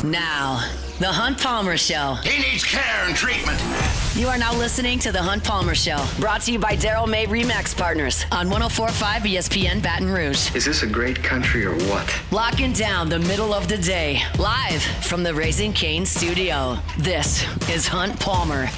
Now, The Hunt Palmer Show. He needs care and treatment. You are now listening to The Hunt Palmer Show, brought to you by Daryl May Remax Partners on 104.5 ESPN Baton Rouge. Is this a great country or what? Locking down the middle of the day, live from the Raising Cane studio. This is Hunt Palmer.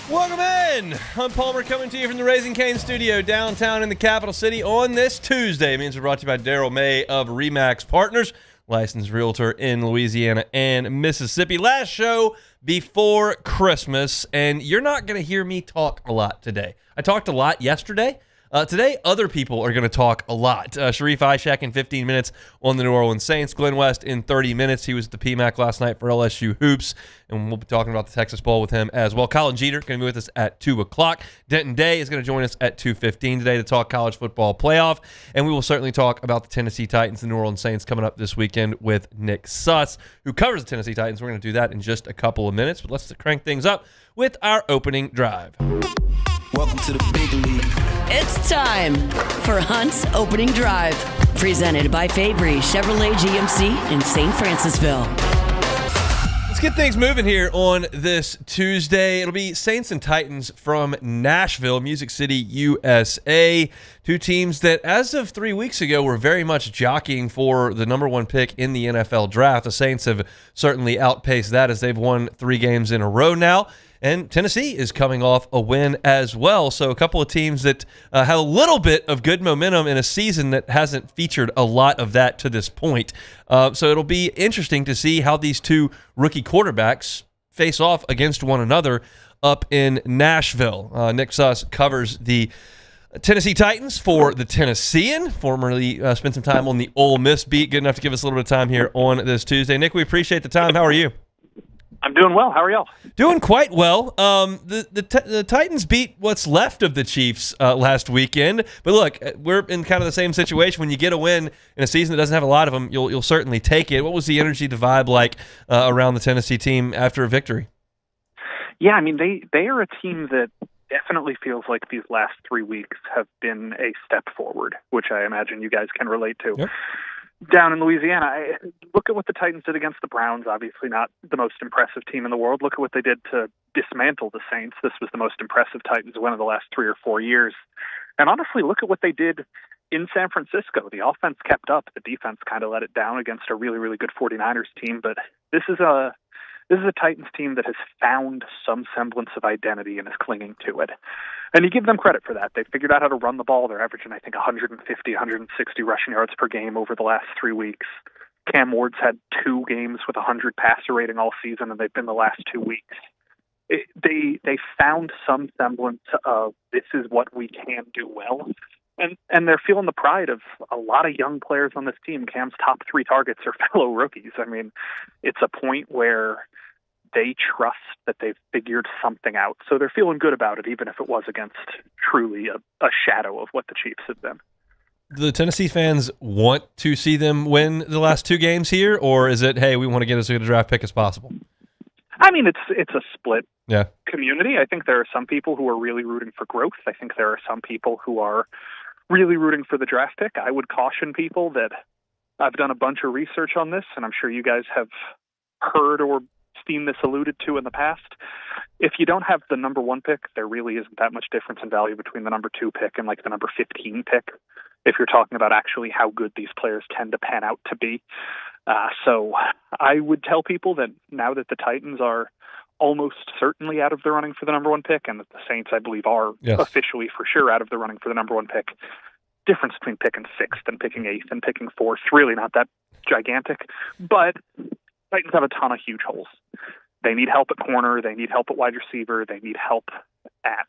Welcome in! Hunt Palmer coming to you from the Raising Cane studio downtown in the capital city on this Tuesday. It means we're brought to you by Daryl May of Remax Partners, licensed realtor in Louisiana and Mississippi. Last show before Christmas, and you're not going to hear me talk a lot today. I talked a lot yesterday. Today, other people are going to talk a lot. Sharif Ishak in 15 minutes on the New Orleans Saints. Glenn West in 30 minutes. He was at the PMAC last night for LSU Hoops, and we'll be talking about the Texas Bowl with him as well. Colin Jeter going to be with us at 2 o'clock. Denton Day is going to join us at 2:15 today to talk college football playoff, and we will certainly talk about the Tennessee Titans and the New Orleans Saints coming up this weekend with Nick Suss, who covers the Tennessee Titans. We're going to do that in just a couple of minutes, but let's crank things up with our opening drive. Welcome to the big league. It's time for Hunt's Opening Drive, presented by Fabry Chevrolet GMC in St. Francisville. Let's get things moving here on this Tuesday. It'll be Saints and Titans from Nashville, Music City, USA. Two teams that, as of 3 weeks ago, were very much jockeying for the number one pick in the NFL draft. The Saints have certainly outpaced that as they've won 3 games in a row now. And Tennessee is coming off a win as well. So a couple of teams that have a little bit of good momentum in a season that hasn't featured a lot of that to this point. So it'll be interesting to see how these two rookie quarterbacks face off against one another up in Nashville. Nick Suss covers the Tennessee Titans for the Tennessean, formerly spent some time on the Ole Miss beat. Good enough to give us a little bit of time here on this Tuesday. Nick, we appreciate the time. How are you? I'm doing well. How are y'all? Doing quite well. The Titans beat what's left of the Chiefs last weekend. But look, we're in kind of the same situation. When you get a win in a season that doesn't have a lot of them, you'll certainly take it. What was the energy, the vibe like around the Tennessee team after a victory? Yeah, I mean, they are a team that definitely feels like these last 3 weeks have been a step forward, which I imagine you guys can relate to. Yep. Down in Louisiana, look at what the Titans did against the Browns, obviously not the most impressive team in the world. Look at what they did to dismantle the Saints. This was the most impressive Titans win of the last 3 or 4 years. And honestly, look at what they did in San Francisco. The offense kept up. The defense kind of let it down against a really, really good 49ers team. But this is a Titans team that has found some semblance of identity and is clinging to it. And you give them credit for that. They figured out how to run the ball. They're averaging, I think, 150, 160 rushing yards per game over the last 3 weeks. Cam Ward's had 2 games with 100 passer rating all season, and they've been the last 2 weeks. They found some semblance of this is what we can do well. And they're feeling the pride of a lot of young players on this team. Cam's top 3 targets are fellow rookies. I mean, it's a point where they trust that they've figured something out. So they're feeling good about it, even if it was against truly a shadow of what the Chiefs have been. Do the Tennessee fans want to see them win the last 2 games here, or is it, hey, we want to get as good a draft pick as possible? I mean, it's a split Yeah. community. I think there are some people who are really rooting for growth. I think there are some people who are really rooting for the draft pick. I would caution people that I've done a bunch of research on this, and I'm sure you guys have heard or seen this alluded to in the past. If you don't have the number 1 pick, there really isn't that much difference in value between the number 2 pick and like the number 15 pick, if you're talking about actually how good these players tend to pan out to be. So I would tell people that now that the Titans are almost certainly out of the running for the number 1 pick, and that the Saints, I believe, are officially for sure out of the running for the number 1 pick, difference between picking 6th and picking 8th and picking 4th, really not that gigantic. But Titans have a ton of huge holes. They need help at corner. They need help at wide receiver. They need help at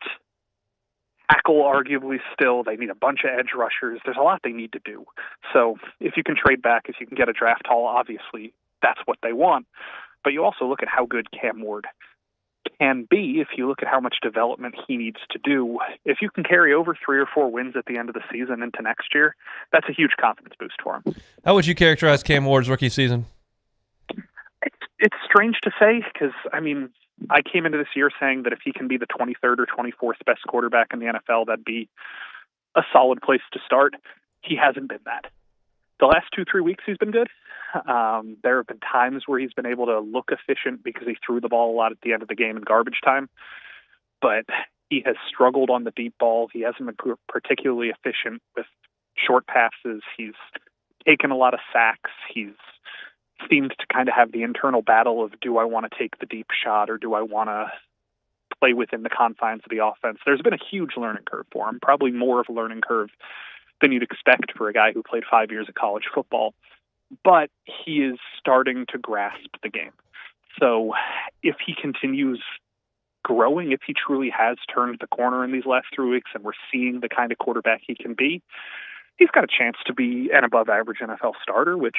tackle, arguably still. They need a bunch of edge rushers. There's a lot they need to do. So if you can trade back, if you can get a draft haul, obviously that's what they want. But you also look at how good Cam Ward can be. If you look at how much development he needs to do, if you can carry over 3 or 4 wins at the end of the season into next year, that's a huge confidence boost for him. How would you characterize Cam Ward's rookie season? It's strange to say because, I mean, I came into this year saying that if he can be the 23rd or 24th best quarterback in the NFL, that'd be a solid place to start. He hasn't been that. The last 2-3 weeks, he's been good. There have been times where he's been able to look efficient because he threw the ball a lot at the end of the game in garbage time. But he has struggled on the deep ball. He hasn't been particularly efficient with short passes. He's taken a lot of sacks. He's seemed to kind of have the internal battle of, do I want to take the deep shot or do I want to play within the confines of the offense? There's been a huge learning curve for him, probably more of a learning curve than you'd expect for a guy who played 5 years of college football. But he is starting to grasp the game. So if he continues growing, if he truly has turned the corner in these last 3 weeks and we're seeing the kind of quarterback he can be, he's got a chance to be an above-average NFL starter, which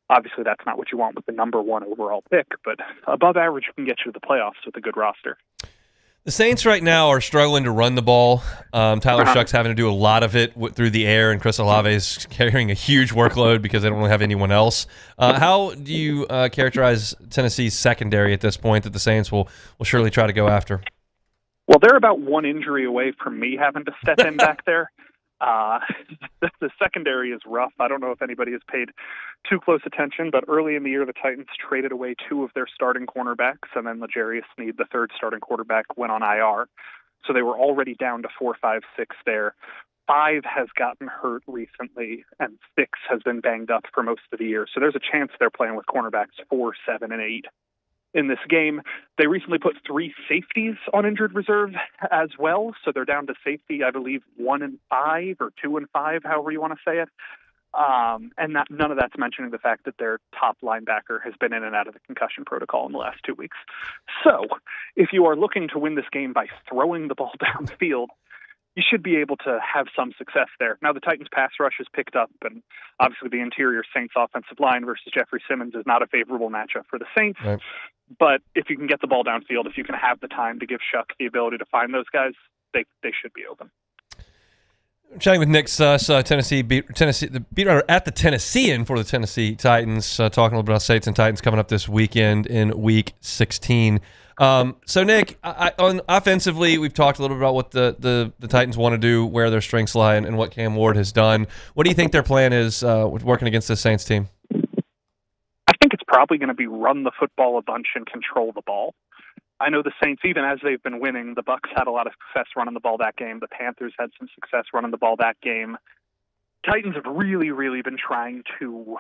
obviously that's not what you want with the number one overall pick, but above average can get you to the playoffs with a good roster. The Saints right now are struggling to run the ball. Tyler Shuck's having to do a lot of it through the air, and Chris Olave is carrying a huge workload because they don't really have anyone else. How do you characterize Tennessee's secondary at this point that the Saints will surely try to go after? Well, they're about one injury away from me having to step in back there. The secondary is rough. I don't know if anybody has paid too close attention, but early in the year, the Titans traded away 2 of their starting cornerbacks, and then L'Jarius Sneed, the third starting quarterback, went on IR. So they were already down to 4, 5, 6 there. 5 has gotten hurt recently, and 6 has been banged up for most of the year. So there's a chance they're playing with cornerbacks 4, 7, and 8. In this game, they recently put 3 safeties on injured reserve as well, so they're down to safety, I believe, 1 and 5 or 2 and 5, however you want to say it. And none of that's mentioning the fact that their top linebacker has been in and out of the concussion protocol in the last 2 weeks. So if you are looking to win this game by throwing the ball downfield, you should be able to have some success there. Now, the Titans' pass rush has picked up, and obviously the interior Saints offensive line versus Jeffrey Simmons is not a favorable matchup for the Saints. Right. But if you can get the ball downfield, if you can have the time to give Shuck the ability to find those guys, they should be open. Chatting with Nick Suss, the beat writer at the Tennessean for the Tennessee Titans, talking a little bit about Saints and Titans coming up this weekend in Week 16. So, Nick, on offensively, we've talked a little bit about what the Titans want to do, where their strengths lie, and what Cam Ward has done. What do you think their plan is with working against the Saints team? I think it's probably going to be run the football a bunch and control the ball. I know the Saints, even as they've been winning, the Bucs had a lot of success running the ball that game. The Panthers had some success running the ball that game. Titans have really, really been trying to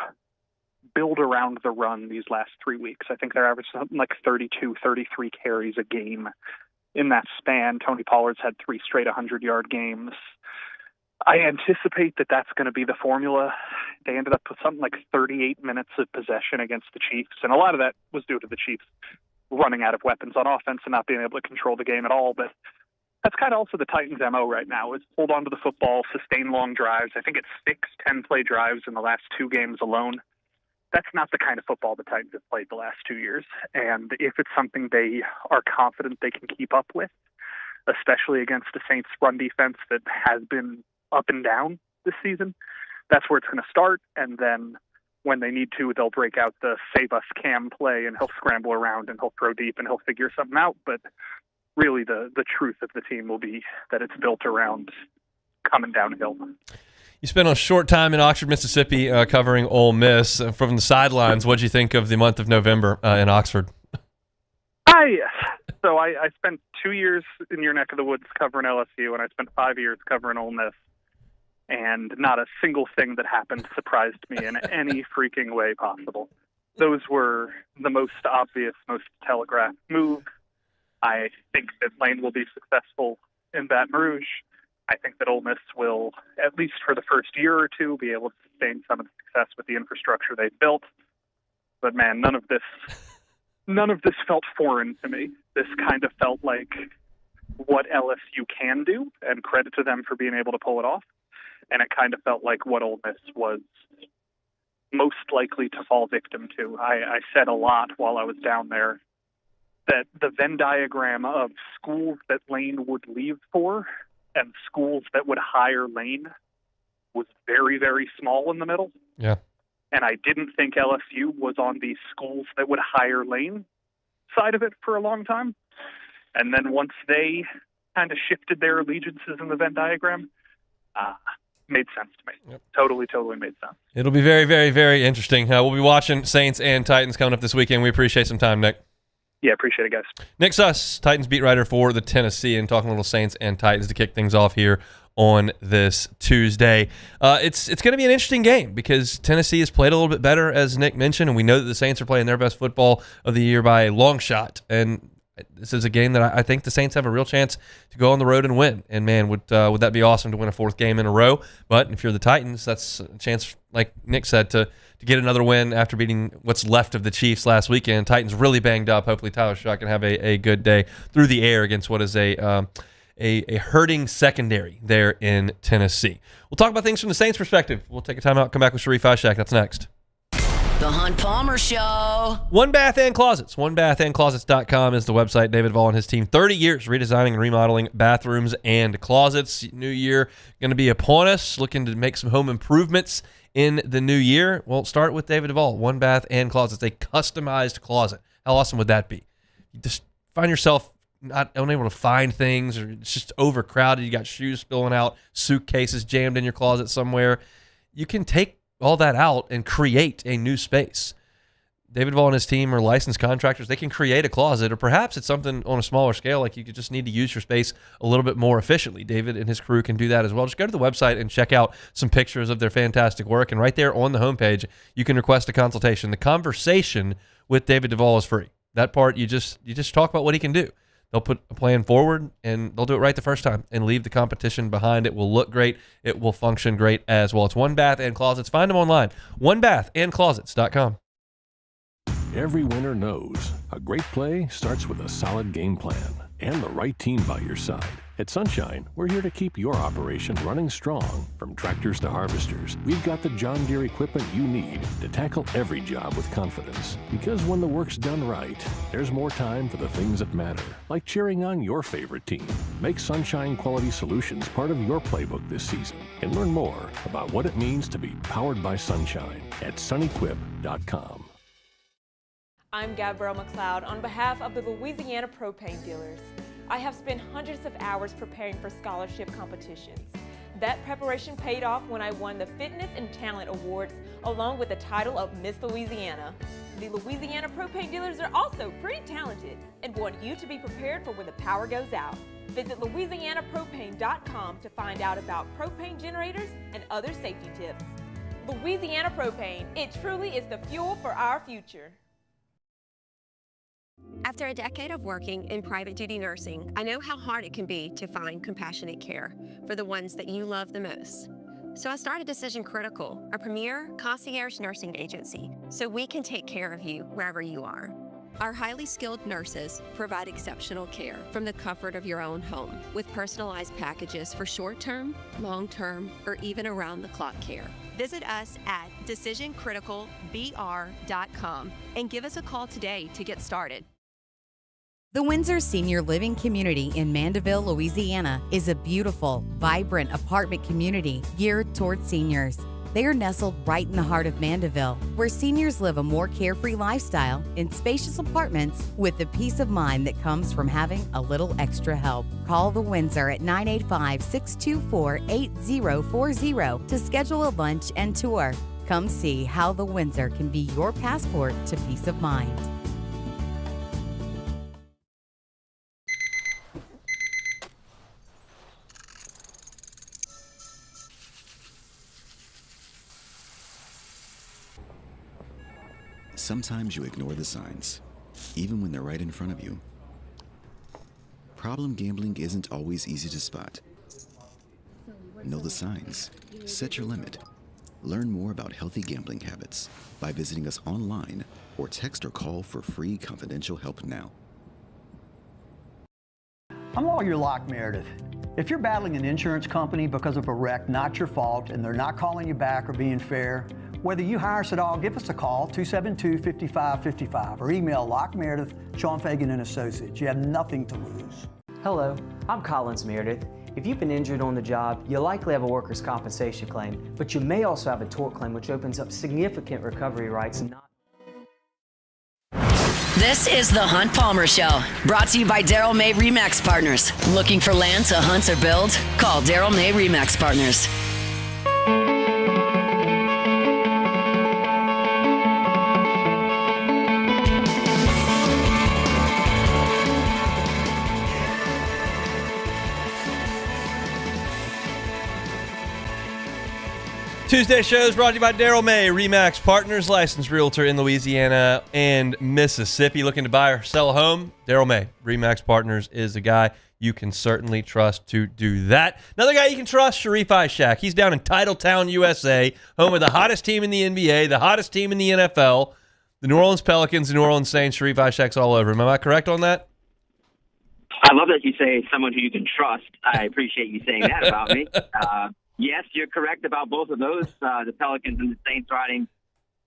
build around the run these last 3 weeks. I think they're averaging something like 32, 33 carries a game in that span. Tony Pollard's had 3 straight 100-yard games. I anticipate that that's going to be the formula. They ended up with something like 38 minutes of possession against the Chiefs, and a lot of that was due to the Chiefs running out of weapons on offense and not being able to control the game at all. But that's kind of also the Titans' MO right now, is hold on to the football, sustain long drives. I think it's 6 10-play drives in the last 2 games alone. That's not the kind of football the Titans have played the last 2 years. And if it's something they are confident they can keep up with, especially against the Saints' run defense that has been up and down this season, that's where it's going to start. And then when they need to, they'll break out the Save Us Cam play, and he'll scramble around and he'll throw deep and he'll figure something out. But really the truth of the team will be that it's built around coming downhill. You spent a short time in Oxford, Mississippi, covering Ole Miss. From the sidelines, what did you think of the month of November in Oxford? So I spent 2 years in your neck of the woods covering LSU, and I spent 5 years covering Ole Miss. And not a single thing that happened surprised me in any freaking way possible. Those were the most obvious, most telegraphed moves. I think that Lane will be successful in Baton Rouge. I think that Ole Miss will, at least for the first year or two, be able to sustain some of the success with the infrastructure they've built. But man, none of this felt foreign to me. This kind of felt like what LSU can do, and credit to them for being able to pull it off. And it kind of felt like what Ole Miss was most likely to fall victim to. I said a lot while I was down there that the Venn diagram of schools that Lane would leave for and schools that would hire Lane was very, very small in the middle. Yeah. And I didn't think LSU was on the schools that would hire Lane. side of it for a long time. And then once they kind of shifted their allegiances in the Venn diagram, made sense to me. Yep. Totally made sense. It'll be very, very, very interesting. We'll be watching Saints and Titans coming up this weekend. We appreciate some time, Nick. Yeah, appreciate it, guys. Nick Suss, Titans beat writer for the Tennessee, and talking a little Saints and Titans to kick things off here on this Tuesday. It's going to be an interesting game because Tennessee has played a little bit better, as Nick mentioned, and we know that the Saints are playing their best football of the year by a long shot. And this is a game that I think the Saints have a real chance to go on the road and win. And, man, would that be awesome to win a fourth game in a row. But if you're the Titans, that's a chance, like Nick said, to get another win after beating what's left of the Chiefs last weekend. Titans really banged up. Hopefully Tyler Shaw can have a good day through the air against what is a hurting secondary there in Tennessee. We'll talk about things from the Saints' perspective. We'll take a timeout, come back with Sharif Ishak. That's next. The Hunt Palmer Show. One Bath and Closets. OneBathAndClosets.com is the website. David Vaughn and his team, 30 years redesigning and remodeling bathrooms and closets. New year going to be upon us. Looking to make some home improvements in the new year. Well, start with David Duvall. One Bath and Closets, a customized closet. How awesome would that be? You just find yourself not unable to find things, or it's just overcrowded. You got shoes spilling out, suitcases jammed in your closet somewhere. You can take all that out and create a new space. David Vaughn and his team are licensed contractors. They can create a closet, or perhaps it's something on a smaller scale, like you just need to use your space a little bit more efficiently. David and his crew can do that as well. Just go to the website and check out some pictures of their fantastic work. And right there on the homepage, you can request a consultation. The conversation with David Duvall is free. That part, you just talk about what he can do. They'll put a plan forward, and they'll do it right the first time and leave the competition behind. It will look great. It will function great as well. It's One Bath and Closets. Find them online, onebathandclosets.com. Every winner knows a great play starts with a solid game plan and the right team by your side. At Sunshine, we're here to keep your operation running strong. From tractors to harvesters, we've got the John Deere equipment you need to tackle every job with confidence. Because when the work's done right, there's more time for the things that matter, like cheering on your favorite team. Make Sunshine Quality Solutions part of your playbook this season and learn more about what it means to be powered by Sunshine at sunequip.com. I'm Gabrielle McLeod on behalf of the Louisiana Propane Dealers. I have spent hundreds of hours preparing for scholarship competitions. That preparation paid off when I won the Fitness and Talent Awards along with the title of Miss Louisiana. The Louisiana Propane Dealers are also pretty talented and want you to be prepared for when the power goes out. Visit LouisianaPropane.com to find out about propane generators and other safety tips. Louisiana Propane, it truly is the fuel for our future. After a decade of working in private duty nursing, I know how hard it can be to find compassionate care for the ones that you love the most. So I started Decision Critical, a premier concierge nursing agency, so we can take care of you wherever you are. Our highly skilled nurses provide exceptional care from the comfort of your own home, with personalized packages for short-term, long-term, or even around-the-clock care. Visit us at decisioncriticalbr.com and give us a call today to get started. The Windsor Senior Living Community in Mandeville, Louisiana is a beautiful, vibrant apartment community geared toward seniors. They are nestled right in the heart of Mandeville, where seniors live a more carefree lifestyle in spacious apartments with the peace of mind that comes from having a little extra help. Call the Windsor at 985-624-8040 to schedule a lunch and tour. Come see how the Windsor can be your passport to peace of mind. Sometimes you ignore the signs, even when they're right in front of you. Problem gambling isn't always easy to spot. Know the signs. Set your limit. Learn more about healthy gambling habits by visiting us online or text or call for free confidential help now. I'm Lawyer Locke Meredith. If you're battling an insurance company because of a wreck not your fault and they're not calling you back or being fair, whether you hire us at all, give us a call, 272-5555, or email Locke Meredith, Sean Fagan and Associates. You have nothing to lose. Hello, I'm Collins Meredith. If you've been injured on the job, you'll likely have a workers' compensation claim, but you may also have a tort claim, which opens up significant recovery rights. This is the Hunt Palmer Show, brought to you by Daryl May Remax Partners. Looking for land to hunt or build? Call Daryl May Remax Partners. Tuesday show is brought to you by Daryl May, Remax Partners, licensed realtor in Louisiana and Mississippi. Looking to buy or sell a home? Daryl May, Remax Partners, is a guy you can certainly trust to do that. Another guy you can trust, Sharif Ishaq. He's down in Titletown, USA, home of the hottest team in the NBA, the hottest team in the NFL, the New Orleans Pelicans, the New Orleans Saints. Sharif Ishaq's all over him. Am I correct on that? I love that you say someone who you can trust. I appreciate you saying that about me. Yes, you're correct about both of those. The Pelicans and the Saints riding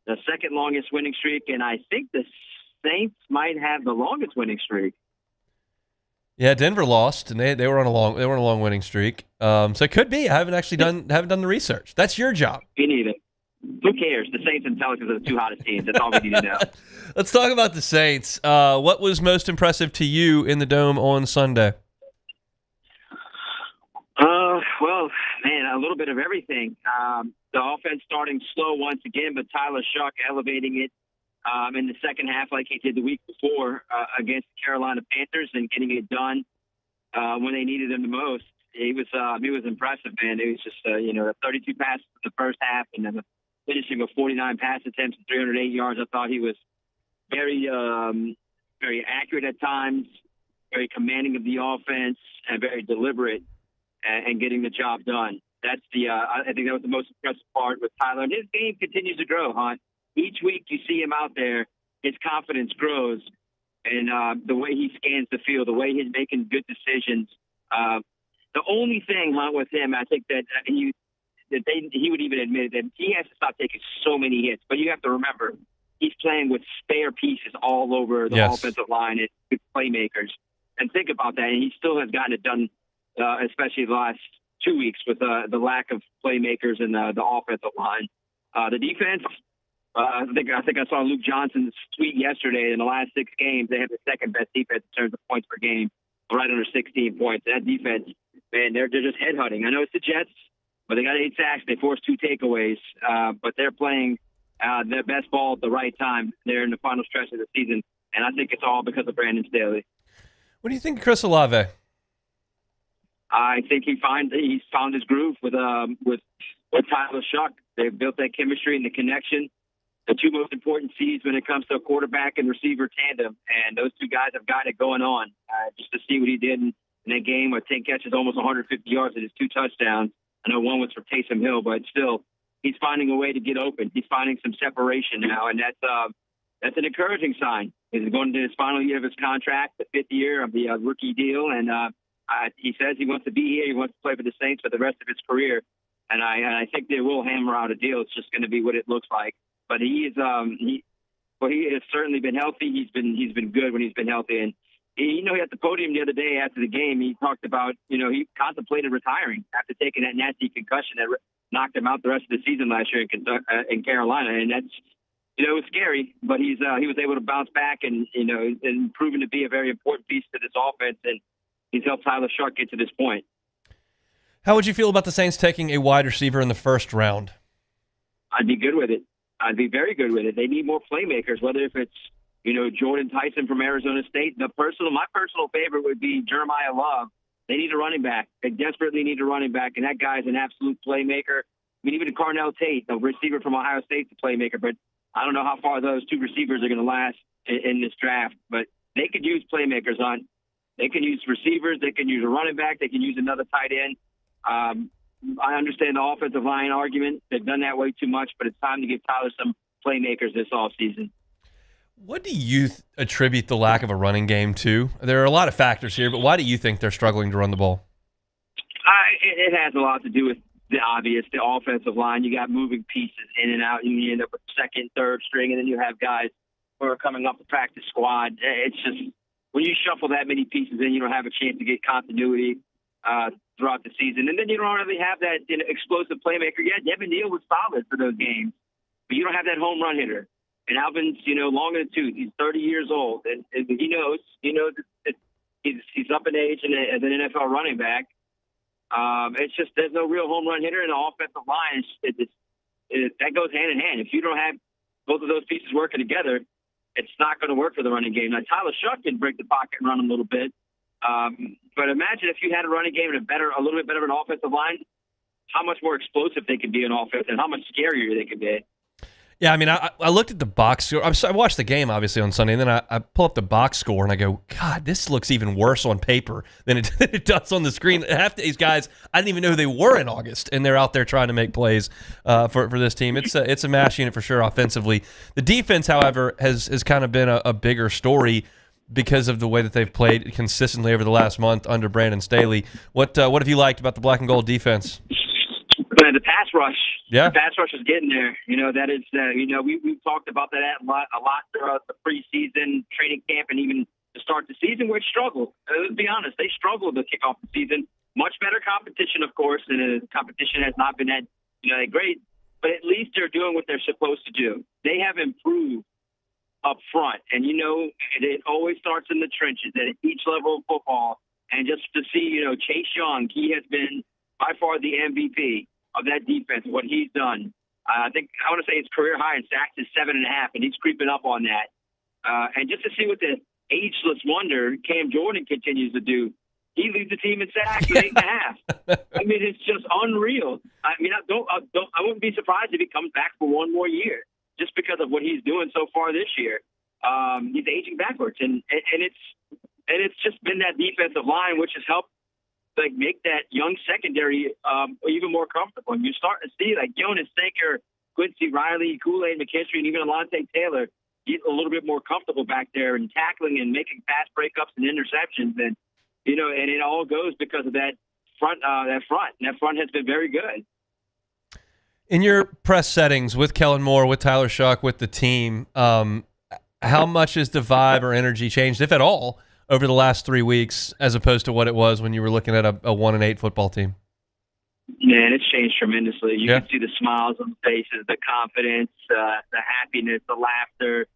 the second longest winning streak, and I think the Saints might have the longest winning streak. Yeah, Denver lost, and they were on a long winning streak. So it could be. I haven't actually done the research. That's your job. Me neither. Who cares? The Saints and Pelicans are the two hottest teams. That's all we need to know. Let's talk about the Saints. What was most impressive to you in the Dome on Sunday? Well, man, a little bit of everything. The offense starting slow once again, but Tyler Shuck elevating it in the second half like he did the week before against the Carolina Panthers and getting it done when they needed him the most. He was impressive, man. It was just, 32 passes in the first half and then finishing with 49 pass attempts and 308 yards. I thought he was very, very accurate at times, very commanding of the offense, and very deliberate and getting the job done. That's I think that was the most impressive part with Tyler. And his game continues to grow, Hunt. Each week you see him out there, his confidence grows. And the way he scans the field, the way he's making good decisions. The only thing, Hunt, with him, I think that he would even admit that he has to stop taking so many hits. But you have to remember, he's playing with spare pieces all over the offensive line and good playmakers. And think about that. And he still has gotten it done, especially the last 2 weeks with the lack of playmakers in the offensive line. The defense, I think I saw Luke Johnson's tweet yesterday. In the last 6 games, they have the second best defense in terms of points per game, right under 16 points. That defense, man, they're just headhunting. I know it's the Jets, but they got 8 sacks. They forced 2 takeaways, but they're playing their best ball at the right time. They're in the final stretch of the season, and I think it's all because of Brandon Staley. What do you think of Chris Olave? I think he's found his groove with Tyler Shuck. They've built that chemistry and the connection. The 2 most important C's when it comes to a quarterback and receiver tandem, and those 2 guys have got it going on. Just to see what he did in that game with 10 catches, almost 150 yards, and his 2 touchdowns. I know one was for Taysom Hill, but still, he's finding a way to get open. He's finding some separation now, and that's an encouraging sign. He's going into his final year of his contract, the 5th year of the rookie deal, and he says he wants to be here. He wants to play for the Saints for the rest of his career, and I think they will hammer out a deal. It's just going to be what it looks like. But he has certainly been healthy. He's been good when he's been healthy, and he at the podium the other day after the game, he talked about he contemplated retiring after taking that nasty concussion that knocked him out the rest of the season last year in Carolina, and that's it was scary, but he was able to bounce back and proven to be a very important piece to this offense, and he's helped Tyler Shuck get to this point. How would you feel about the Saints taking a wide receiver in the first round? I'd be good with it. I'd be very good with it. They need more playmakers, whether if it's Jordan Tyson from Arizona State. My personal favorite would be Jeremiah Love. They need a running back. They desperately need a running back, and that guy's an absolute playmaker. I mean, even Carnell Tate, the receiver from Ohio State's a playmaker, but I don't know how far those 2 receivers are going to last in this draft. But they could use playmakers on. They can use receivers. They can use a running back. They can use another tight end. I understand the offensive line argument. They've done that way too much, but it's time to give Tyler some playmakers this offseason. What do you attribute the lack of a running game to? There are a lot of factors here, but why do you think they're struggling to run the ball? It has a lot to do with the obvious, the offensive line. You got moving pieces in and out, and you end up with second, third string, and then you have guys who are coming off the practice squad. It's just when you shuffle that many pieces in, you don't have a chance to get continuity throughout the season. And then you don't really have that explosive playmaker. Yeah, Devin Neal was solid for those games, but you don't have that home run hitter. And Alvin's, long in the tooth. He's 30 years old, and he knows that he's up in age and as an NFL running back. It's just there's no real home run hitter in the offensive line. That goes hand in hand. If you don't have both of those pieces working together, it's not going to work for the running game. Now, Tyler Shuck can break the pocket and run a little bit. But imagine if you had a running game and a little bit better of an offensive line, how much more explosive they could be in offense and how much scarier they could be. Yeah, I mean, I looked at the box score. I watched the game, obviously, on Sunday, and then I pull up the box score, and I go, God, this looks even worse on paper than it does on the screen. Half these guys, I didn't even know who they were in August, and they're out there trying to make plays for this team. It's a mash unit for sure offensively. The defense, however, has kind of been a bigger story because of the way that they've played consistently over the last month under Brandon Staley. What have you liked about the black and gold defense? The pass rush. Yeah. The pass rush is getting there. That is, we've talked about that a lot throughout the preseason, training camp, and even to start the season where it struggled. Let's be honest, they struggled to kick off the season. Much better competition, of course, and the competition has not been that great, but at least they're doing what they're supposed to do. They have improved up front, and it always starts in the trenches at each level of football. And just to see, Chase Young, he has been by far the MVP of that defense, what he's done. I want to say his career high in sacks is 7.5, and he's creeping up on that. And just to see what the ageless wonder Cam Jordan continues to do. He leads the team in sacks with 8.5. I mean, it's just unreal. I mean, I wouldn't be surprised if he comes back for one more year just because of what he's doing so far this year. He's aging backwards, and it's just been that defensive line which has helped make that young secondary even more comfortable. And you're starting to see Jonas Sinker, Quincy Riley, Kool-Aid McKinstry, and even Alontae Taylor get a little bit more comfortable back there and tackling and making pass breakups and interceptions. And and it all goes because of that front. That front has been very good. In your press settings with Kellen Moore, with Tyler Shuck, with the team, how much has the vibe or energy changed, if at all, over the last 3 weeks, as opposed to what it was when you were looking at a 1-8 football team? Man, it's changed tremendously. You can see the smiles on the faces, the confidence, the happiness, the laughter,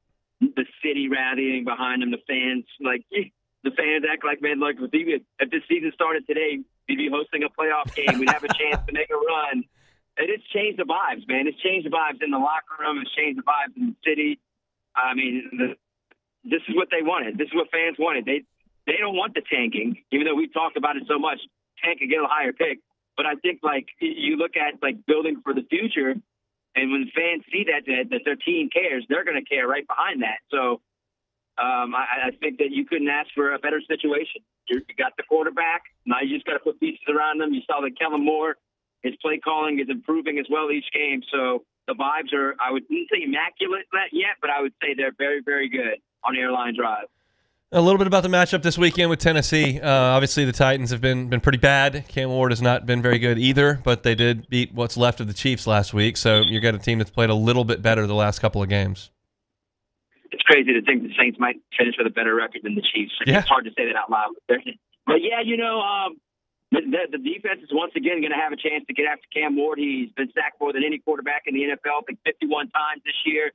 the city rallying behind them, the fans. The fans act like, man, if this season started today, we'd be hosting a playoff game. We'd have a chance to make a run. And it's changed the vibes, man. It's changed the vibes in the locker room. It's changed the vibes in the city. I mean, this is what they wanted. This is what fans wanted. They don't want the tanking, even though we talked about it so much. Tank and get a higher pick. But I think you look at building for the future, and when fans see that their team cares, they're going to care right behind that. So I think that you couldn't ask for a better situation. You got the quarterback. Now you just got to put pieces around them. You saw that Kellen Moore, his play calling is improving as well each game. So the vibes are, I wouldn't say immaculate yet, but I would say they're very, very good on Airline Drive. A little bit about the matchup this weekend with Tennessee. Obviously, the Titans have been pretty bad. Cam Ward has not been very good either, but they did beat what's left of the Chiefs last week. So you got a team that's played a little bit better the last couple of games. It's crazy to think the Saints might finish with a better record than the Chiefs. Yeah. It's hard to say that out loud. But yeah, the defense is once again going to have a chance to get after Cam Ward. He's been sacked more than any quarterback in the NFL, I think 51 times this year.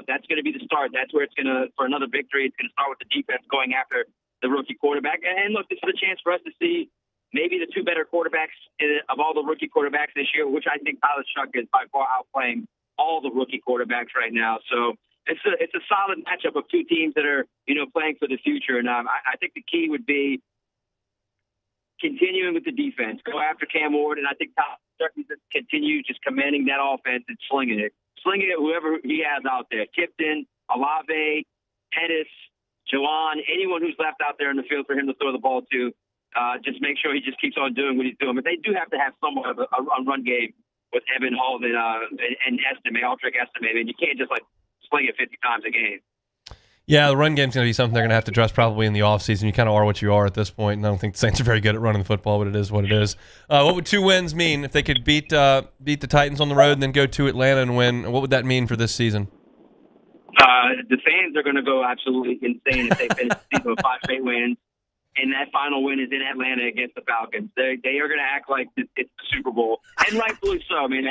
That's going to be the start. That's where it's going to, for another victory, it's going to start with the defense going after the rookie quarterback. And look, this is a chance for us to see maybe the two better quarterbacks of all the rookie quarterbacks this year, which I think Tyler Shuck is by far outplaying all the rookie quarterbacks right now. So it's a solid matchup of two teams that are, playing for the future. And I think the key would be continuing with the defense, go after Cam Ward, and I think Tyler Shuck needs to continue just commanding that offense and slinging it whoever he has out there. Tipton, Olave, Pettis, Jawan, anyone who's left out there in the field for him to throw the ball to, just make sure he just keeps on doing what he's doing. But they do have to have somewhat of a run game with Evan Hall and Estime, Aldrich Estime. I mean, you can't just sling it 50 times a game. Yeah, the run game's going to be something they're going to have to address probably in the offseason. You kind of are what you are at this point, and I don't think the Saints are very good at running the football, but it is what it is. What would 2 wins mean if they could beat the Titans on the road and then go to Atlanta and win? What would that mean for this season? The fans are going to go absolutely insane if they finish the season with 5 straight wins, and that final win is in Atlanta against the Falcons. They are going to act like it's the Super Bowl, and rightfully so. I mean,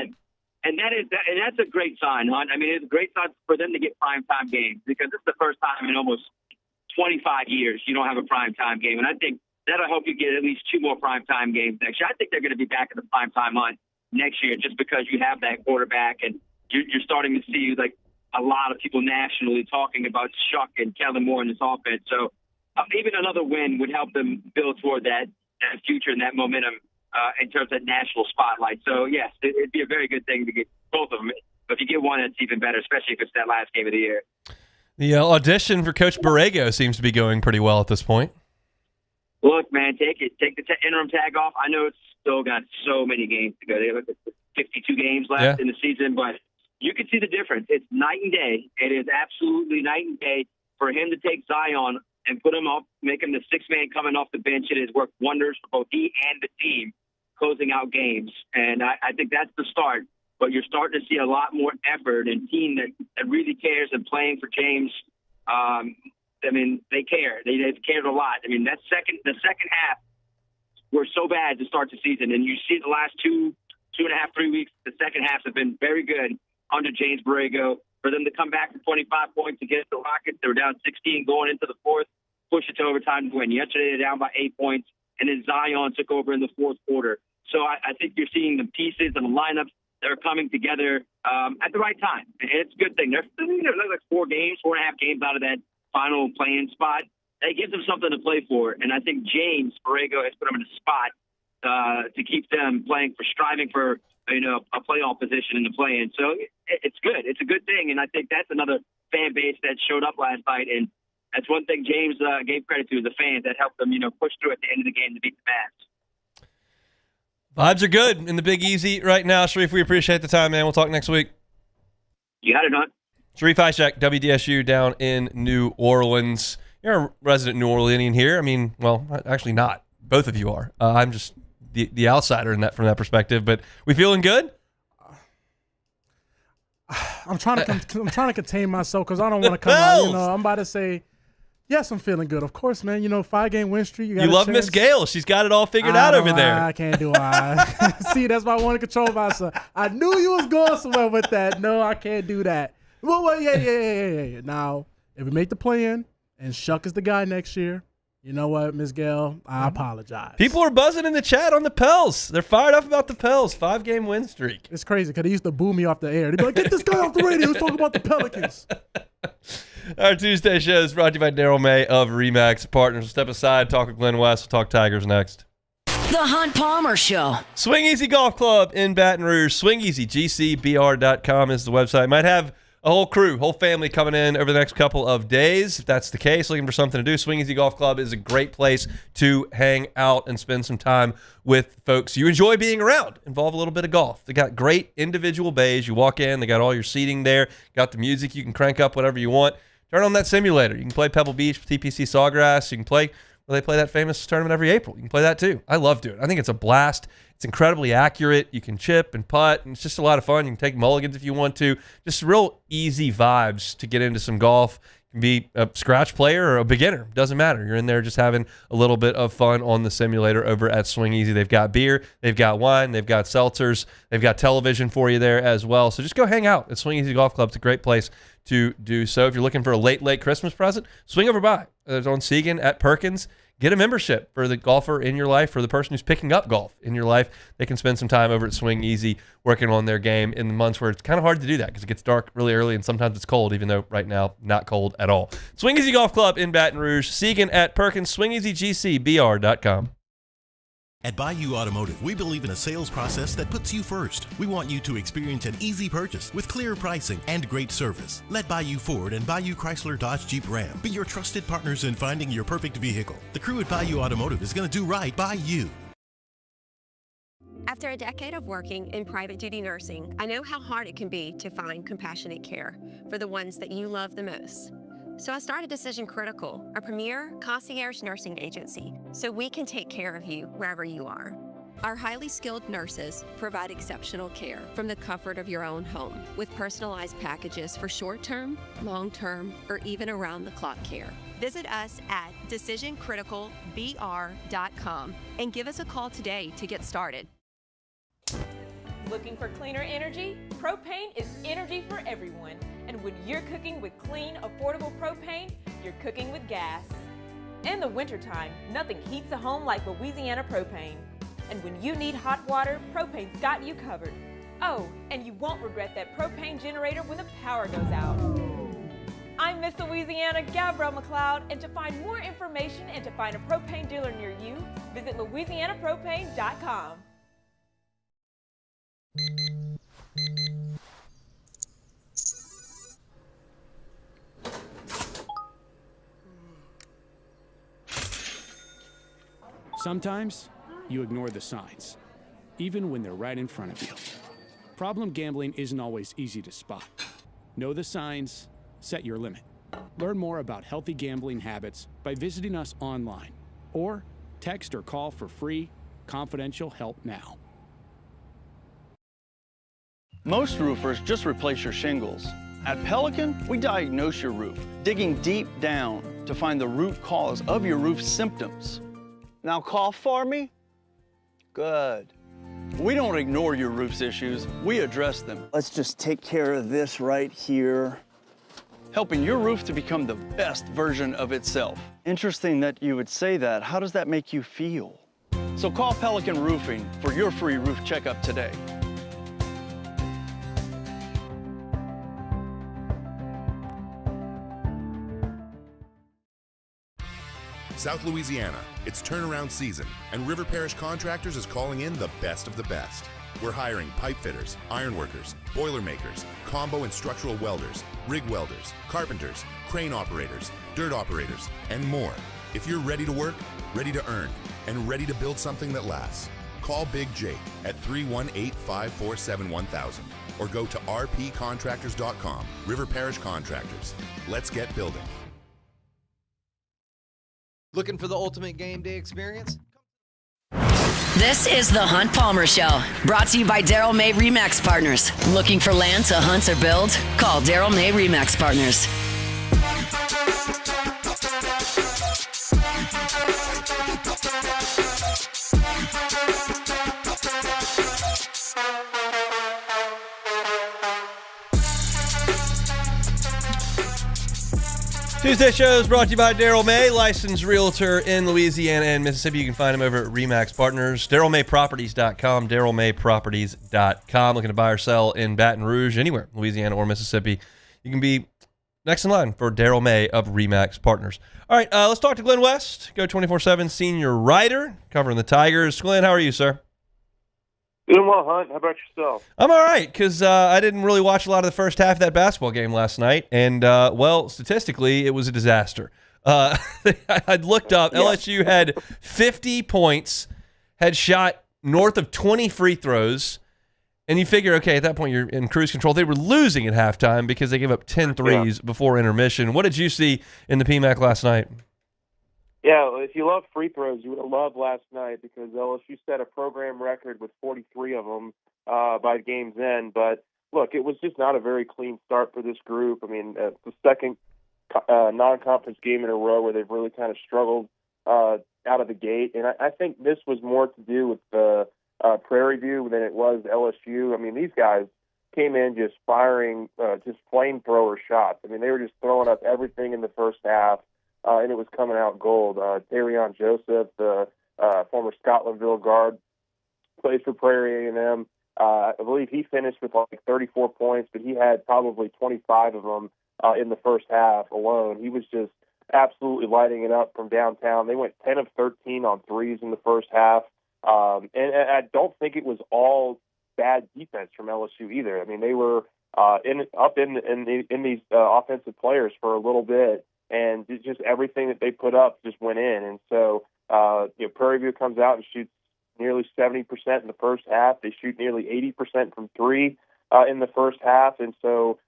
And that's a great sign, Hunt. I mean, it's a great sign for them to get primetime games because this is the first time in almost 25 years you don't have a primetime game. And I think that'll help you get at least 2 more primetime games next year. I think they're going to be back in the primetime hunt next year just because you have that quarterback and you're starting to see like a lot of people nationally talking about Shuck and Kellen Moore in this offense. So even another win would help them build toward that future and that momentum in terms of national spotlight. So, yes, it'd be a very good thing to get both of them. But if you get one, it's even better, especially if it's that last game of the year. The audition for Coach Borrego seems to be going pretty well at this point. Look, man, take it. Take the interim tag off. I know it's still got so many games to go. They have 52 games left in the season, but you can see the difference. It's night and day. It is absolutely night and day for him to take Zion and put him up, make him the 6th man coming off the bench. It has worked wonders for both he and the team closing out games. And I think that's the start. But you're starting to see a lot more effort and team that really cares and playing for James. I mean, they care. They've cared a lot. I mean, the second half were so bad to start the season. And you see the last 2.5, 3 weeks, the second halves have been very good under James Borrego. For them to come back to 25 points against the Rockets, they were down 16 going into the fourth, push it to overtime to win. Yesterday, they're down by 8 points, and then Zion took over in the fourth quarter. So I think you're seeing the pieces and the lineups that are coming together at the right time. And it's a good thing. They're like 4.5 games out of that final playing spot. That gives them something to play for. And I think James Borrego has put them in a spot to keep them striving for a playoff position in the play-in. So it's good. It's a good thing, and I think that's another fan base that showed up last night, and that's one thing James gave credit to, the fans that helped them, push through at the end of the game to beat the Mavs. Vibes are good in the Big Easy right now. Sharif, we appreciate the time, man. We'll talk next week. You got it, Hunt. Sharif Ishak, WDSU down in New Orleans. You're a resident New Orleanian here. I mean, well, actually not. Both of you are. I'm just the outsider in that from that perspective, but we feeling good? I'm trying to contain myself because I don't want to come out. I'm about to say, yes, I'm feeling good. Of course, man. 5-game win streak. You love Miss Gail. She's got it all figured out over there. I can't do it. See, that's why I want to control myself. I knew you was going somewhere with that. No, I can't do that. Well, yeah. Now, if we make the play-in and Shuck is the guy next year, you know what, Ms. Gail? I apologize. People are buzzing in the chat on the Pels. They're fired up about the Pels. 5-game win streak. It's crazy because they used to boo me off the air. They'd be like, get this guy off the radio. Let's talk about the Pelicans. Our Tuesday show is brought to you by Daryl May of RE/MAX Partners. Step aside, talk with Glenn West. We'll talk Tigers next. The Hunt Palmer Show. Swing Easy Golf Club in Baton Rouge. SwingEasyGCBR.com is the website. Might have a whole family coming in over the next couple of days. If that's the case, looking for something to do, Swing Easy Golf Club is a great place to hang out and spend some time with folks you enjoy being around. Involve a little bit of golf. They got great individual bays. You walk in, they got all your seating there, got the music. You can crank up whatever you want. Turn on that simulator. You can play Pebble Beach, TPC Sawgrass. You can play where they play that famous tournament every April. You can play that too. I love doing it. I think it's a blast. It's incredibly accurate. You can chip and putt, and it's just a lot of fun. You can take mulligans if you want to. Just real easy vibes to get into some golf. You can be a scratch player or a beginner. Doesn't matter. You're in there just having a little bit of fun on the simulator over at Swing Easy. They've got beer. They've got wine. They've got seltzers. They've got television for you there as well. So just go hang out at Swing Easy Golf Club. It's a great place to do so. If you're looking for a late Christmas present, swing over by. It's on Segan at Perkins. Get a membership for the golfer in your life, for the person who's picking up golf in your life. They can spend some time over at Swing Easy working on their game in the months where it's kind of hard to do that because it gets dark really early and sometimes it's cold, even though right now, not cold at all. Swing Easy Golf Club in Baton Rouge. Segan at Perkins. SwingEasyGCBR.com. At Bayou Automotive, we believe in a sales process that puts you first. We want you to experience an easy purchase with clear pricing and great service. Let Bayou Ford and Bayou Chrysler Dodge Jeep Ram be your trusted partners in finding your perfect vehicle. The crew at Bayou Automotive is going to do right by you. After a decade of working in private duty nursing, I know how hard it can be to find compassionate care for the ones that you love the most. So I started Decision Critical, a premier concierge nursing agency, so we can take care of you wherever you are. Our highly skilled nurses provide exceptional care from the comfort of your own home with personalized packages for short-term, long-term, or even around-the-clock care. Visit us at decisioncriticalbr.com and give us a call today to get started. Looking for cleaner energy? Propane is energy for everyone. And when you're cooking with clean, affordable propane, you're cooking with gas. In the wintertime, nothing heats a home like Louisiana propane. And when you need hot water, propane's got you covered. Oh, and you won't regret that propane generator when the power goes out. I'm Miss Louisiana, Gabrielle McLeod, and to find more information and to find a propane dealer near you, visit louisianapropane.com. Sometimes you ignore the signs, even when they're right in front of you. Problem gambling isn't always easy to spot. Know the signs, set your limit. Learn more about healthy gambling habits by visiting us online or text or call for free, confidential help now. Most roofers just replace your shingles. At Pelican, we diagnose your roof, digging deep down to find the root cause of your roof symptoms. Now cough for me? Good. We don't ignore your roof's issues, we address them. Let's just take care of this right here, helping your roof to become the best version of itself. Interesting that you would say that. How does that make you feel? So call Pelican Roofing for your free roof checkup today. South Louisiana, it's turnaround season, and River Parish Contractors is calling in the best of the best. We're hiring pipe fitters, iron workers, boiler makers, combo and structural welders, rig welders, carpenters, crane operators, dirt operators, and more. If you're ready to work, ready to earn, and ready to build something that lasts, call Big Jake at 318-547-1000 or go to rpcontractors.com. River Parish Contractors. Let's get building. Looking for the ultimate game day experience? This is the Hunt Palmer Show, brought to you by Darrell May Remax Partners. Looking for land to hunt or build? Call Darrell May Remax Partners. Tuesday shows brought to you by Darrell May, licensed realtor in Louisiana and Mississippi. You can find him over at Remax Partners, DarrellMayProperties.com, DarrellMayProperties.com. Looking to buy or sell in Baton Rouge, anywhere, Louisiana or Mississippi. You can be next in line for Darrell May of Remax Partners. All right, let's talk to Glenn West, Go 24/7 senior writer, covering the Tigers. Glenn, how are you, sir? Doing well, Hunt. How about yourself? I'm all right because I didn't really watch a lot of the first half of that basketball game last night. And, well, statistically, it was a disaster. I looked up. LSU had 50 points, had shot north of 20 free throws. And you figure, okay, at that point, you're in cruise control. They were losing at halftime because they gave up 10 threes before intermission. What did you see in the PMAC last night? Yeah, if you love free throws, you would have loved last night because LSU set a program record with 43 of them by game's end. But, look, it was just not a very clean start for this group. I mean, the second non-conference game in a row where they've really kind of struggled out of the gate. And I think this was more to do with the Prairie View than it was LSU. I mean, these guys came in just firing just flamethrower shots. I mean, they were just throwing up everything in the first half. And it was coming out gold. Darion Joseph, the former Scotlandville guard, plays for Prairie A&M. I believe he finished with like 34 points, but he had probably 25 of them in the first half alone. He was just absolutely lighting it up from downtown. They went 10 of 13 on threes in the first half. And I don't think it was all bad defense from LSU either. I mean, they were in these offensive players for a little bit. And just everything that they put up just went in. And so, Prairie View comes out and shoots nearly 70% in the first half. They shoot nearly 80% from three in the first half. And so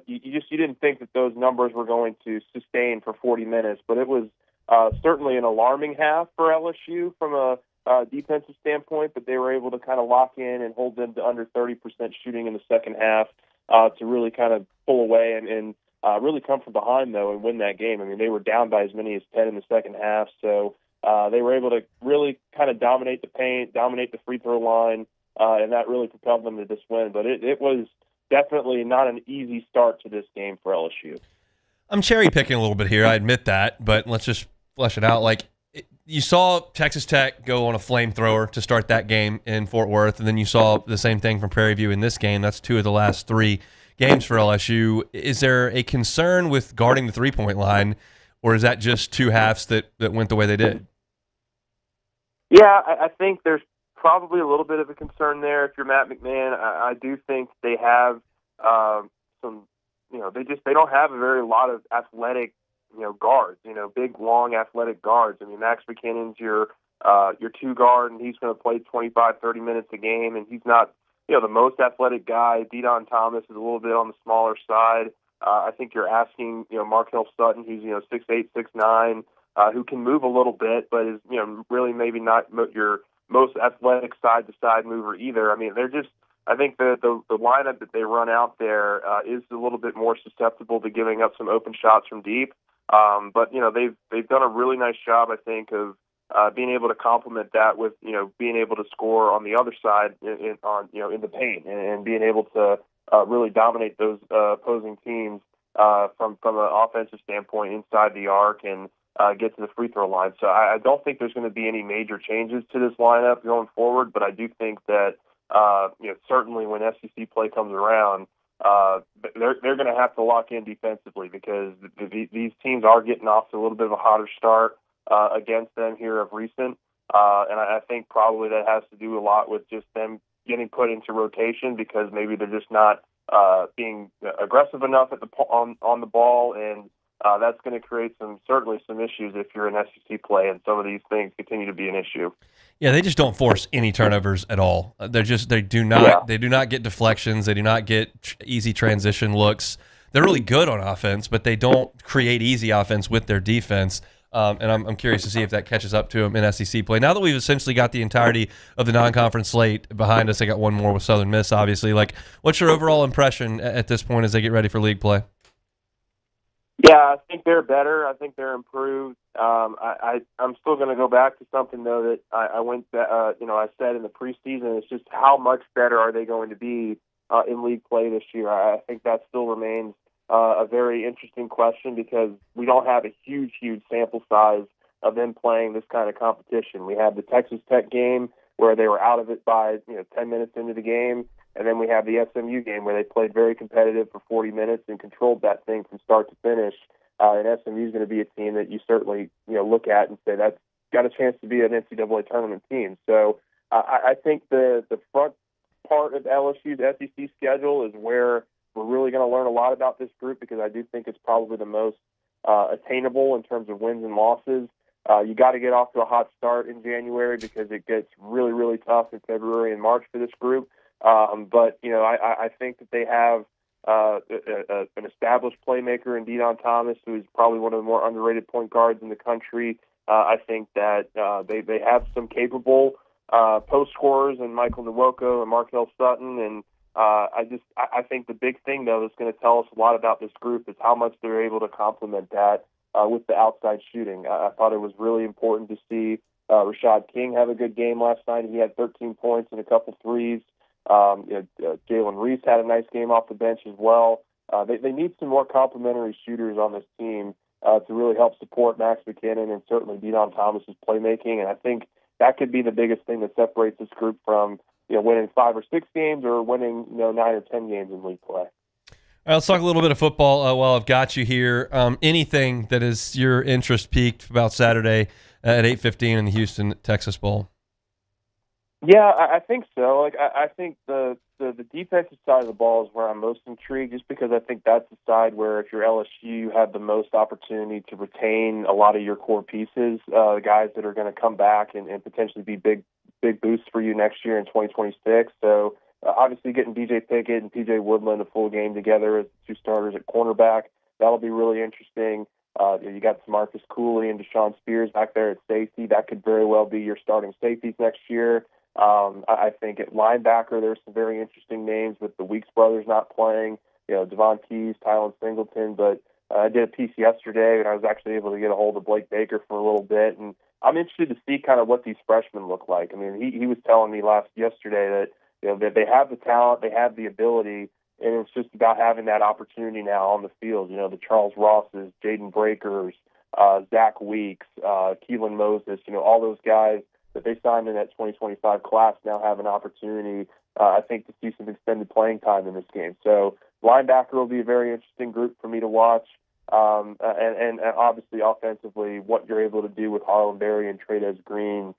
you didn't think that those numbers were going to sustain for 40 minutes. But it was certainly an alarming half for LSU from a defensive standpoint. But they were able to kind of lock in and hold them to under 30% shooting in the second half to really kind of pull away and really come from behind, though, and win that game. I mean, they were down by as many as 10 in the second half, so they were able to really kind of dominate the paint, dominate the free throw line, and that really propelled them to this win. But it was definitely not an easy start to this game for LSU. I'm cherry picking a little bit here. I admit that, but let's just flesh it out. Like, you saw Texas Tech go on a flamethrower to start that game in Fort Worth, and then you saw the same thing from Prairie View in this game. That's 2 of the last 3 games for LSU. Is there a concern with guarding the three-point line, or is that just 2 halves that went the way they did? Yeah, I think there's probably a little bit of a concern there. If you're Matt McMahon, I do think they have some. They don't have a very lot of athletic, guards. Big, long, athletic guards. I mean, Max McKinnon's your 2 guard, and he's going to play 25, 30 minutes a game, and he's not, the most athletic guy. Dedon Thomas is a little bit on the smaller side. I think you're asking, Markel Sutton, who's 6'8", 6'9", who can move a little bit, but is really maybe not your most athletic side-to-side mover either. I mean, I think the lineup that they run out there is a little bit more susceptible to giving up some open shots from deep. But they've done a really nice job, I think, of being able to complement that with being able to score on the other side in the paint and being able to really dominate those opposing teams from an offensive standpoint inside the arc and get to the free throw line. So I don't think there's going to be any major changes to this lineup going forward, but I do think that certainly when SEC play comes around, they're going to have to lock in defensively because these teams are getting off to a little bit of a hotter start against them here of recent, and I think probably that has to do a lot with just them getting put into rotation because maybe they're just not being aggressive enough at on the ball, and that's going to create certainly some issues if you're in SEC play, and some of these things continue to be an issue. Yeah, they just don't force any turnovers at all. They do not get deflections. They do not get easy transition looks. They're really good on offense, but they don't create easy offense with their defense. And I'm curious to see if that catches up to them in SEC play. Now that we've essentially got the entirety of the non-conference slate behind us, they got one more with Southern Miss, obviously. Like, what's your overall impression at this point as they get ready for league play? Yeah, I think they're better. I think they're improved. I'm still going to go back to something though that I said in the preseason. It's just how much better are they going to be in league play this year? I think that still remains a very interesting question because we don't have a huge sample size of them playing this kind of competition. We have the Texas Tech game where they were out of it by 10 minutes into the game. And then we have the SMU game where they played very competitive for 40 minutes and controlled that thing from start to finish. And SMU is going to be a team that you certainly look at and say that's got a chance to be an NCAA tournament team. So I think the front part of LSU's SEC schedule is where we're really going to learn a lot about this group because I do think it's probably the most attainable in terms of wins and losses. You got to get off to a hot start in January because it gets really, really tough in February and March for this group. But I think that they have an established playmaker in Dedon Thomas, who is probably one of the more underrated point guards in the country. I think that they have some capable post scorers in Michael Nwoko and Markel Sutton, and I think the big thing though that's going to tell us a lot about this group is how much they're able to complement that with the outside shooting. I thought it was really important to see Rashad King have a good game last night. He had 13 points and a couple threes. Jalen Reese had a nice game off the bench as well. They need some more complementary shooters on this team to really help support Max McKinnon and certainly Dedon Thomas's playmaking. And I think that could be the biggest thing that separates this group from winning 5 or 6 games or winning 9 or 10 games in league play. All right, let's talk a little bit of football while I've got you here. Anything that is your interest piqued about Saturday at 8:15 in the Houston Texas Bowl? Yeah, I think so. I think the defensive side of the ball is where I'm most intrigued, just because I think that's the side where if you're LSU, you have the most opportunity to retain a lot of your core pieces, guys that are going to come back and potentially be big boosts for you next year in 2026. So obviously getting DJ Pickett and PJ Woodland a full game together as 2 starters at cornerback, that'll be really interesting. You got Marcus Cooley and Deshaun Spears back there at safety. That could very well be your starting safeties next year. I think at linebacker, there's some very interesting names with the Weeks brothers not playing, Devon Keys, Tylen Singleton, but I did a piece yesterday and I was actually able to get a hold of Blake Baker for a little bit, and I'm interested to see kind of what these freshmen look like. I mean, he was telling me yesterday that They have the talent, they have the ability, and it's just about having that opportunity now on the field. The Charles Rosses, Jaden Breakers, Zach Weeks, Keelan Moses, all those guys that they signed in that 2025 class now have an opportunity, I think, to see some extended playing time in this game. So linebacker will be a very interesting group for me to watch. And obviously offensively, what you're able to do with Harlan Berry and Trey'Dez Green,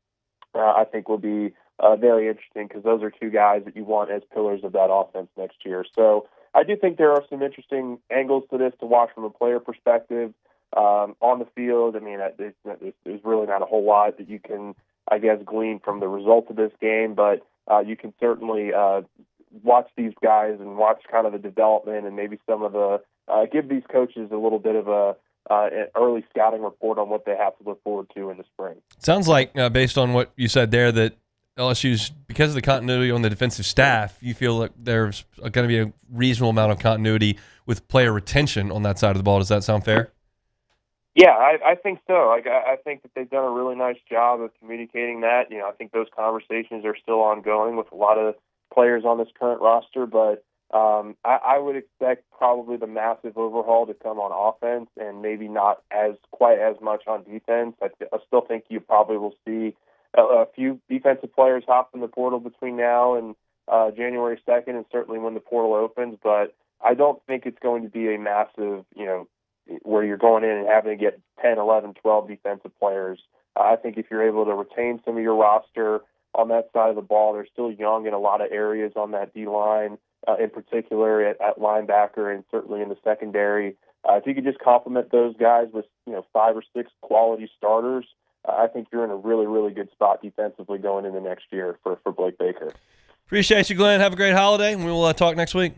I think will be very interesting, because those are two guys that you want as pillars of that offense next year. So I do think there are some interesting angles to this to watch from a player perspective. On the field, I mean, there's really not a whole lot that you can, I guess, glean from the result of this game, but you can certainly watch these guys and watch kind of the development and maybe some of the give these coaches a little bit of an early scouting report on what they have to look forward to in the spring. Sounds like, based on what you said there, that LSU's, because of the continuity on the defensive staff, you feel like there's going to be a reasonable amount of continuity with player retention on that side of the ball. Does that sound fair? Yeah, I think so. I think that they've done a really nice job of communicating that. I think those conversations are still ongoing with a lot of players on this current roster, but I would expect probably the massive overhaul to come on offense and maybe not quite as much on defense. I still think you probably will see a few defensive players hop in the portal between now and January 2nd, and certainly when the portal opens, but I don't think it's going to be a massive, where you're going in and having to get 10, 11, 12 defensive players. I think if you're able to retain some of your roster on that side of the ball, they're still young in a lot of areas on that D-line, in particular at linebacker and certainly in the secondary. If you could just complement those guys with 5 or 6 quality starters, I think you're in a really, really good spot defensively going into next year for Blake Baker. Appreciate you, Glenn. Have a great holiday, and we will talk next week.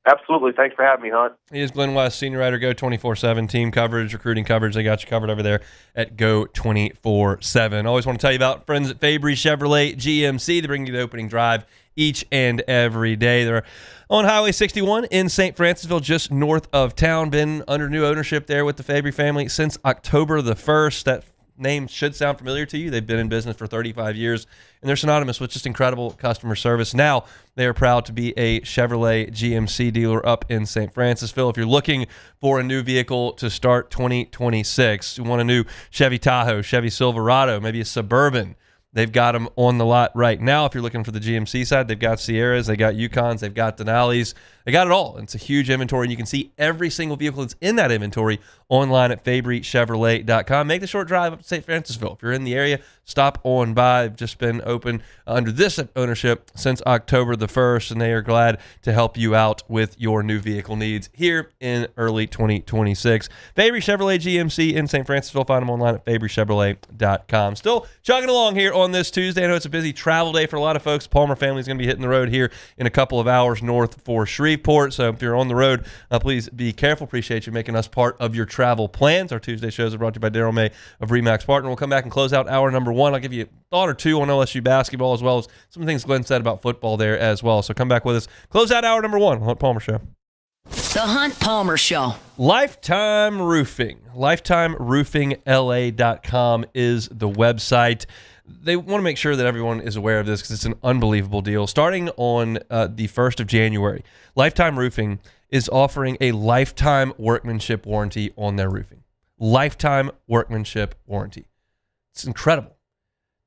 Absolutely. Thanks for having me, Hunt. He is Glenn West, senior writer, Go 24/7, team coverage, recruiting coverage. They got you covered over there at Go 24/7. Always want to tell you about friends at Fabry Chevrolet GMC. They bring you the opening drive each and every day. They're on Highway 61 in St. Francisville, just north of town. Been under new ownership there with the Fabry family since October the 1st. That name should sound familiar to you. They've been in business for 35 years, and they're synonymous with just incredible customer service. Now they are proud to be a Chevrolet GMC dealer up in St. Francisville. If you're looking for a new vehicle to start 2026, you want a new Chevy Tahoe, Chevy Silverado, maybe a Suburban, they've got them on the lot right now. If you're looking for the GMC side, they've got Sierras, they got Yukons, they've got Denali's. They got it all. It's a huge inventory, and you can see every single vehicle that's in that inventory online at FabryChevrolet.com. Make the short drive up to St. Francisville. If you're in the area, stop on by. They've just been open under this ownership since October the 1st, and they are glad to help you out with your new vehicle needs here in early 2026. Fabry Chevrolet GMC in St. Francisville. Find them online at FabryChevrolet.com. Still chugging along here on this Tuesday. I know it's a busy travel day for a lot of folks. Palmer family is going to be hitting the road here in a couple of hours north for Shreveport. So if you're on the road, please be careful. Appreciate you making us part of your travel plans. Our Tuesday shows are brought to you by Daryl May of Remax Partner. We'll come back and close out hour number 1. I'll give you a thought or two on LSU basketball, as well as some things Glenn said about football there as well. So come back with us. Close out hour number 1 on Hunt Palmer Show. The Hunt Palmer Show. Lifetime Roofing. LifetimeRoofingLA.com is the website. They want to make sure that everyone is aware of this because it's an unbelievable deal. Starting on the 1st of January, Lifetime Roofing is offering a lifetime workmanship warranty on their roofing. Lifetime workmanship warranty. It's incredible.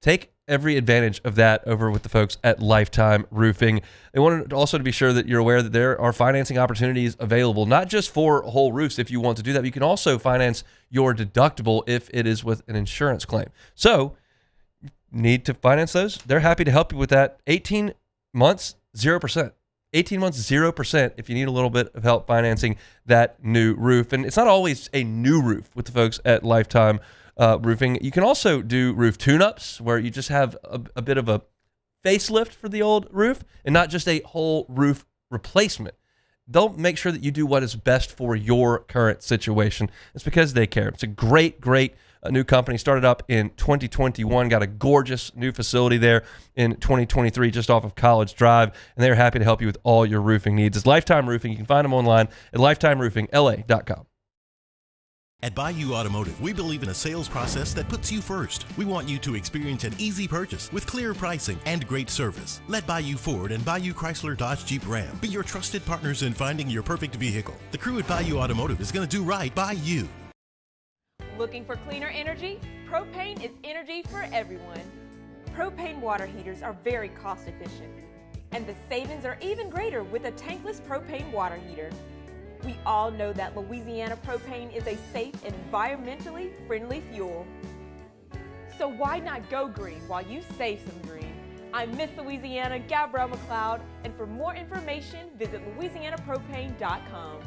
Take every advantage of that over with the folks at Lifetime Roofing. They wanted also to be sure that you're aware that there are financing opportunities available, not just for whole roofs if you want to do that, but you can also finance your deductible if it is with an insurance claim. So, need to finance those? They're happy to help you with that. 18 months, 0%. 18 months, 0% if you need a little bit of help financing that new roof. And it's not always a new roof with the folks at Lifetime Roofing. You can also do roof tune-ups where you just have a bit of a facelift for the old roof and not just a whole roof replacement. They'll make sure that you do what is best for your current situation. It's because they care. It's a great new company. Started up in 2021, got a gorgeous new facility there in 2023 just off of College Drive, and they're happy to help you with all your roofing needs. It's Lifetime Roofing. You can find them online at lifetimeroofingla.com. At Bayou Automotive, we believe in a sales process that puts you first. We want you to experience an easy purchase with clear pricing and great service. Let Bayou Ford and Bayou Chrysler Dodge Jeep Ram be your trusted partners in finding your perfect vehicle. The crew at Bayou Automotive is going to do right by you. Looking for cleaner energy? Propane is energy for everyone. Propane water heaters are very cost efficient, and the savings are even greater with a tankless propane water heater. We all know that Louisiana propane is a safe and environmentally friendly fuel. So why not go green while you save some green? I'm Miss Louisiana, Gabrielle McLeod, and for more information, visit louisianapropane.com.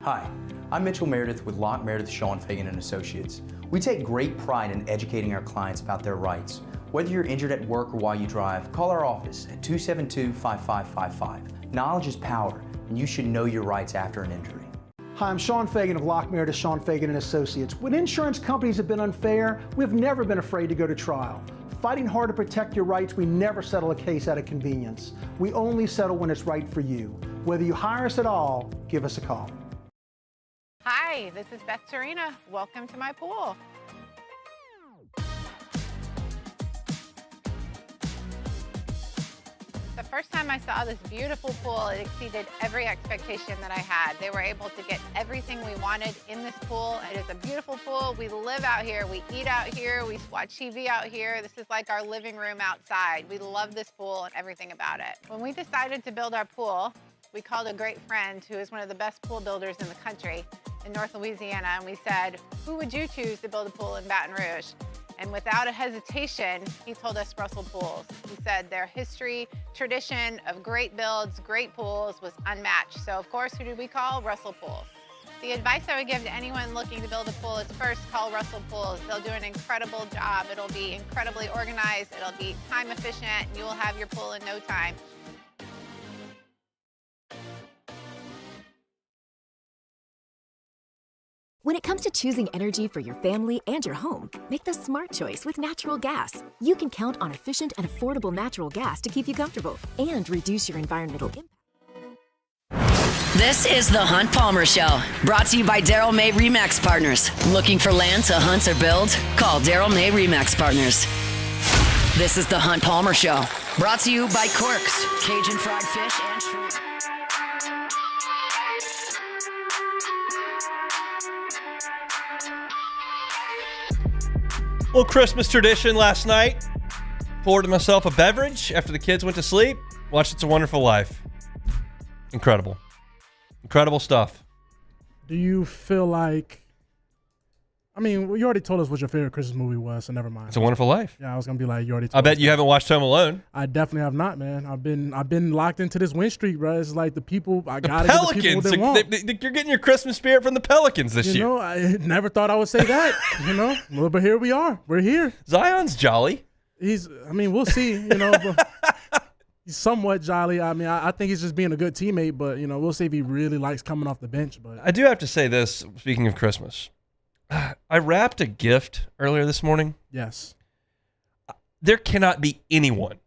Hi, I'm Mitchell Meredith with Locke Meredith, Sean Fagan & Associates. We take great pride in educating our clients about their rights. Whether you're injured at work or while you drive, call our office at 272-5555. Knowledge is power, and you should know your rights after an injury. Hi, I'm Sean Fagan of Locke Meredith, Sean Fagan & Associates. When insurance companies have been unfair, we've never been afraid to go to trial. Fighting hard to protect your rights, we never settle a case out of convenience. We only settle when it's right for you. Whether you hire us at all, give us a call. Hi, this is Beth Serena. Welcome to my pool. The first time I saw this beautiful pool, it exceeded every expectation that I had. They were able to get everything we wanted in this pool. It is a beautiful pool. We live out here, we eat out here, we watch TV out here. This is like our living room outside. We love this pool and everything about it. When we decided to build our pool, we called a great friend who is one of the best pool builders in the country in North Louisiana, and we said, who would you choose to build a pool in Baton Rouge? And without a hesitation, he told us Russell Pools. He said their history, tradition of great builds, great pools was unmatched. So of course, who did we call? Russell Pools. The advice I would give to anyone looking to build a pool is first call Russell Pools. They'll do an incredible job. It'll be incredibly organized. It'll be time efficient. And you will have your pool in no time. When it comes to choosing energy for your family and your home, make the smart choice with natural gas. You can count on efficient and affordable natural gas to keep you comfortable and reduce your environmental impact. This is the Hunt Palmer Show, brought to you by Daryl May Remax Partners. Looking for land to hunt or build? Call Daryl May Remax Partners. This is the Hunt Palmer Show, brought to you by Corks, Cajun fried fish and shrimp. Little Christmas tradition last night. Poured myself a beverage after the kids went to sleep. Watched It's a Wonderful Life. Incredible. Incredible stuff. Do you feel like, I mean, you already told us what your favorite Christmas movie was, so never mind. It's a Wonderful Life. Yeah, I was going to be like, you already told I bet us you that. haven't watched Home Alone. I definitely have not, man. I've been locked into this win streak, bro. It's like the people, I The got to give the people Pelicans. what they want. You're getting your Christmas spirit from the Pelicans this year. You know, I never thought I would say that, but here we are. We're here. Zion's jolly. We'll see, but he's somewhat jolly. I mean, I think he's just being a good teammate, but, we'll see if he really likes coming off the bench. But I do have to say this, speaking of Christmas. I wrapped a gift earlier this morning. Yes. There cannot be anyone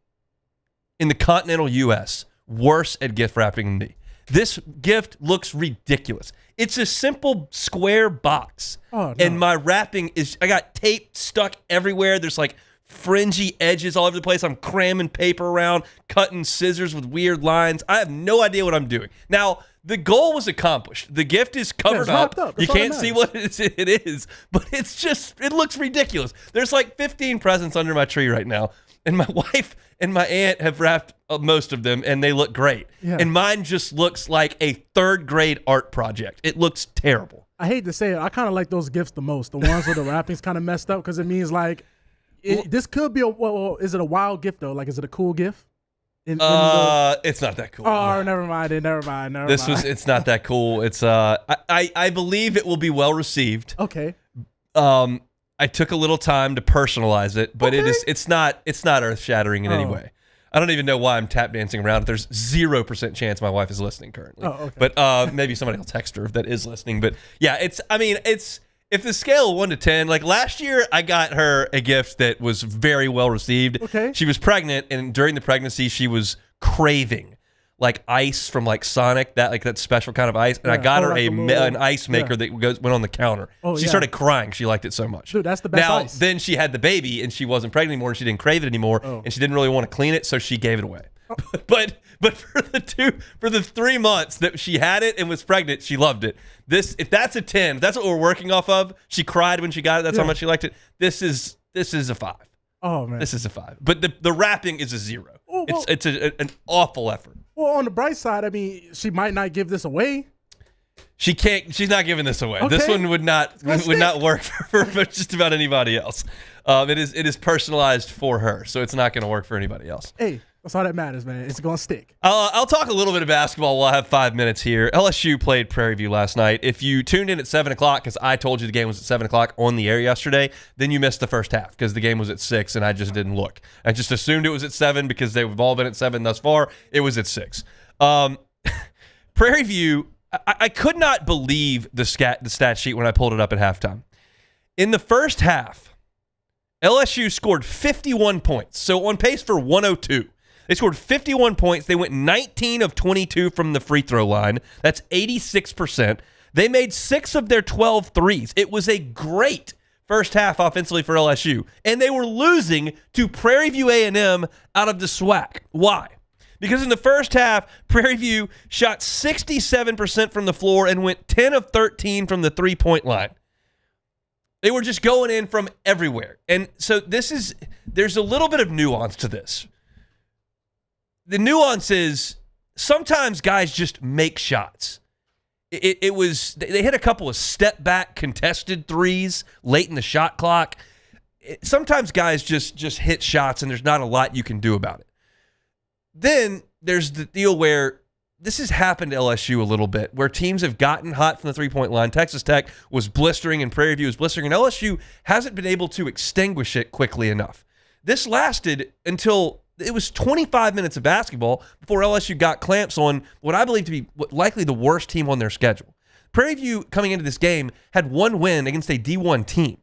in the continental U.S. worse at gift wrapping than me. This gift looks ridiculous. It's a simple square box. Oh, no. And my wrapping I got tape stuck everywhere. There's like fringy edges all over the place. I'm cramming paper around, cutting scissors with weird lines. I have no idea what I'm doing. Now, the goal was accomplished. The gift is covered up. You can't see what it is, but it looks ridiculous. There's like 15 presents under my tree right now, and my wife and my aunt have wrapped most of them, and they look great. Yeah. And mine just looks like a third grade art project. It looks terrible. I hate to say it, I kind of like those gifts the most, the ones where the wrapping's kind of messed up, because it means like, this could be is it a wild gift though? Like, is it a cool gift? It's not that cool. Oh, never mind. It's not that cool. It's I believe it will be well received. Okay. I took a little time to personalize it, but it's not earth shattering in any way. I don't even know why I'm tap dancing around it. There's 0% chance my wife is listening currently. Oh, okay. But maybe somebody will text her that is listening. But yeah, it's if the scale of 1 to 10, like last year, I got her a gift that was very well received. Okay. She was pregnant, and during the pregnancy, she was craving like ice from like Sonic, that special kind of ice. And I got her an ice maker that went on the counter. She started crying. She liked it so much. Dude, that's the best ice. Then she had the baby, and she wasn't pregnant anymore, and she didn't crave it anymore, and she didn't really want to clean it, so she gave it away. But for the 3 months that she had it and was pregnant, she loved it. If that's a 10, if that's what we're working off of, she cried when she got it. That's how much she liked it. This is a 5. Oh man, this is a 5. But the wrapping is a 0. Well, it's an awful effort. Well, on the bright side, I mean, she might not give this away. She can't. She's not giving this away. Okay. This one would not work for just about anybody else. It is personalized for her, so it's not going to work for anybody else. Hey, that's all that matters, man. It's going to stick. I'll talk a little bit of basketball. We'll have 5 minutes here. LSU played Prairie View last night. If you tuned in at 7 o'clock, because I told you the game was at 7 o'clock on the air yesterday, then you missed the first half because the game was at 6, and I just didn't look. I just assumed it was at 7 because they've all been at 7 thus far. It was at 6. Prairie View, I could not believe the stat sheet when I pulled it up at halftime. In the first half, LSU scored 51 points, so on pace for 102. They scored 51 points. They went 19 of 22 from the free throw line. That's 86%. They made 6 of their 12 threes. It was a great first half offensively for LSU, and they were losing to Prairie View A&M out of the SWAC. Why? Because in the first half, Prairie View shot 67% from the floor and went 10 of 13 from the three-point line. They were just going in from everywhere. And so there's a little bit of nuance to this. The nuance is sometimes guys just make shots. They hit a couple of step-back contested threes late in the shot clock. Sometimes guys just hit shots, and there's not a lot you can do about it. Then there's the deal where this has happened to LSU a little bit, where teams have gotten hot from the three-point line. Texas Tech was blistering, and Prairie View was blistering, and LSU hasn't been able to extinguish it quickly enough. This lasted until it was 25 minutes of basketball before LSU got clamps on what I believe to be likely the worst team on their schedule. Prairie View, coming into this game, had one win against a D1 team.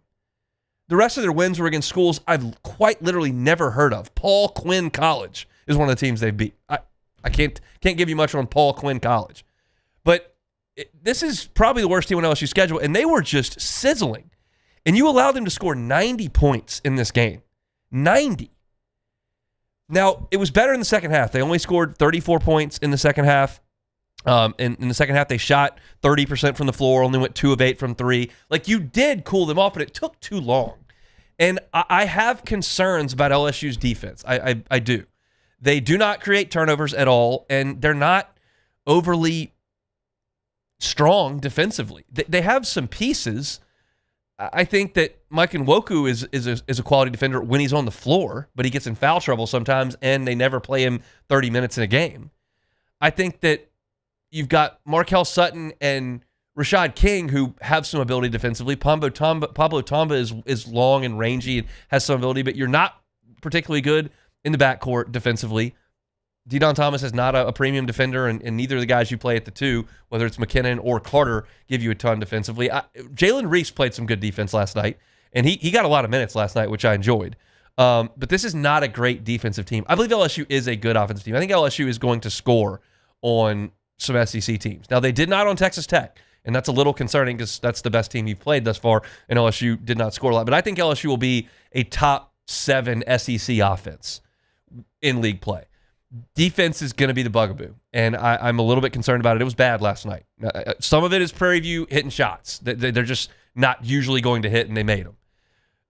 The rest of their wins were against schools I've quite literally never heard of. Paul Quinn College is one of the teams they beat. I can't give you much on Paul Quinn College. But this is probably the worst team on LSU's schedule, and they were just sizzling. And you allowed them to score 90 points in this game. 90. Now, it was better in the second half. They only scored 34 points in the second half. In the second half, they shot 30% from the floor, only went 2 of 8 from 3. Like, you did cool them off, but it took too long. And I have concerns about LSU's defense. I do. They do not create turnovers at all, and they're not overly strong defensively. They have some pieces. I think that Mike Nwoku is a quality defender when he's on the floor, but he gets in foul trouble sometimes, and they never play him 30 minutes in a game. I think that you've got Markel Sutton and Rashad King, who have some ability defensively. Pablo Tamba is long and rangy and has some ability, but you're not particularly good in the backcourt defensively. De'Don Thomas is not a premium defender, and neither of the guys you play at the 2, whether it's McKinnon or Carter, give you a ton defensively. Jalen Reese played some good defense last night, and he got a lot of minutes last night, which I enjoyed. But this is not a great defensive team. I believe LSU is a good offensive team. I think LSU is going to score on some SEC teams. Now, they did not on Texas Tech, and that's a little concerning because that's the best team you've played thus far, and LSU did not score a lot. But I think LSU will be a top 7 SEC offense in league play. Defense is going to be the bugaboo, and I'm a little bit concerned about it. It was bad last night. Some of it is Prairie View hitting shots. They're just not usually going to hit, and they made them.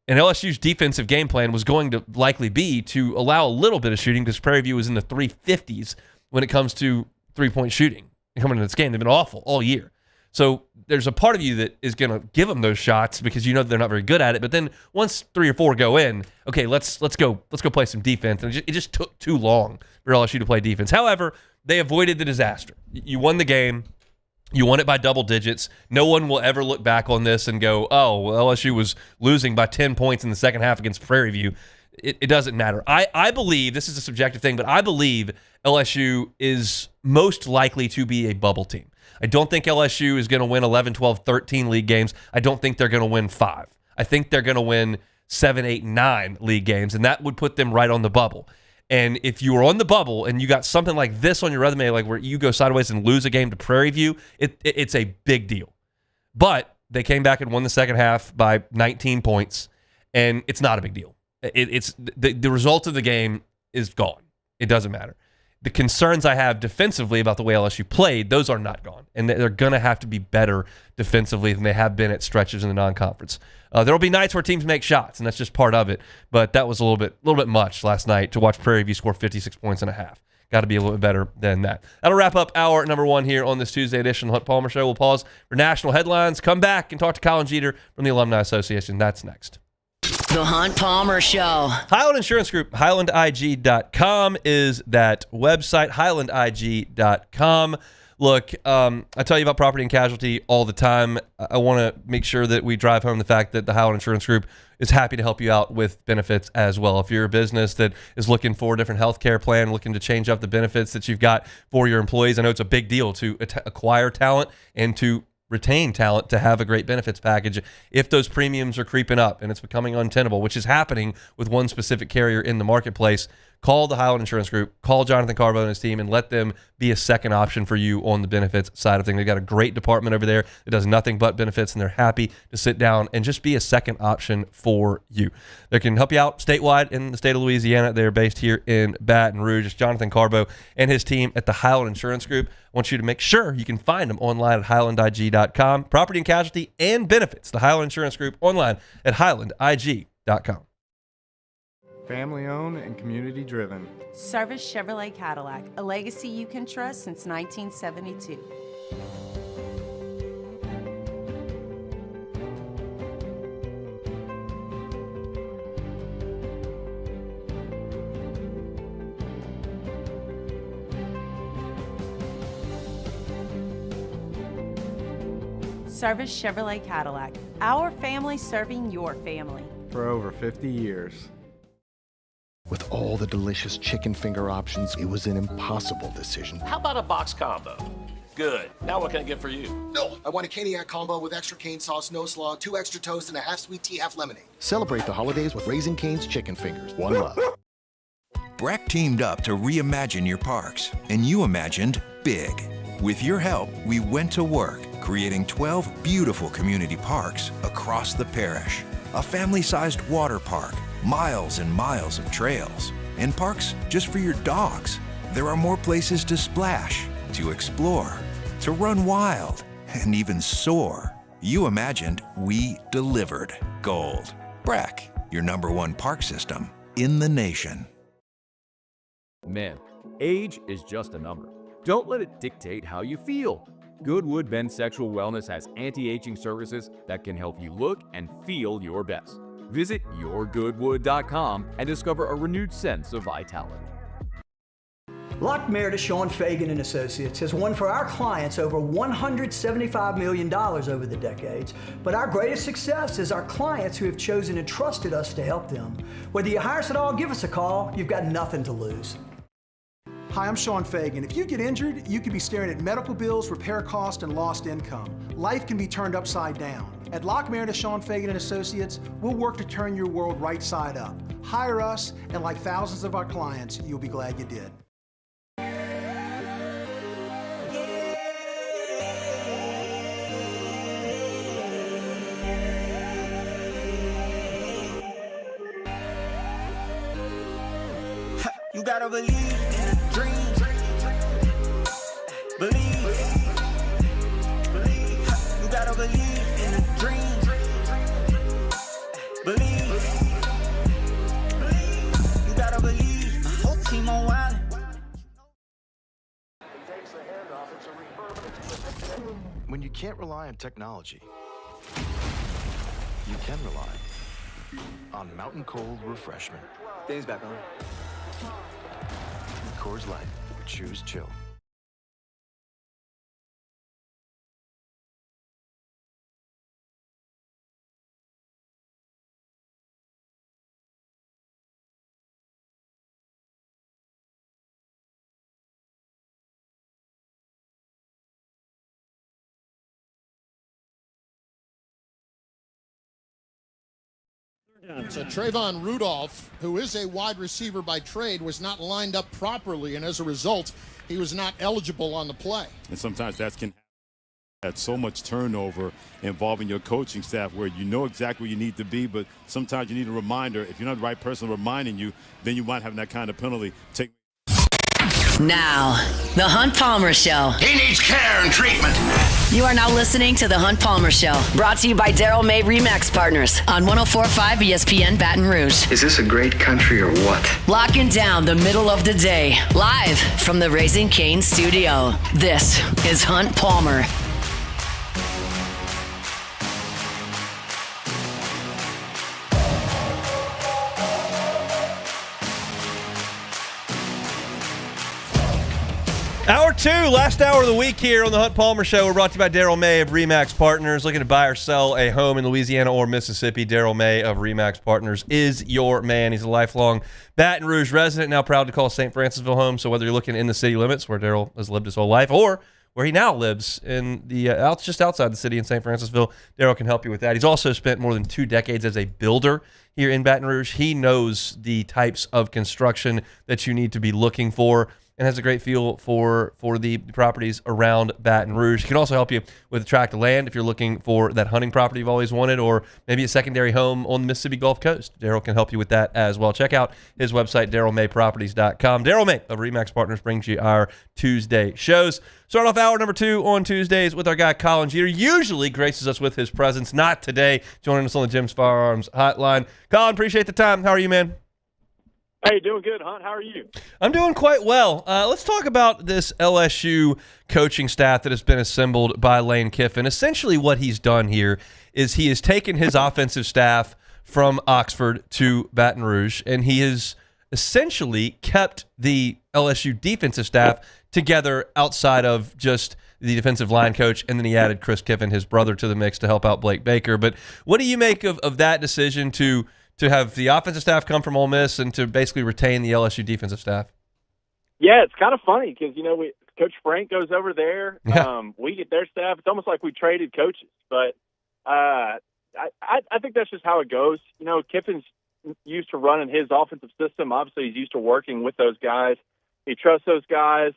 And LSU's defensive game plan was going to likely be to allow a little bit of shooting because Prairie View was in the 350s when it comes to three-point shooting coming into this game. They've been awful all year. So there's a part of you that is going to give them those shots because you know they're not very good at it. But then once 3 or 4 go in, okay, let's go play some defense. And it just took too long for LSU to play defense. However, they avoided the disaster. You won the game. You won it by double digits. No one will ever look back on this and go, oh, well, LSU was losing by 10 points in the second half against Prairie View. It doesn't matter. I believe, this is a subjective thing, but I believe LSU is most likely to be a bubble team. I don't think LSU is going to win 11, 12, 13 league games. I don't think they're going to win 5. I think they're going to win 7, 8, 9 league games, and that would put them right on the bubble. And if you were on the bubble and you got something like this on your resume, like where you go sideways and lose a game to Prairie View, it's a big deal. But they came back and won the second half by 19 points, and it's not a big deal. It's the result of the game is gone. It doesn't matter. The concerns I have defensively about the way LSU played, those are not gone. And they're going to have to be better defensively than they have been at stretches in the non-conference. There will be nights where teams make shots, and that's just part of it. But that was a little bit much last night to watch Prairie View score 56 points and a half. Got to be a little bit better than that. That'll wrap up hour number 1 here on this Tuesday edition of the Hunt Palmer Show. We'll pause for national headlines, come back, and talk to Colin Jeter from the Alumni Association. That's next. The Hunt Palmer Show. Highland Insurance Group, HighlandIG.com is that website, HighlandIG.com. Look, I tell you about property and casualty all the time. I want to make sure that we drive home the fact that the Highland Insurance Group is happy to help you out with benefits as well. If you're a business that is looking for a different healthcare plan, looking to change up the benefits that you've got for your employees, I know it's a big deal to acquire talent and to retain talent to have a great benefits package. If those premiums are creeping up and it's becoming untenable, which is happening with one specific carrier in the marketplace, call the Highland Insurance Group, call Jonathan Carbo and his team, and let them be a second option for you on the benefits side of things. They've got a great department over there that does nothing but benefits, and they're happy to sit down and just be a second option for you. They can help you out statewide in the state of Louisiana. They're based here in Baton Rouge. It's Jonathan Carbo and his team at the Highland Insurance Group. I want you to make sure you can find them online at HighlandIG.com. Property and casualty and benefits. The Highland Insurance Group online at HighlandIG.com. Family owned and community driven. Service Chevrolet Cadillac, a legacy you can trust since 1972. Service Chevrolet Cadillac, our family serving your family. For over 50 years. With all the delicious chicken finger options, it was an impossible decision. How about a box combo? Good. Now what can I get for you? No, I want a Caniac combo with extra cane sauce, no slaw, 2 extra toast, and a half sweet tea, half lemonade. Celebrate the holidays with Raising Cane's chicken fingers. One love. Breck teamed up to reimagine your parks, and you imagined big. With your help, we went to work, creating 12 beautiful community parks across the parish. A family-sized water park, miles and miles of trails, and parks just for your dogs. There are more places to splash, to explore, to run wild, and even soar. You imagined, we delivered. Gold. Breck, your #1 park system in the nation. Man, age is just a number. Don't let it dictate how you feel. Goodwood Men's Sexual Wellness has anti-aging services that can help you look and feel your best. Visit yourgoodwood.com and discover a renewed sense of vitality. Lock Meredith, Sean Fagan and Associates has won for our clients over $175 million over the decades, but our greatest success is our clients who have chosen and trusted us to help them. Whether you hire us at all, give us a call. You've got nothing to lose. Hi, I'm Sean Fagan. If you get injured, you could be staring at medical bills, repair costs, and lost income. Life can be turned upside down. At Lock Meredith, Sean Fagan and Associates, we'll work to turn your world right side up. Hire us, and like thousands of our clients, you'll be glad you did. You gotta believe in a dream. Believe. You gotta believe in a dream. Believe. You gotta believe. My whole team on wild. When you can't rely on technology, you can rely on Mountain Cold Refreshment. Dave's back on. Coors Light. Choose chill. So Trayvon Rudolph, who is a wide receiver by trade, was not lined up properly, and as a result, he was not eligible on the play. And sometimes that can have so much turnover involving your coaching staff where you know exactly where you need to be, but sometimes you need a reminder. If you're not the right person reminding you, then you might have that kind of penalty. Now, the Hunt Palmer Show. He needs care and treatment. You are now listening to the Hunt Palmer Show, brought to you by Daryl May Remax Partners on 104.5 ESPN Baton Rouge. Is this a great country or what? Locking down the middle of the day, live from the Raising Cane studio. This is Hunt Palmer. Hour 2, last hour of the week here on the Hunt Palmer Show. We're brought to you by Daryl May of Remax Partners. Looking to buy or sell a home in Louisiana or Mississippi, Daryl May of Remax Partners is your man. He's a lifelong Baton Rouge resident, now proud to call St. Francisville home. So whether you're looking in the city limits, where Daryl has lived his whole life, or where he now lives in the just outside the city in St. Francisville, Daryl can help you with that. He's also spent more than 2 decades as a builder here in Baton Rouge. He knows the types of construction that you need to be looking for, and has a great feel for the properties around Baton Rouge. He can also help you with a tract of land if you're looking for that hunting property you've always wanted, or maybe a secondary home on the Mississippi Gulf Coast. Daryl can help you with that as well. Check out his website, DarylMayProperties.com. Daryl May of Remax Partners brings you our Tuesday shows. Start off hour number 2 on Tuesdays with our guy Colin Jeter. Usually graces us with his presence. Not today. Joining us on the Jim's Firearms Hotline. Colin, appreciate the time. How are you, man? Hey, doing good, Hunt. How are you? I'm doing quite well. Let's talk about this LSU coaching staff that has been assembled by Lane Kiffin. Essentially what he's done here is he has taken his offensive staff from Oxford to Baton Rouge, and he has essentially kept the LSU defensive staff together outside of just the defensive line coach, and then he added Chris Kiffin, his brother, to the mix to help out Blake Baker. But what do you make of that decision to have the offensive staff come from Ole Miss and to basically retain the LSU defensive staff? Yeah, it's kind of funny because, Coach Frank goes over there. Yeah. We get their staff. It's almost like we traded coaches. But I think that's just how it goes. Kiffin's used to running his offensive system. Obviously, he's used to working with those guys. He trusts those guys.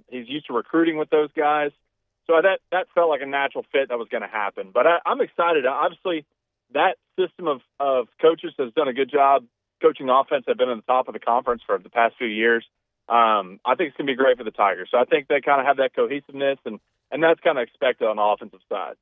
He's used to recruiting with those guys. So that felt like a natural fit that was going to happen. But I'm excited. Obviously, that system of coaches has done a good job coaching offense. They've been on the top of the conference for the past few years. I think it's going to be great for the Tigers. So I think they kind of have that cohesiveness, and that's kind of expected on the offensive side.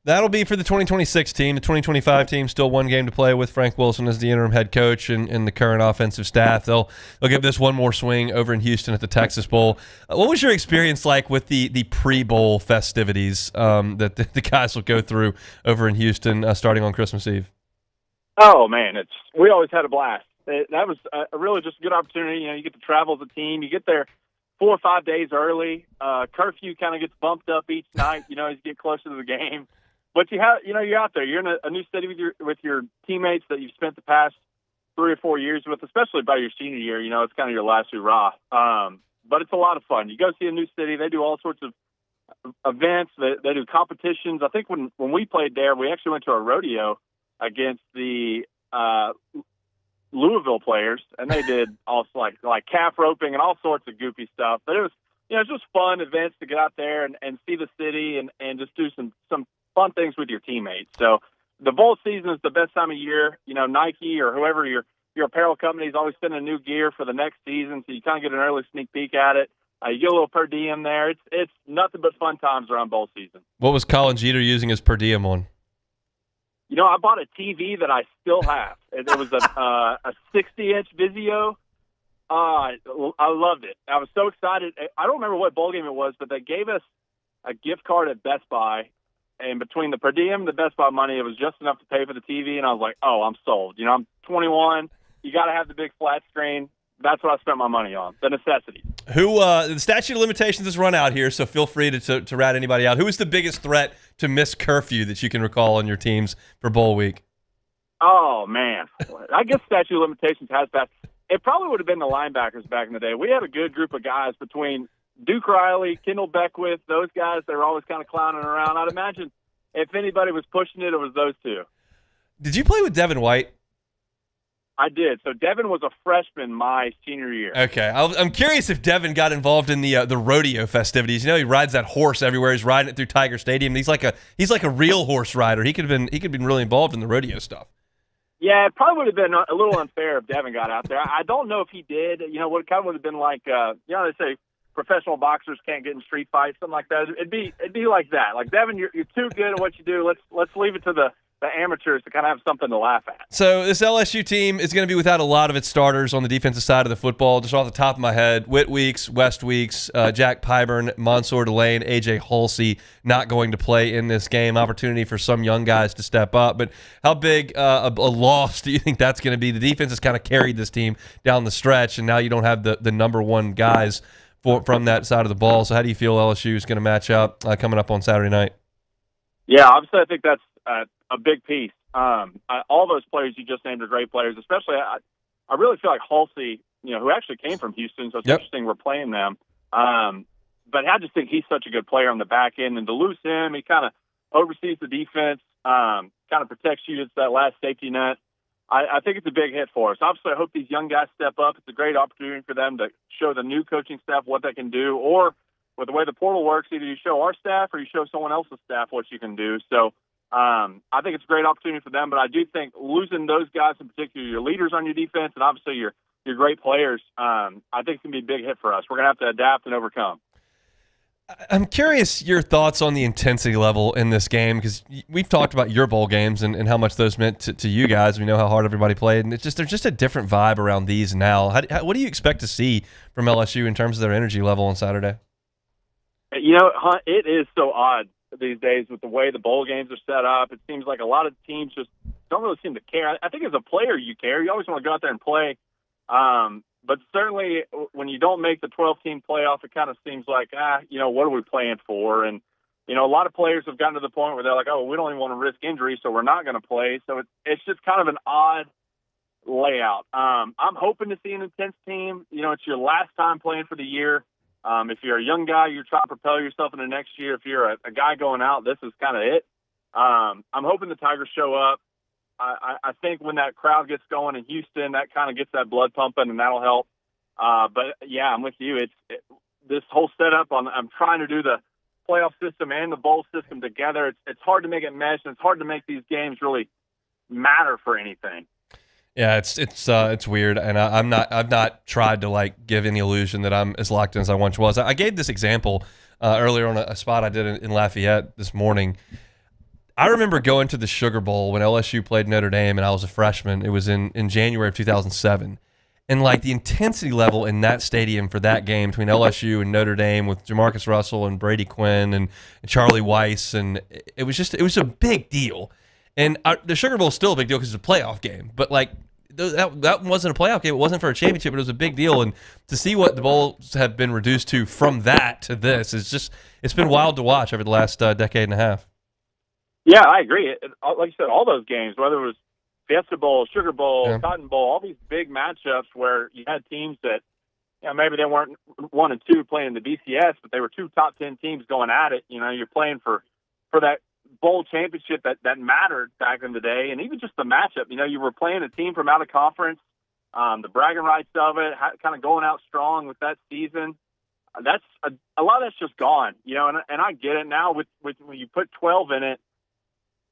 That'll be for the 2026 team. The 2025 team, still one game to play with Frank Wilson as the interim head coach and the current offensive staff. They'll give this one more swing over in Houston at the Texas Bowl. What was your experience like with the pre-bowl festivities that the guys will go through over in Houston starting on Christmas Eve? Oh, man, we always had a blast. That was really just a good opportunity. You get to travel as a team. You get there 4 or 5 days early. Curfew kind of gets bumped up each night, as you get closer to the game. But you're out there. You're in a new city with your teammates that you've spent the past 3 or 4 years with, especially by your senior year. It's kind of your last hurrah. But it's a lot of fun. You go see a new city. They do all sorts of events. They do competitions. I think when we played there, we actually went to a rodeo against the Louisville players, and they did also like calf roping and all sorts of goofy stuff. But it was it's just fun events to get out there and see the city and just do some fun things with your teammates. So the bowl season is the best time of year. Nike or whoever your apparel company is always sending new gear for the next season, so you kind of get an early sneak peek at it. You get a little per diem there. It's nothing but fun times around bowl season. What was Colin Jeter using his per diem on? I bought a TV that I still have. It was a 60-inch Vizio. I loved it. I was so excited. I don't remember what bowl game it was, but they gave us a gift card at Best Buy, and between the per diem and the Best Buy money, it was just enough to pay for the TV, and I was like, oh, I'm sold. You know, I'm 21. You got to have the big flat screen. That's what I spent my money on, the necessities. The statute of limitations has run out here, so feel free to rat anybody out. Who is the biggest threat to miss curfew that you can recall on your teams for bowl week? Oh, man. I guess statute of limitations has passed. It probably would have been the linebackers back in the day. We had a good group of guys between Duke Riley, Kendall Beckwith, those guys that were always kind of clowning around. I'd imagine if anybody was pushing it, it was those two. Did you play with Devin White? I did. So Devin was a freshman my senior year. Okay. I'm curious if Devin got involved in the rodeo festivities. You know, he rides that horse everywhere. He's riding it through Tiger Stadium. He's like a real horse rider. He could have been really involved in the rodeo stuff. Yeah, it probably would have been a little unfair if Devin got out there. I don't know if he did. You know, what kind of would have been like, they say professional boxers can't get in street fights, something like that. It'd be like that. Like, Devin, you're too good at what you do. Let's leave it to the amateurs to kind of have something to laugh at. So this LSU team is going to be without a lot of its starters on the defensive side of the football. Just off the top of my head, Whit Weeks, West Weeks, Jack Pyburn, Mansour Delane, AJ Halsey not going to play in this game. Opportunity for some young guys to step up. But how big a loss do you think that's going to be? The defense has kind of carried this team down the stretch, and now you don't have the number one guys from that side of the ball. So how do you feel LSU is going to match up coming up on Saturday night? Yeah, obviously I think that's a big piece. All those players you just named are great players, especially I really feel like Halsey, who actually came from Houston, so it's interesting we're playing them. But I just think he's such a good player on the back end, and to lose him, he kind of oversees the defense, kind of protects you. It's that last safety net. I think it's a big hit for us. Obviously, I hope these young guys step up. It's a great opportunity for them to show the new coaching staff what they can do, or with the way the portal works, either you show our staff or you show someone else's staff what you can do. So I think it's a great opportunity for them, but I do think losing those guys, in particular your leaders on your defense and obviously your great players, I think it's going to be a big hit for us. We're going to have to adapt and overcome. I'm curious your thoughts on the intensity level in this game, because we've talked about your bowl games and how much those meant to you guys. We know how hard everybody played, and there's just a different vibe around these now. What do you expect to see from LSU in terms of their energy level on Saturday? Hunt, it is so odd these days with the way the bowl games are set up. It seems like a lot of teams just don't really seem to care. I think as a player you care. You always want to go out there and play. But certainly when you don't make the 12-team playoff, it kind of seems like, what are we playing for? And, a lot of players have gotten to the point where they're like, oh, we don't even want to risk injury, so we're not going to play. So it's just kind of an odd layout. I'm hoping to see an intense team. It's your last time playing for the year. If you're a young guy, you're trying to propel yourself into next year. If you're a guy going out, this is kind of it. I'm hoping the Tigers show up. I think when that crowd gets going in Houston, that kind of gets that blood pumping, and that'll help. But, yeah, I'm with you. This whole setup I'm trying to do the playoff system and the bowl system together. It's hard to make it mesh, and it's hard to make these games really matter for anything. Yeah, it's weird, and I've not tried to give any illusion that I'm as locked in as I once was. I gave this example earlier on a spot I did in Lafayette this morning. I remember going to the Sugar Bowl when LSU played Notre Dame, and I was a freshman. It was in January of 2007, and the intensity level in that stadium for that game between LSU and Notre Dame with Jamarcus Russell and Brady Quinn and Charlie Weiss, and it was a big deal. And the Sugar Bowl is still a big deal because it's a playoff game. But, that wasn't a playoff game. It wasn't for a championship, but it was a big deal. And to see what the Bowls have been reduced to from that to this, it's been wild to watch over the last decade and a half. Yeah, I agree. Like you said, all those games, whether it was Fiesta Bowl, Sugar Bowl, Cotton Bowl, all these big matchups where you had teams that, maybe they weren't 1 and 2 playing in the BCS, but they were 2 top 10 teams going at it. You're playing for that bowl championship that mattered back in the day, and even just the matchup. You were playing a team from out of conference, the bragging rights of it, kind of going out strong with that season. That's a lot of that's just gone, and I get it now with when you put 12 in it.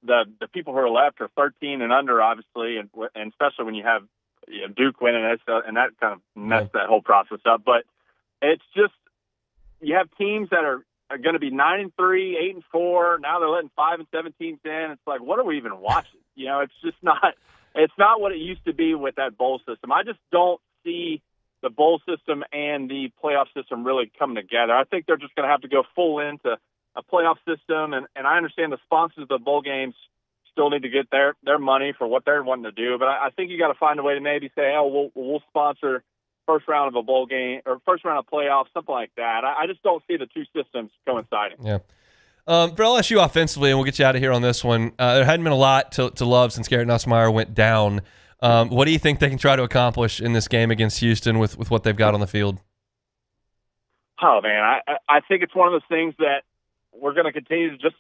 The people who are left are 13 and under, obviously, and especially when you have Duke winning it, and that kind of messed that whole process up. But it's just you have teams that are going to be 9-3, 8-4. Now they're letting 5 and 17 in. It's like, what are we even watching? It's just not. It's not what it used to be with that bowl system. I just don't see the bowl system and the playoff system really coming together. I think they're just going to have to go full into a playoff system, and I understand the sponsors of the bowl games still need to get their money for what they're wanting to do. But I think you got to find a way to maybe say, oh, we'll sponsor first round of a bowl game or first round of playoffs, something like that. I just don't see the two systems coinciding. Yeah. For LSU offensively, and we'll get you out of here on this one, there hadn't been a lot to love since Garrett Nussmeier went down. What do you think they can try to accomplish in this game against Houston with what they've got on the field? Oh, man, I think it's one of those things that we're going to continue to just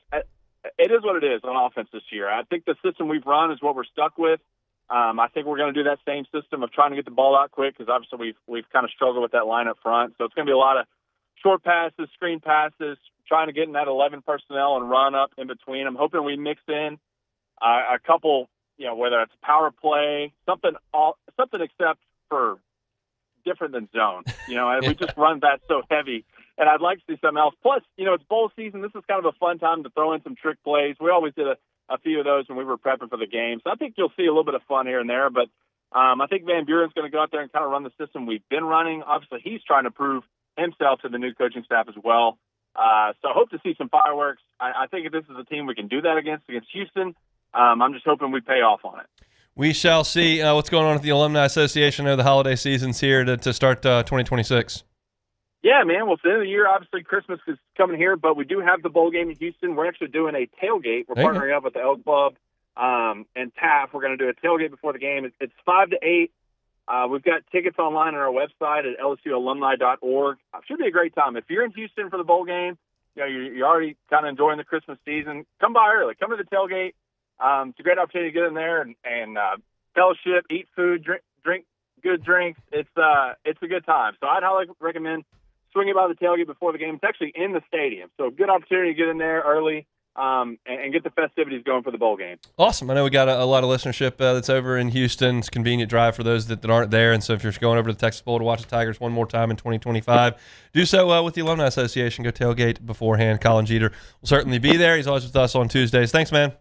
it is what it is on offense this year. I think the system we've run is what we're stuck with. I think we're going to do that same system of trying to get the ball out quick because obviously we've kind of struggled with that line up front. So it's going to be a lot of short passes, screen passes, trying to get in that 11 personnel and run up in between. I'm hoping we mix in a couple, whether it's power play, something except for different than zone. We just run that so heavy. And I'd like to see something else. Plus, it's bowl season. This is kind of a fun time to throw in some trick plays. We always did a few of those when we were prepping for the game. So I think you'll see a little bit of fun here and there. But I think Van Buren's going to go out there and kind of run the system we've been running. Obviously, he's trying to prove himself to the new coaching staff as well. So I hope to see some fireworks. I think if this is a team we can do that against Houston, I'm just hoping we pay off on it. We shall see what's going on at the Alumni Association. I know the holiday season's here to start 2026. Yeah, man. Well, it's the end of the year. Obviously, Christmas is coming here, but we do have the bowl game in Houston. We're actually doing a tailgate. We're partnering up with the Elk Club and TAF. We're going to do a tailgate before the game. It's 5 to 8. We've got tickets online on our website at lsualumni.org. It should be a great time. If you're in Houston for the bowl game, you're already kind of enjoying the Christmas season, come by early. Come to the tailgate. It's a great opportunity to get in there and fellowship, eat food, drink good drinks. It's a good time. So I'd highly recommend swinging by the tailgate before the game. It's actually in the stadium, so good opportunity to get in there early and get the festivities going for the bowl game. Awesome. I know we got a lot of listenership that's over in Houston. It's a convenient drive for those that aren't there. And so if you're going over to the Texas Bowl to watch the Tigers one more time in 2025, do so with the Alumni Association. Go tailgate beforehand. Colin Jeter will certainly be there. He's always with us on Tuesdays. Thanks, man.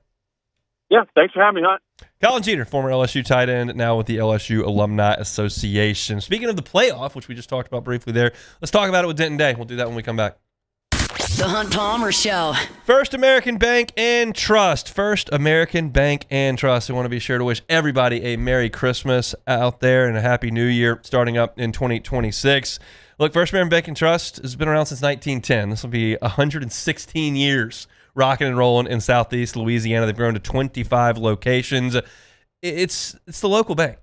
Yeah, thanks for having me, Hunt. Colin Jeter, former LSU tight end, now with the LSU Alumni Association. Speaking of the playoff, which we just talked about briefly there, let's talk about it with Denton Day. We'll do that when we come back. The Hunt Palmer Show. First American Bank and Trust. First American Bank and Trust. I want to be sure to wish everybody a Merry Christmas out there and a Happy New Year starting up in 2026. Look, First American Bank and Trust has been around since 1910. This will be 116 years rocking and rolling in Southeast Louisiana. They've grown to 25 locations. It's the local bank.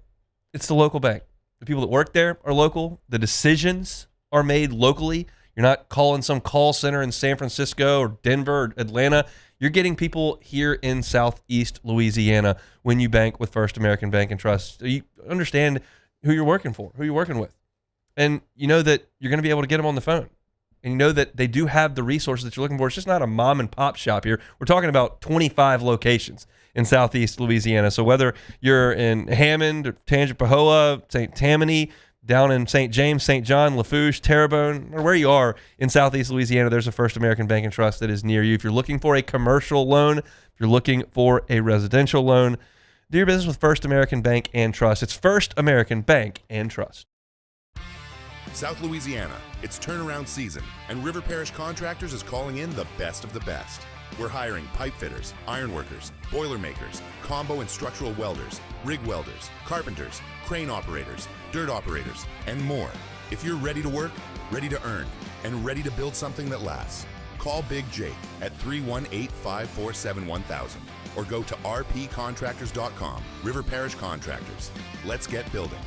It's the local bank. The people that work there are local. The decisions are made locally. You're not calling some call center in San Francisco or Denver or Atlanta. You're getting people here in Southeast Louisiana when you bank with First American Bank and Trust. You understand who you're working for, who you're working with. And you know that you're going to be able to get them on the phone. And you know that they do have the resources that you're looking for. It's just not a mom and pop shop here. We're talking about 25 locations in Southeast Louisiana. So whether you're in Hammond, or Tangipahoa, St. Tammany, down in St. James, St. John, Lafourche, Terrebonne, or where you are in Southeast Louisiana, there's a First American Bank and Trust that is near you. If you're looking for a commercial loan, if you're looking for a residential loan, do your business with First American Bank and Trust. It's First American Bank and Trust. South Louisiana, it's turnaround season, and River Parish Contractors is calling in the best of the best. We're hiring pipe fitters, ironworkers, boiler makers, combo and structural welders, rig welders, carpenters, crane operators, dirt operators, and more. If you're ready to work, ready to earn, and ready to build something that lasts, call Big Jake at 318-547-1000 or go to rpcontractors.com. River Parish Contractors. Let's get building.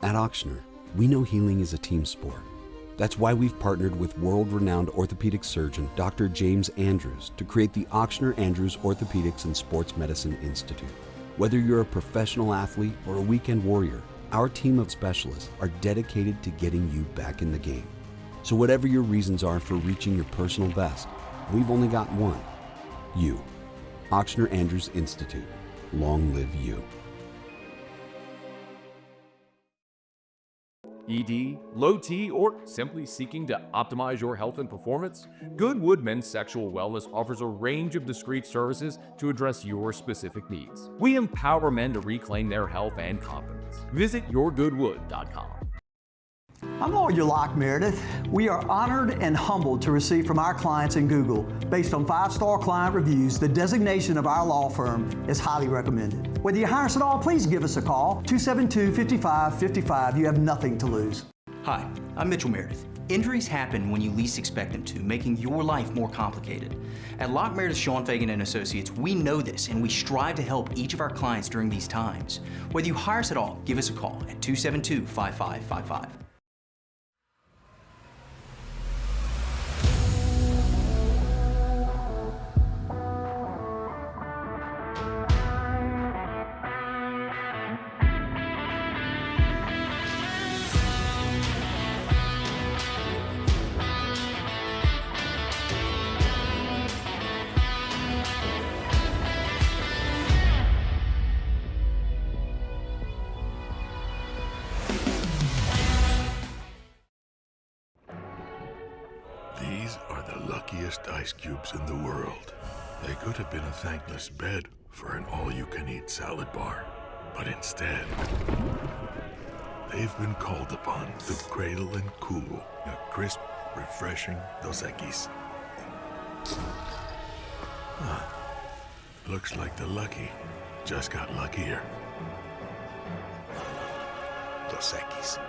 At Ochsner, we know healing is a team sport. That's why we've partnered with world-renowned orthopedic surgeon Dr. James Andrews to create the Ochsner Andrews Orthopedics and Sports Medicine Institute. Whether you're a professional athlete or a weekend warrior, our team of specialists are dedicated to getting you back in the game. So whatever your reasons are for reaching your personal best, we've only got one: you. Ochsner Andrews Institute. Long live you. ED, low T, or simply seeking to optimize your health and performance? Goodwood Men's Sexual Wellness offers a range of discreet services to address your specific needs. We empower men to reclaim their health and confidence. Visit yourgoodwood.com. I'm Lawyer Locke Meredith. We are honored and humbled to receive from our clients in Google. Based on 5-star client reviews, the designation of our law firm is highly recommended. Whether you hire us at all, please give us a call, 272-5555. You have nothing to lose. Hi, I'm Mitchell Meredith. Injuries happen when you least expect them to, making your life more complicated. At Locke Meredith, Sean Fagan and Associates, we know this, and we strive to help each of our clients during these times. Whether you hire us at all, give us a call at 272-5555. These are the luckiest ice cubes in the world. They could have been a thankless bed for an all-you-can-eat salad bar. But instead, they've been called upon to cradle and cool a crisp, refreshing Dos Equis. Looks like the lucky just got luckier. Dos Equis.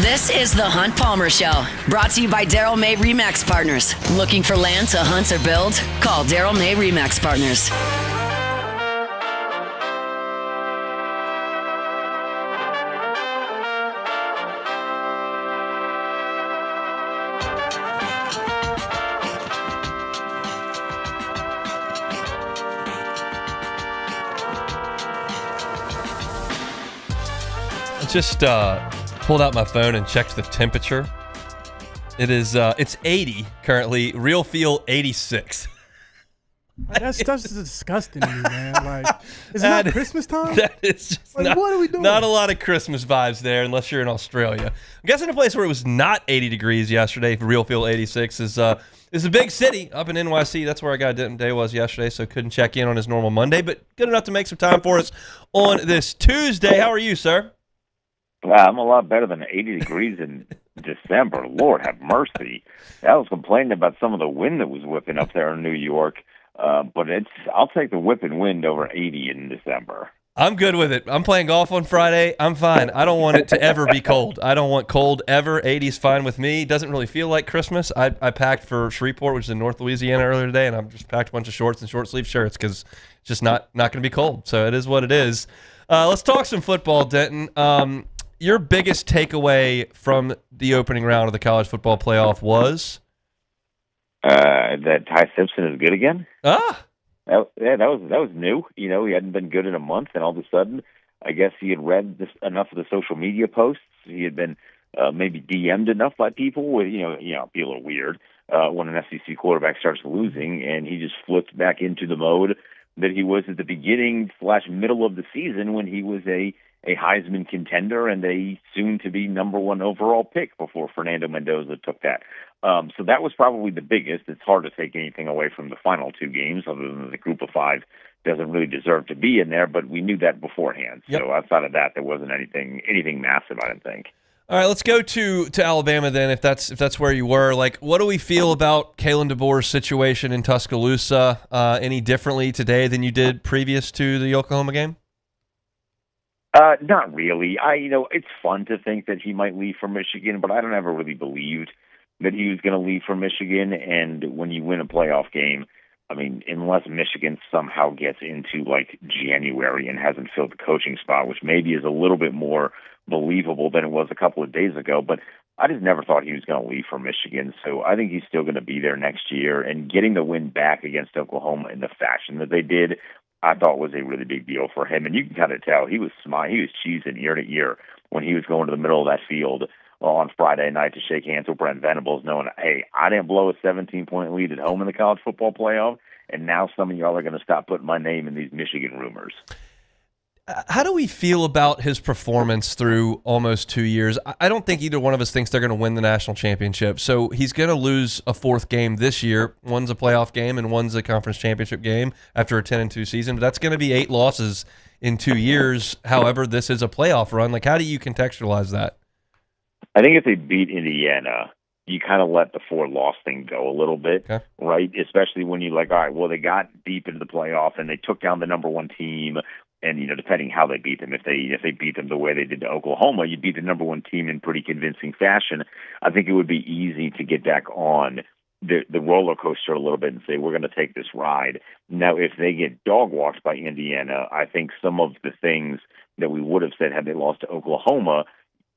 This is the Hunt Palmer Show, brought to you by Daryl May Remax Partners. Looking for land to hunt or build? Call Daryl May Remax Partners. Just pulled out my phone and checked the temperature. It's 80 currently. Real feel 86. That's disgusting to me, man. Like, is it not Christmas time? That is just like, what are we doing? Not a lot of Christmas vibes there, unless you're in Australia. I'm guessing a place where it was not 80 degrees yesterday. Real feel 86 is a big city up in NYC. That's where our guy Day was yesterday, so couldn't check in on his normal Monday, but good enough to make some time for us on this Tuesday. How are you, sir? I'm a lot better than 80 degrees in December. Lord have mercy. I was complaining about some of the wind that was whipping up there in New York, but I'll take the whipping wind over 80 in December. I'm good with it. I'm playing golf on Friday. I'm fine. I don't want it to ever be cold. I don't want cold ever. 80's fine with me. Doesn't really feel like Christmas. I packed for Shreveport, which is in North Louisiana, earlier today, and I've just packed a bunch of shorts and short sleeve shirts because it's just not going to be cold. So it is what it is. Let's talk some football, Denton. Your biggest takeaway from the opening round of the college football playoff was? That Ty Simpson is good again. Ah! That was new. You know, he hadn't been good in a month, and all of a sudden, I guess he had read enough of the social media posts. He had been maybe DM'd enough by people with, be a little weird when an SEC quarterback starts losing, and he just flipped back into the mode that he was at the beginning/middle of the season when he was a Heisman contender and a soon-to-be number one overall pick before Fernando Mendoza took that. So that was probably the biggest. It's hard to take anything away from the final two games, other than the group of five doesn't really deserve to be in there, but we knew that beforehand. Yep. So outside of that, there wasn't anything massive, I didn't think. All right, let's go to Alabama then, if that's where you were. Like, what do we feel about Kalen DeBoer's situation in Tuscaloosa any differently today than you did previous to the Oklahoma game? Not really. It's fun to think that he might leave for Michigan, but I don't ever really believed that he was going to leave for Michigan. And when you win a playoff game, I mean, unless Michigan somehow gets into like January and hasn't filled the coaching spot, which maybe is a little bit more believable than it was a couple of days ago, but I just never thought he was going to leave for Michigan. So I think he's still going to be there next year, and getting the win back against Oklahoma in the fashion that they did, I thought was a really big deal for him. And you can kind of tell he was smiling, he was cheesing ear to ear when he was going to the middle of that field on Friday night to shake hands with Brent Venables, knowing, hey, I didn't blow a 17-point lead at home in the college football playoff, and now some of y'all are going to stop putting my name in these Michigan rumors. How do we feel about his performance through almost 2 years? I don't think either one of us thinks they're going to win the national championship. So he's going to lose a fourth game this year. One's a playoff game and one's a conference championship game after a 10-2 season. But that's going to be 8 losses in 2 years. However, this is a playoff run. Like, how do you contextualize that? I think if they beat Indiana, you kind of let the 4-loss thing go a little bit, right? Especially when you all right, well, they got deep into the playoff and they took down the number 1 team. And, depending how they beat them, if they beat them the way they did to Oklahoma, you beat the number 1 team in pretty convincing fashion. I think it would be easy to get back on the roller coaster a little bit and say, we're going to take this ride. Now, if they get dog walked by Indiana, I think some of the things that we would have said had they lost to Oklahoma,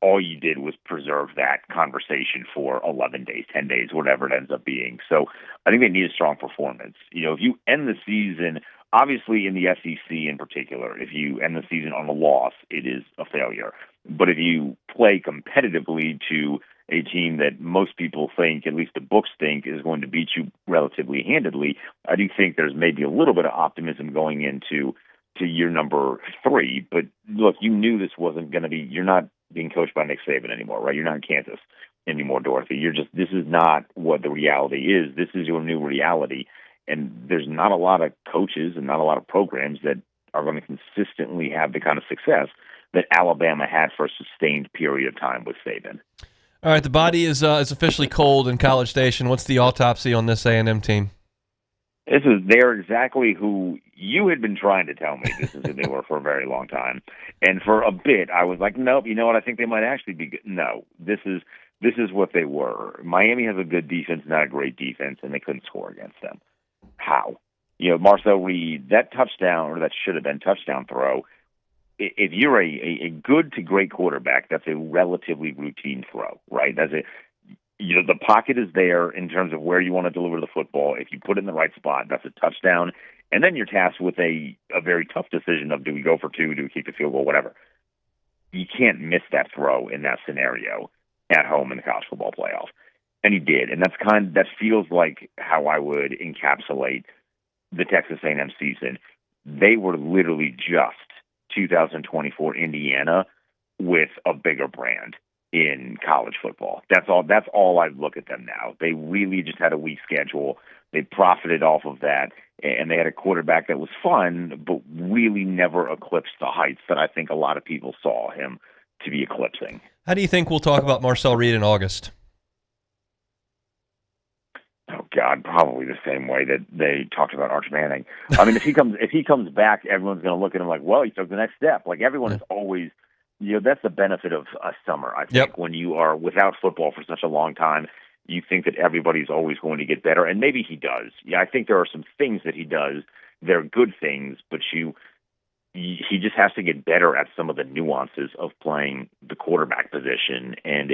all you did was preserve that conversation for 11 days, 10 days, whatever it ends up being. So I think they need a strong performance. If you end the season, obviously in the SEC in particular, if you end the season on a loss, it is a failure. But if you play competitively to a team that most people think, at least the books think, is going to beat you relatively handedly, I do think there's maybe a little bit of optimism going into year number 3. But look, you knew this wasn't going to be, you're not being coached by Nick Saban anymore, right? You're not in Kansas anymore, Dorothy. This is not what the reality is. This is your new reality. And there's not a lot of coaches and not a lot of programs that are going to consistently have the kind of success that Alabama had for a sustained period of time with Saban. All right, the body is officially cold in College Station. What's the autopsy on this A&M team? They're exactly who you had been trying to tell me this is who they were for a very long time. And for a bit, I was like, nope, you know what? I think they might actually be good. No, this is what they were. Miami has a good defense, not a great defense, and they couldn't score against them. How? Marcel Reed, that touchdown, or that should have been touchdown throw, if you're a good to great quarterback, that's a relatively routine throw, right? The pocket is there in terms of where you want to deliver the football. If you put it in the right spot, that's a touchdown. And then you're tasked with a very tough decision of, do we go for 2, do we keep the field goal, whatever. You can't miss that throw in that scenario at home in the college football playoff. And he did. And that feels like how I would encapsulate the Texas A&M season. They were literally just 2024 Indiana with a bigger brand in college football. That's all I look at them now. They really just had a weak schedule. They profited off of that, and they had a quarterback that was fun, but really never eclipsed the heights that I think a lot of people saw him to be eclipsing. How do you think we'll talk about Marcel Reed in August? Oh God, probably the same way that they talked about Arch Manning. I mean, if he comes back, everyone's going to look at him like, well, he took the next step. Like everyone is always, that's the benefit of a summer. I think when you are without football for such a long time, you think that everybody's always going to get better, and maybe he does. Yeah, I think there are some things that he does. They're good things, but he just has to get better at some of the nuances of playing the quarterback position, and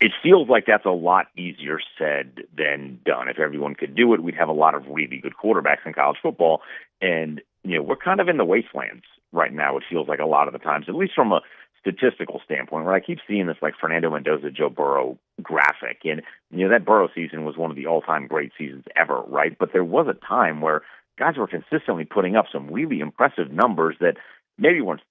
it feels like that's a lot easier said than done. If everyone could do it, we'd have a lot of really good quarterbacks in college football. And, we're kind of in the wastelands right now, it feels like a lot of the times, at least from a statistical standpoint, where I keep seeing this like Fernando Mendoza, Joe Burrow graphic. And, that Burrow season was one of the all-time great seasons ever, right? But there was a time where guys were consistently putting up some really impressive numbers that maybe weren't,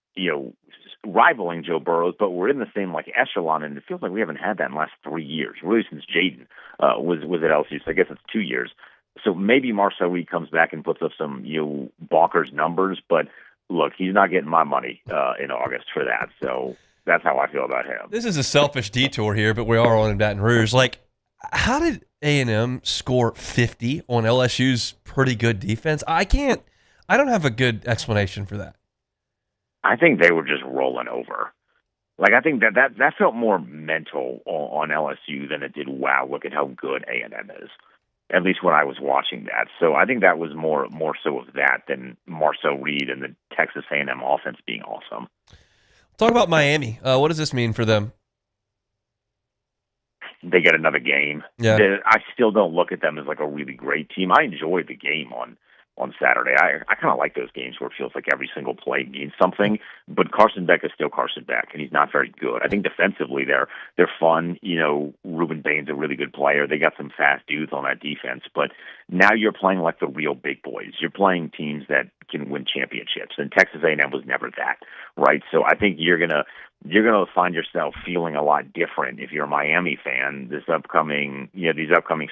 rivaling Joe Burrow's, but we're in the same echelon, and it feels like we haven't had that in the last 3 years, really since Jaden was at LSU. So I guess it's 2 years. So maybe Marcel Reed comes back and puts up some bonkers numbers, but look, he's not getting my money in August for that. So that's how I feel about him. This is a selfish detour here, but we are on in Baton Rouge. How did A&M score 50 on LSU's pretty good defense? I don't have a good explanation for that. I think they were just rolling over. I think that felt more mental on LSU than it did, wow, look at how good A&M is, at least when I was watching that. So I think that was more so of that than Marcel Reed and the Texas A&M offense being awesome. Talk about Miami. What does this mean for them? They get another game. Yeah. I still don't look at them as a really great team. I enjoyed the game on Saturday. I kind of like those games where it feels like every single play means something, but Carson Beck is still Carson Beck, and he's not very good. I think defensively they're fun. Ruben Bain's a really good player. They got some fast dudes on that defense, but now you're playing like the real big boys. You're playing teams that can win championships, and Texas A&M was never that, right? So I think you're gonna find yourself feeling a lot different if you're a Miami fan these upcoming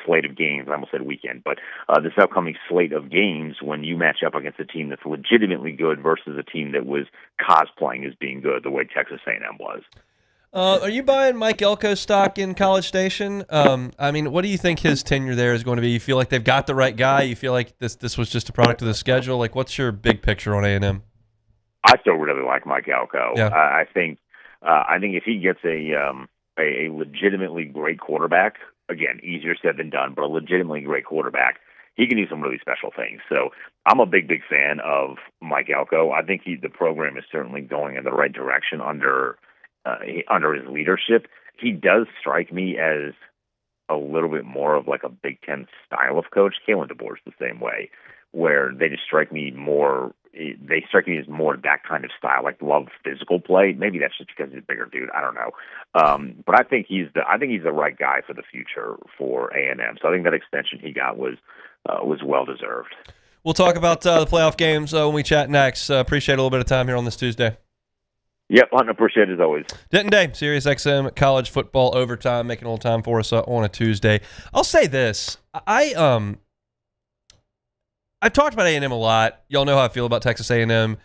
slate of games. I almost said weekend, but this upcoming slate of games when you match up against a team that's legitimately good versus a team that was cosplaying as being good, the way Texas A&M was. Are you buying Mike Elko stock in College Station? I mean, what do you think his tenure there is going to be? You feel like they've got the right guy? You feel like this was just a product of the schedule? Like, what's your big picture on A&M? I still really like Mike Elko. Yeah. I think if he gets a legitimately great quarterback, again, easier said than done, but a legitimately great quarterback, he can do some really special things. So I'm a big fan of Mike Elko. I think the program is certainly going in the right direction under his leadership. He does strike me as a little bit more of like a Big Ten style of coach. Kalen DeBoer's the same way, where they just strike me more. They strike me as more that kind of style, like love physical play. Maybe that's just because he's a bigger dude. I don't know, but I think he's the right guy for the future for A&M. So I think that extension he got was well deserved. We'll talk about the playoff games when we chat next. Appreciate a little bit of time here on this Tuesday. Yep, Hunt, appreciate it as always. Denton Day, Sirius XM College Football Overtime, making a little time for us on a Tuesday. I'll say this. I've talked about A&M a lot. Y'all know how I feel about Texas A&M.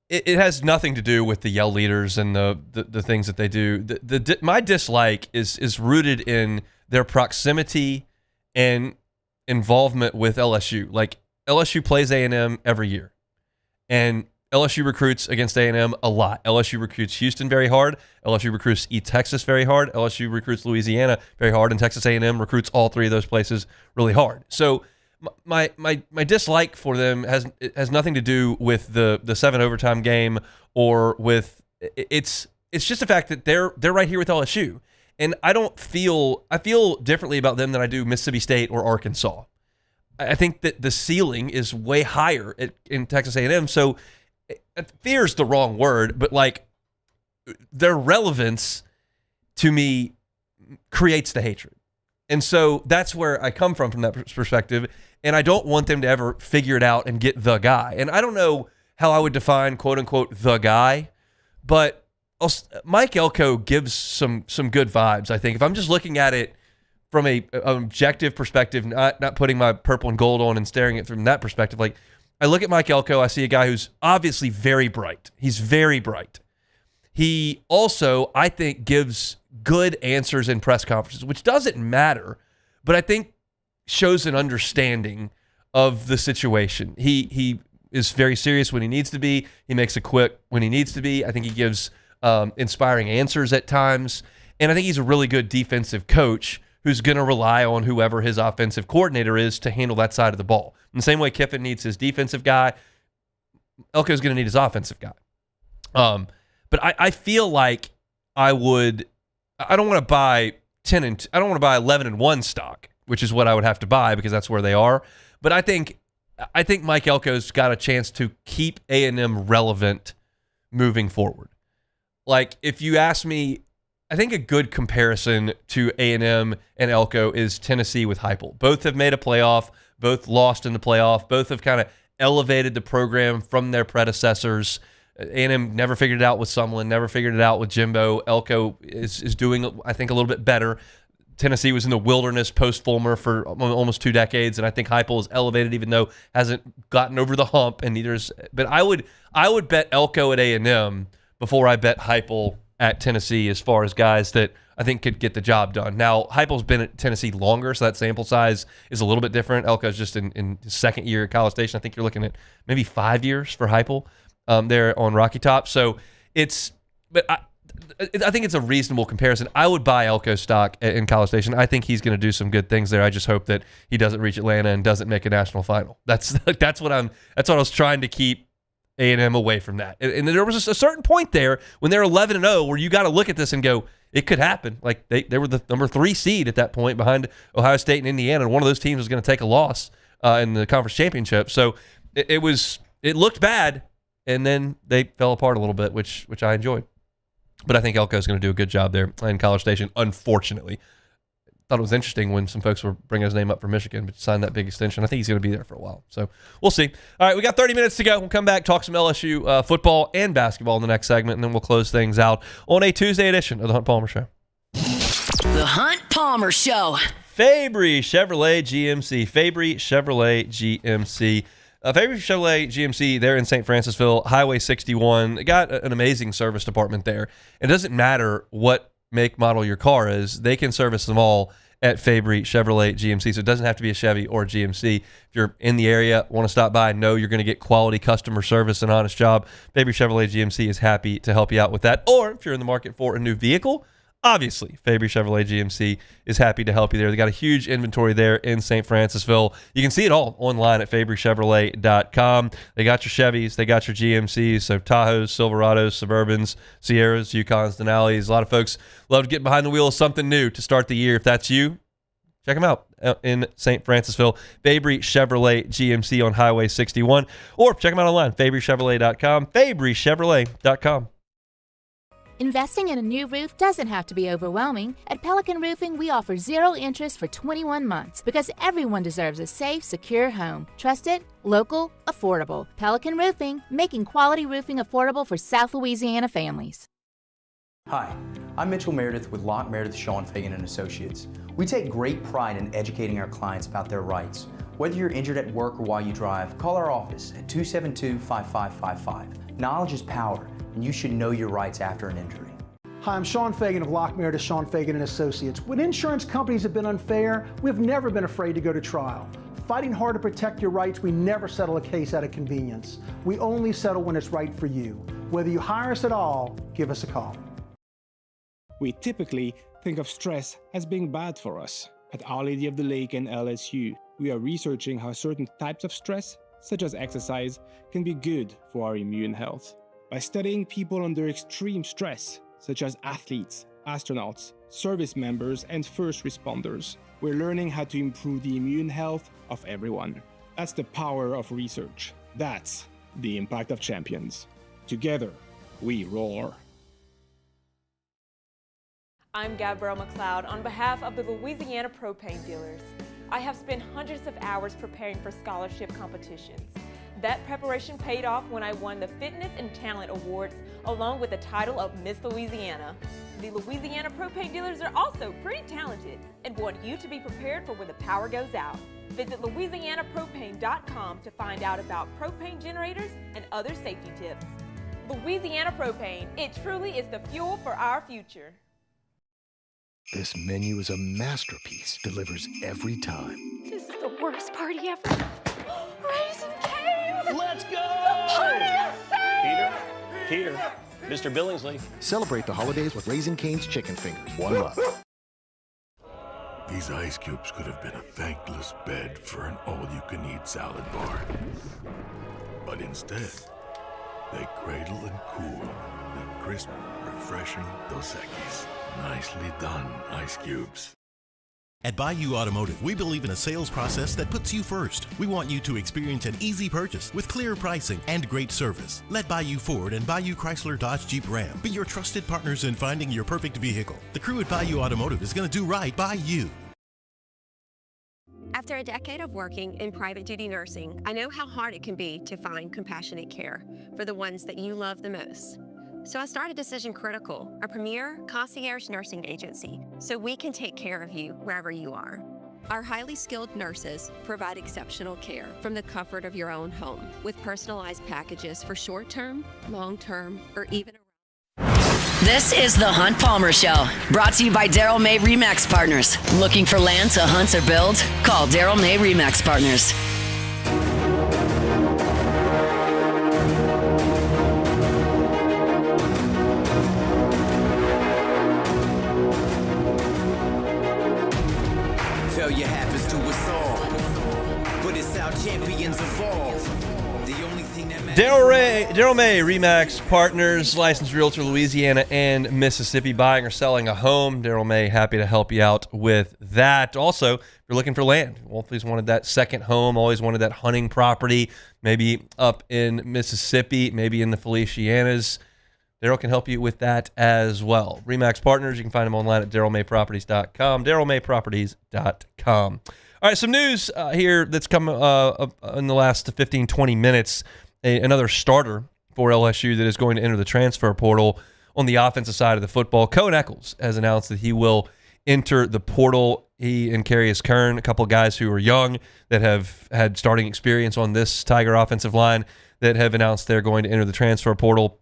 It has nothing to do with the yell leaders and the things that they do. My dislike is rooted in their proximity and involvement with LSU. Like, LSU plays A&M every year, and LSU recruits against A&M a lot. LSU recruits Houston very hard. LSU recruits Texas very hard. LSU recruits Louisiana very hard, and Texas A&M recruits all three of those places really hard. So my dislike for them has nothing to do with the 7 overtime game or with it's just the fact that they're right here with LSU, and I feel differently about them than I do Mississippi State or Arkansas. I think that the ceiling is way higher in Texas A&M. So fear is the wrong word, but like their relevance to me creates the hatred. And so that's where I come from that perspective. And I don't want them to ever figure it out and get the guy. And I don't know how I would define quote unquote the guy, but Mike Elko gives some good vibes. I think if I'm just looking at it from an objective perspective, not putting my purple and gold on and staring at it from that perspective, like I look at Mike Elko, I see a guy who's obviously very bright. He's very bright. He also, I think, gives good answers in press conferences, which doesn't matter, but I think shows an understanding of the situation. He is very serious when he needs to be. He makes a quick when he needs to be. I think he gives inspiring answers at times, and I think he's a really good defensive coach who's going to rely on whoever his offensive coordinator is to handle that side of the ball. In the same way Kiffin needs his defensive guy, Elko's going to need his offensive guy. But I feel like I don't want to buy 11-1 stock, which is what I would have to buy because that's where they are. But I think Mike Elko's got a chance to keep A&M relevant moving forward. Like, if you ask me, I think a good comparison to A&M and Elko is Tennessee with Heupel. Both have made a playoff, both lost in the playoff, both have kind of elevated the program from their predecessors. A&M never figured it out with Sumlin, never figured it out with Jimbo. Elko is doing, I think, a little bit better. Tennessee was in the wilderness post-Fulmer for almost 2 decades, and I think Heupel is elevated, even though hasn't gotten over the hump. And neither's. But I would bet Elko at A&M before I bet Heupel at Tennessee, as far as guys that I think could get the job done. Now, Heupel's been at Tennessee longer, so that sample size is a little bit different. Elko's just in his second year at College Station. I think you're looking at maybe 5 years for Heupel there on Rocky Top. So but I think it's a reasonable comparison. I would buy Elko stock in College Station. I think he's going to do some good things there. I just hope that he doesn't reach Atlanta and doesn't make a national final. That's what I was trying to keep A&M away from that. And there was a certain point there when they're 11-0 where you got to look at this and go, it could happen. Like they were the number 3 seed at that point behind Ohio State and Indiana, and one of those teams was going to take a loss in the conference championship. So it looked bad, and then they fell apart a little bit, which I enjoyed. But I think Elko's going to do a good job there in College Station, unfortunately. thought it was interesting when some folks were bringing his name up for Michigan, but signed that big extension. I think he's going to be there for a while. So we'll see. All right, we got 30 minutes to go. We'll come back, talk some LSU football and basketball in the next segment, and then we'll close things out on a Tuesday edition of The Hunt Palmer Show. The Hunt Palmer Show. Fabry Chevrolet GMC. Fabry Chevrolet GMC. Fabry Chevrolet GMC, they're in St. Francisville, Highway 61. They got an amazing service department there. It doesn't matter what make, model your car is. They can service them all at Fabry Chevrolet GMC. So it doesn't have to be a Chevy or a GMC. If you're in the area, want to stop by, know you're going to get quality customer service and honest job, Fabry Chevrolet GMC is happy to help you out with that. Or if you're in the market for a new vehicle, obviously, Fabry Chevrolet GMC is happy to help you there. They got a huge inventory there in St. Francisville. You can see it all online at fabrychevrolet.com. They got your Chevys, they got your GMCs, so Tahoes, Silverados, Suburbans, Sierras, Yukons, Denali's. A lot of folks love to get behind the wheel of something new to start the year. If that's you, check them out in St. Francisville. Fabry Chevrolet GMC on Highway 61. Or check them out online, fabrychevrolet.com, fabrychevrolet.com. Investing in a new roof doesn't have to be overwhelming. At Pelican Roofing, we offer 0 interest for 21 months because everyone deserves a safe, secure home. Trusted, local, affordable. Pelican Roofing, making quality roofing affordable for South Louisiana families. Hi, I'm Mitchell Meredith with Locke Meredith, Sean Fagan & Associates. We take great pride in educating our clients about their rights. Whether you're injured at work or while you drive, call our office at 272-5555. Knowledge is power, and you should know your rights after an injury. Hi, I'm Sean Fagan of Locke Meredith, Sean Fagan & Associates. When insurance companies have been unfair, we've never been afraid to go to trial. Fighting hard to protect your rights, we never settle a case out of convenience. We only settle when it's right for you. Whether you hire us at all, give us a call. We typically think of stress as being bad for us. At Our Lady of the Lake and LSU, we are researching how certain types of stress, such as exercise, can be good for our immune health. By studying people under extreme stress, such as athletes, astronauts, service members, and first responders, we're learning how to improve the immune health of everyone. That's the power of research. That's the impact of champions. Together, we roar. I'm Gabrielle McLeod on behalf of the Louisiana Propane Dealers. I have spent hundreds of hours preparing for scholarship competitions. That preparation paid off when I won the Fitness and Talent Awards along with the title of Miss Louisiana. The Louisiana Propane Dealers are also pretty talented and want you to be prepared for when the power goes out. Visit LouisianaPropane.com to find out about propane generators and other safety tips. Louisiana Propane, it truly is the fuel for our future. This menu is a masterpiece, delivers every time. This is the worst party ever. Raising Cane's! Let's go! The party is saved! Peter, Mr. Billingsley. Celebrate the holidays with Raising Cane's Chicken Fingers. One love. These ice cubes could have been a thankless bed for an all-you-can-eat salad bar. But instead, they cradle and cool the crisp, refreshing Dos Equis. Nicely done, ice cubes. At Bayou Automotive, we believe in a sales process that puts you first. We want you to experience an easy purchase with clear pricing and great service. Let Bayou Ford and Bayou Chrysler Dodge Jeep Ram be your trusted partners in finding your perfect vehicle. The crew at Bayou Automotive is going to do right by you. After a decade of working in private duty nursing, I know how hard it can be to find compassionate care for the ones that you love the most. So I started Decision Critical, a premier concierge nursing agency, so we can take care of you wherever you are. Our highly skilled nurses provide exceptional care from the comfort of your own home with personalized packages for short-term, long-term, or even This is the Hunt Palmer Show, brought to you by Daryl May Remax Partners. Looking for land to hunt or build? Call Daryl May Remax Partners. Failure happens to us all, but it's how champions evolve. The only thing that matters. Daryl May Remax Partners, licensed realtor, Louisiana and Mississippi, buying or selling a home. Daryl May, happy to help you out with that. Also, if you're looking for land, always wanted that second home, always wanted that hunting property, maybe up in Mississippi, maybe in the Felicianas. Daryl can help you with that as well. RE/MAX Partners, you can find them online at darylmayproperties.com, darylmayproperties.com. All right, some news here that's come in the last 15, 20 minutes. Another starter for LSU that is going to enter the transfer portal on the offensive side of the football. Cohen Eccles has announced that he will enter the portal. He and Carius Kern, a couple of guys who are young that have had starting experience on this Tiger offensive line, that have announced they're going to enter the transfer portal.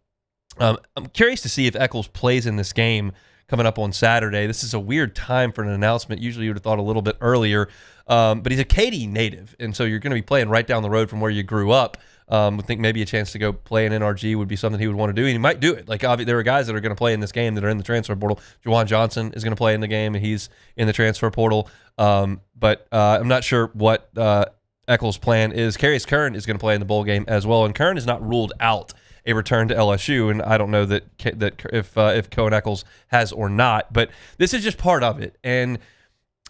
I'm curious to see if Eccles plays in this game coming up on Saturday. This is a weird time for an announcement. Usually you would have thought a little bit earlier. But he's a Katy native, and so you're going to be playing right down the road from where you grew up. I think maybe a chance to go play in NRG would be something he would want to do, and he might do it. Like, there are guys that are going to play in this game that are in the transfer portal. Juwan Johnson is going to play in the game, and he's in the transfer portal. But I'm not sure what Eccles' plan is. Carius Kern is going to play in the bowl game as well, and Kern is not ruled out a return to LSU, and I don't know that if Cohen Eccles has or not, but this is just part of it. And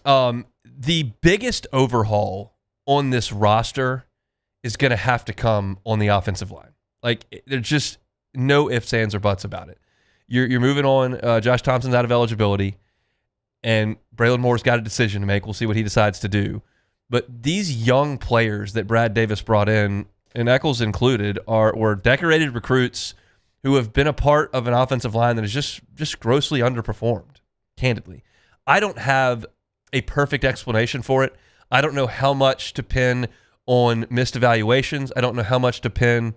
the biggest overhaul on this roster is going to have to come on the offensive line. Like, there's just no ifs, ands, or buts about it. You're moving on. Josh Thompson's out of eligibility, and Braylon Moore's got a decision to make. We'll see what he decides to do. But these young players that Brad Davis brought in, and Eccles included, were decorated recruits who have been a part of an offensive line that is just grossly underperformed, candidly. I don't have a perfect explanation for it. I don't know how much to pin on missed evaluations. I don't know how much to pin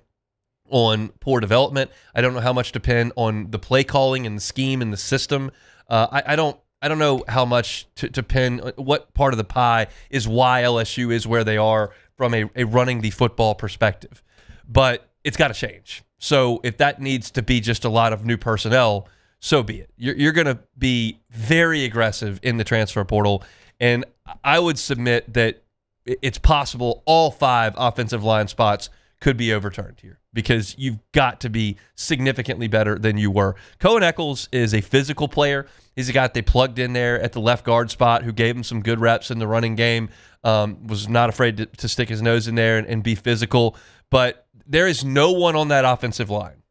on poor development. I don't know how much to pin on the play calling and the scheme and the system. I don't know how much to pin what part of the pie is why LSU is where they are from a running the football perspective. But it's got to change. So if that needs to be just a lot of new personnel, so be it. You're going to be very aggressive in the transfer portal, and I would submit that it's possible all 5 offensive line spots could be overturned here because you've got to be significantly better than you were. Cohen Eccles is a physical player. He's a guy that they plugged in there at the left guard spot who gave him some good reps in the running game, was not afraid to stick his nose in there and be physical. But there is no one on that offensive line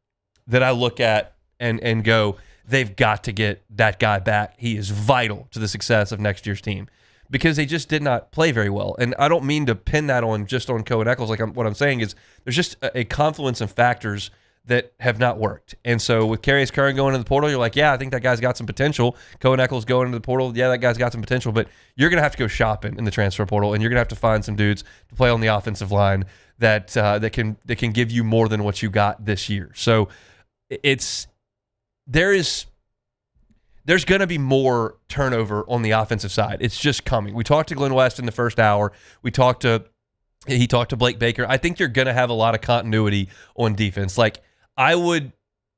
that I look at and go, they've got to get that guy back. He is vital to the success of next year's team because they just did not play very well. And I don't mean to pin that on just on Cohen Eccles. What I'm saying is there's just a confluence of factors that have not worked. And so with Carius Kern going into the portal, you're like, yeah, I think that guy's got some potential. Cohen Eccles going into the portal, yeah, that guy's got some potential. But you're going to have to go shopping in the transfer portal, and you're going to have to find some dudes to play on the offensive line that can give you more than what you got this year. So there's going to be more turnover on the offensive side. It's just coming. We talked to Glenn West in the first hour. He talked to Blake Baker. I think you're going to have a lot of continuity on defense. Like, I would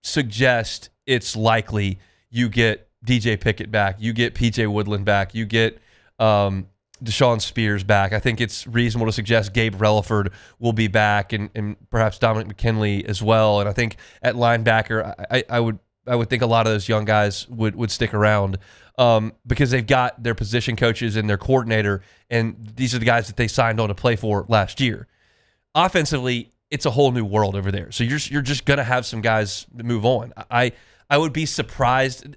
suggest it's likely you get DJ Pickett back, you get PJ Woodland back, you get Deshaun Spears back. I think it's reasonable to suggest Gabe Relaford will be back and perhaps Dominic McKinley as well. And I think at linebacker, I would think a lot of those young guys would stick around because they've got their position coaches and their coordinator, and these are the guys that they signed on to play for last year. Offensively, it's a whole new world over there. So you're just going to have some guys move on. I would be surprised.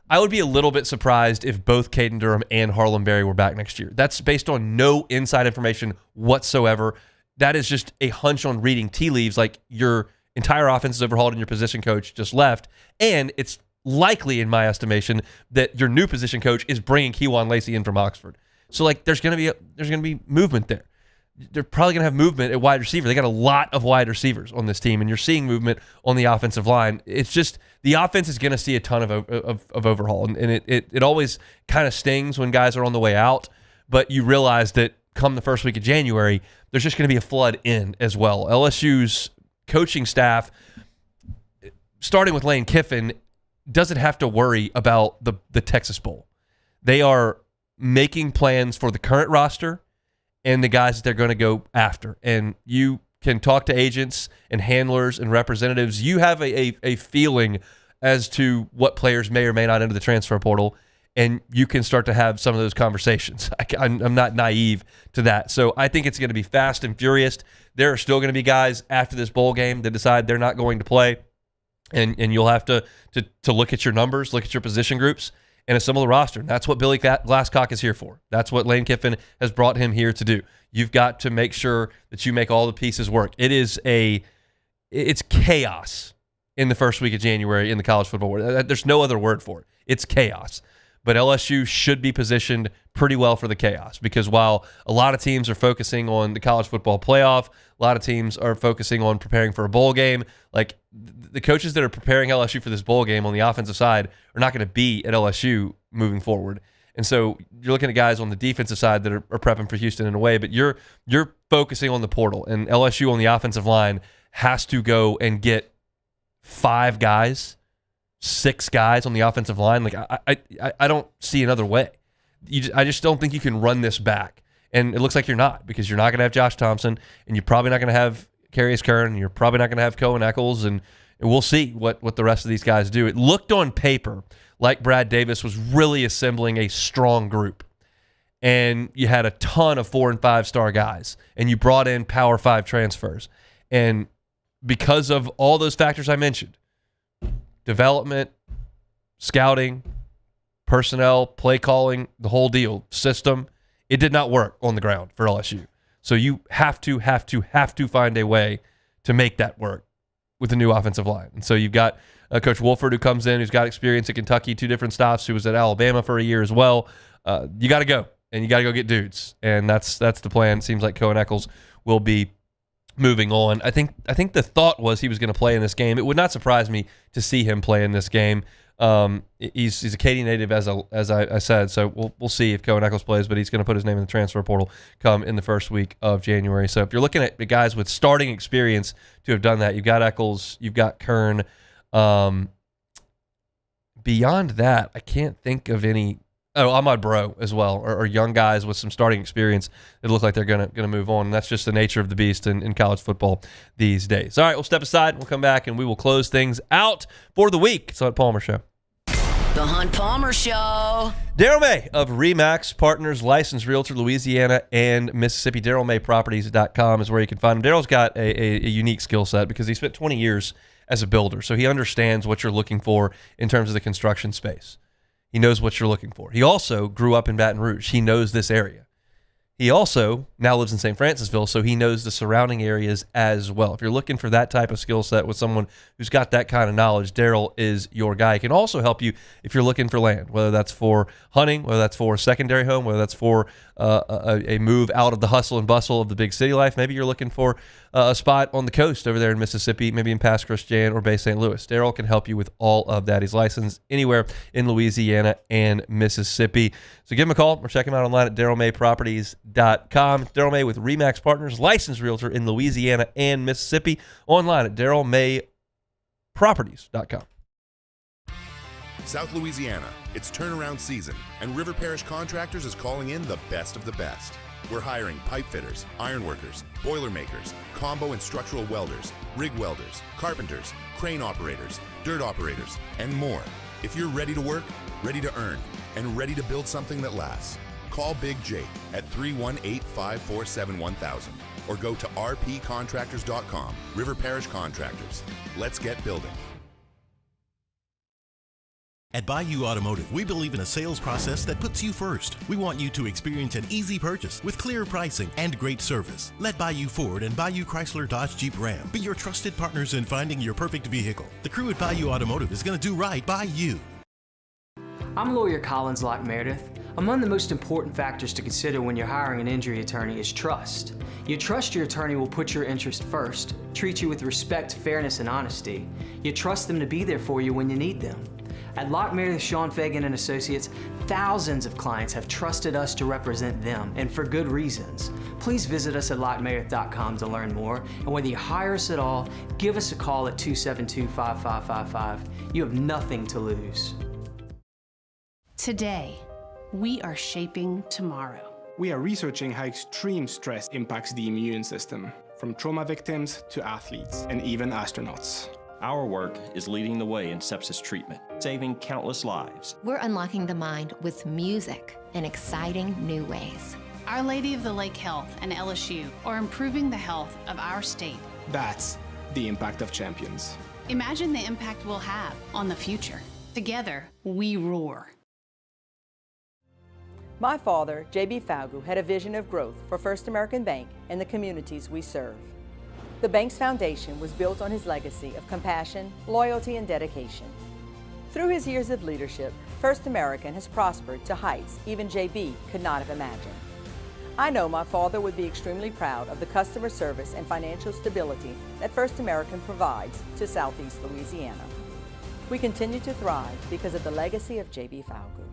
I would be a little bit surprised if both Caden Durham and Harlem Berry were back next year. That's based on no inside information whatsoever. That is just a hunch on reading tea leaves. Like, your entire offense is overhauled and your position coach just left. And it's likely, in my estimation, that your new position coach is bringing Kejuan Lacey in from Oxford. So, like, there's going to be movement there. They're probably going to have movement at wide receiver. They got a lot of wide receivers on this team, and you're seeing movement on the offensive line. It's just the offense is going to see a ton of overhaul, and it always kind of stings when guys are on the way out, but you realize that come the first week of January, there's just going to be a flood in as well. LSU's coaching staff, starting with Lane Kiffin, doesn't have to worry about the Texas Bowl. They are making plans for the current roster and the guys that they're going to go after. And you can talk to agents and handlers and representatives. You have a feeling as to what players may or may not enter the transfer portal, and you can start to have some of those conversations. I'm not naive to that. So I think it's going to be fast and furious. There are still going to be guys after this bowl game that decide they're not going to play. And you'll have to look at your numbers, look at your position groups, and assemble the roster. And that's what Billy Glasscock is here for. That's what Lane Kiffin has brought him here to do. You've got to make sure that you make all the pieces work. It's chaos in the first week of January in the college football world. There's no other word for it. It's chaos. But LSU should be positioned pretty well for the chaos, because while a lot of teams are focusing on the college football playoff, a lot of teams are focusing on preparing for a bowl game. Like, the coaches that are preparing LSU for this bowl game on the offensive side are not going to be at LSU moving forward. And so you're looking at guys on the defensive side that are prepping for Houston in a way, but you're focusing on the portal, and LSU on the offensive line has to go and get 5 guys, 6 guys on the offensive line. Like, I don't see another way. I just don't think you can run this back. And it looks like you're not, because you're not going to have Josh Thompson, and you're probably not going to have Carius Kern, and you're probably not going to have Cohen Eccles, and we'll see what the rest of these guys do. It looked on paper like Brad Davis was really assembling a strong group, and you had a ton of 4- and 5-star guys, and you brought in Power 5 transfers. And because of all those factors I mentioned, development, scouting, personnel, play calling, the whole deal, system, it did not work on the ground for LSU. So you have to find a way to make that work with the new offensive line. And so you've got Coach Wolford, who comes in, who's got experience at Kentucky, 2 different stops, who was at Alabama for a year as well. You got to go, and you got to go get dudes. And that's the plan. It seems like Cohen Eccles will be moving on. I think the thought was he was going to play in this game. It would not surprise me to see him play in this game. He's a Katy native, as I said, so we'll see if Cohen Eccles plays, but he's going to put his name in the transfer portal come in the first week of January. So if you're looking at the guys with starting experience to have done that, you've got Eccles, you've got Kern. Beyond that, I can't think of any. Oh, Ahmad Bro as well, or young guys with some starting experience that look like they're gonna move on. And that's just the nature of the beast in college football these days. All right, we'll step aside. We'll come back, and we will close things out for the week. It's the Hunt Palmer Show. The Hunt Palmer Show. Daryl May of RE/MAX Partners, licensed realtor, Louisiana and Mississippi. DarylMayProperties.com is where you can find him. Daryl's got a unique skill set because he spent 20 years as a builder, so he understands what you're looking for in terms of the construction space. He knows what you're looking for. He also grew up in Baton Rouge. He knows this area. He also now lives in St. Francisville, so he knows the surrounding areas as well. If you're looking for that type of skill set with someone who's got that kind of knowledge, Daryl is your guy. He can also help you if you're looking for land, whether that's for hunting, whether that's for a secondary home, whether that's for a move out of the hustle and bustle of the big city life. Maybe you're looking for a spot on the coast over there in Mississippi, maybe in Pass Christian or Bay St. Louis. Daryl can help you with all of that. He's licensed anywhere in Louisiana and Mississippi. So give him a call or check him out online at DarylMayProperties.com. Daryl May with RE/MAX Partners, licensed realtor in Louisiana and Mississippi. Online at DarylMayProperties.com. South Louisiana, it's turnaround season, and River Parish Contractors is calling in the best of the best. We're hiring pipe fitters, iron workers, boiler makers, combo and structural welders, rig welders, carpenters, crane operators, dirt operators, and more. If you're ready to work, ready to earn, and ready to build something that lasts, call Big Jake at 318-547-1000 or go to rpcontractors.com. River Parish Contractors. Let's get building. At Bayou Automotive, we believe in a sales process that puts you first. We want you to experience an easy purchase with clear pricing and great service. Let Bayou Ford and Bayou Chrysler Dodge Jeep Ram be your trusted partners in finding your perfect vehicle. The crew at Bayou Automotive is going to do right by you. I'm lawyer Collins Locke Meredith. Among the most important factors to consider when you're hiring an injury attorney is trust. You trust your attorney will put your interest first, treat you with respect, fairness, and honesty. You trust them to be there for you when you need them. At Locke Meredith, Sean Fagan and Associates, thousands of clients have trusted us to represent them, and for good reasons. Please visit us at LockeMeredith.com to learn more, and whether you hire us at all, give us a call at 272-5555. You have nothing to lose. Today, we are shaping tomorrow. We are researching how extreme stress impacts the immune system, from trauma victims to athletes and even astronauts. Our work is leading the way in sepsis treatment, saving countless lives. We're unlocking the mind with music in exciting new ways. Our Lady of the Lake Health and LSU are improving the health of our state. That's the impact of champions. Imagine the impact we'll have on the future. Together, we roar. My father, J.B. Falgu, had a vision of growth for First American Bank and the communities we serve. The bank's foundation was built on his legacy of compassion, loyalty, and dedication. Through his years of leadership, First American has prospered to heights even J.B. could not have imagined. I know my father would be extremely proud of the customer service and financial stability that First American provides to Southeast Louisiana. We continue to thrive because of the legacy of J.B. Falgu.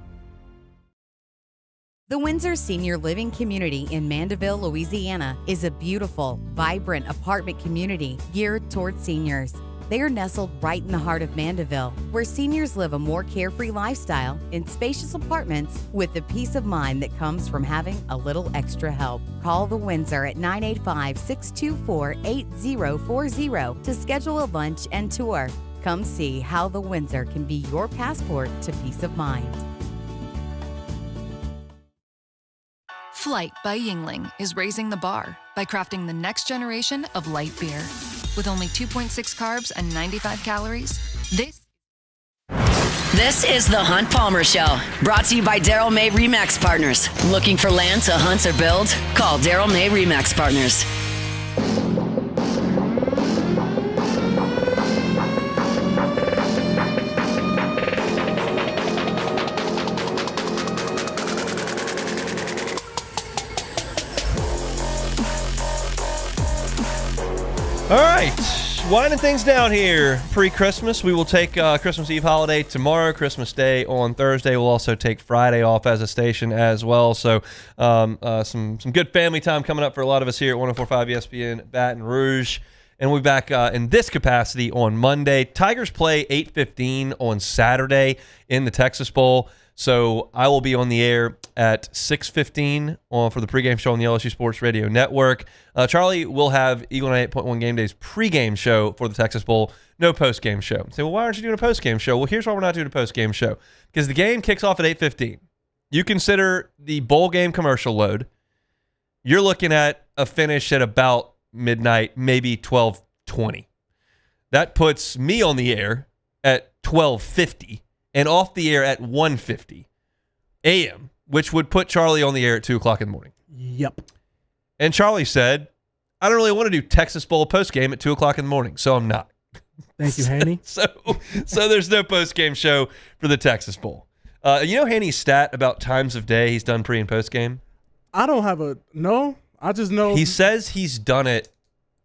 The Windsor Senior Living Community in Mandeville, Louisiana is a beautiful, vibrant apartment community geared toward seniors. They are nestled right in the heart of Mandeville, where seniors live a more carefree lifestyle in spacious apartments with the peace of mind that comes from having a little extra help. Call the Windsor at 985-624-8040 to schedule a lunch and tour. Come see how the Windsor can be your passport to peace of mind. Flight by Yingling is raising the bar by crafting the next generation of light beer. With only 2.6 carbs and 95 calories, This is the Hunt Palmer Show, brought to you by Daryl May Remax Partners. Looking for land to hunt or build? Call Daryl May Remax Partners. All right, winding things down here pre-Christmas. We will take Christmas Eve holiday tomorrow, Christmas Day on Thursday. We'll also take Friday off as a station as well. So some good family time coming up for a lot of us here at 104.5 ESPN Baton Rouge. And we'll be back in this capacity on Monday. Tigers play 8:15 on Saturday in the Texas Bowl. So I will be on the air at 6:15 for the pregame show on the LSU Sports Radio Network. Charlie will have Eagle 98.1 Game Day's pregame show for the Texas Bowl. No postgame show. You say, well, why aren't you doing a postgame show? Well, here's why we're not doing a postgame show. Because the game kicks off at 8:15. You consider the bowl game commercial load. You're looking at a finish at about midnight, maybe 12:20. That puts me on the air at 12:50. And off the air at 1:50 a.m., which would put Charlie on the air at 2 o'clock in the morning. Yep. And Charlie said, I don't really want to do Texas Bowl postgame at 2 o'clock in the morning, so I'm not. Thank you, Haney. So there's no postgame show for the Texas Bowl. You know Haney's stat about times of day he's done pre- and postgame? I don't have no. I just know. He says he's done it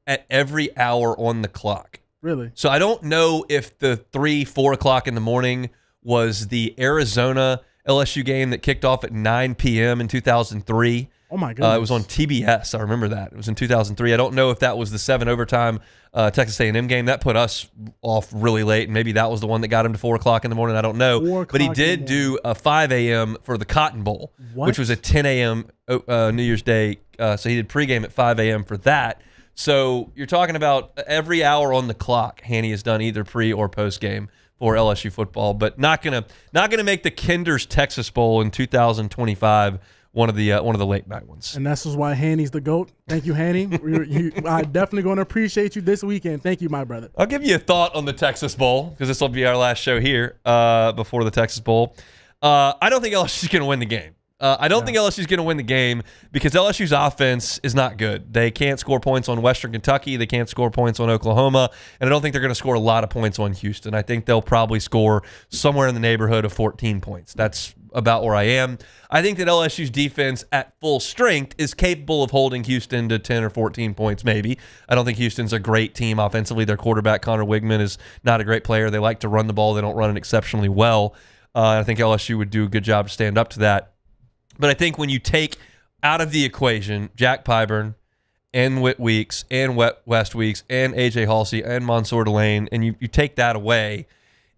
at every hour on the clock. Really? So I don't know if the 3, 4 o'clock in the morning was the Arizona LSU game that kicked off at 9 p.m. in 2003. Oh, my goodness. It was on TBS. I remember that. It was in 2003. I don't know if that was the 7 overtime Texas A&M game. That put us off really late, and maybe that was the one that got him to 4 o'clock in the morning. I don't know. But he did do a 5 a.m. for the Cotton Bowl, which was a 10 a.m. New Year's Day. So he did pregame at 5 a.m. for that. So you're talking about every hour on the clock, Haney has done either pre- or postgame for LSU football, but not gonna make the Kinder's Texas Bowl in 2025 one of the late night ones. And that's just why Haney's the GOAT. Thank you, Haney. I'm definitely going to appreciate you this weekend. Thank you, my brother. I'll give you a thought on the Texas Bowl because this will be our last show here before the Texas Bowl. I don't think LSU's going to win the game. I don't think LSU's going to win the game because LSU's offense is not good. They can't score points on Western Kentucky. They can't score points on Oklahoma. And I don't think they're going to score a lot of points on Houston. I think they'll probably score somewhere in the neighborhood of 14 points. That's about where I am. I think that LSU's defense at full strength is capable of holding Houston to 10 or 14 points maybe. I don't think Houston's a great team offensively. Their quarterback, Connor Wigman, is not a great player. They like to run the ball. They don't run it exceptionally well. I think LSU would do a good job to stand up to that. But I think when you take out of the equation Jack Pyburn and Whit Weeks and West Weeks and A.J. Halsey and Mansour Delane, and you take that away,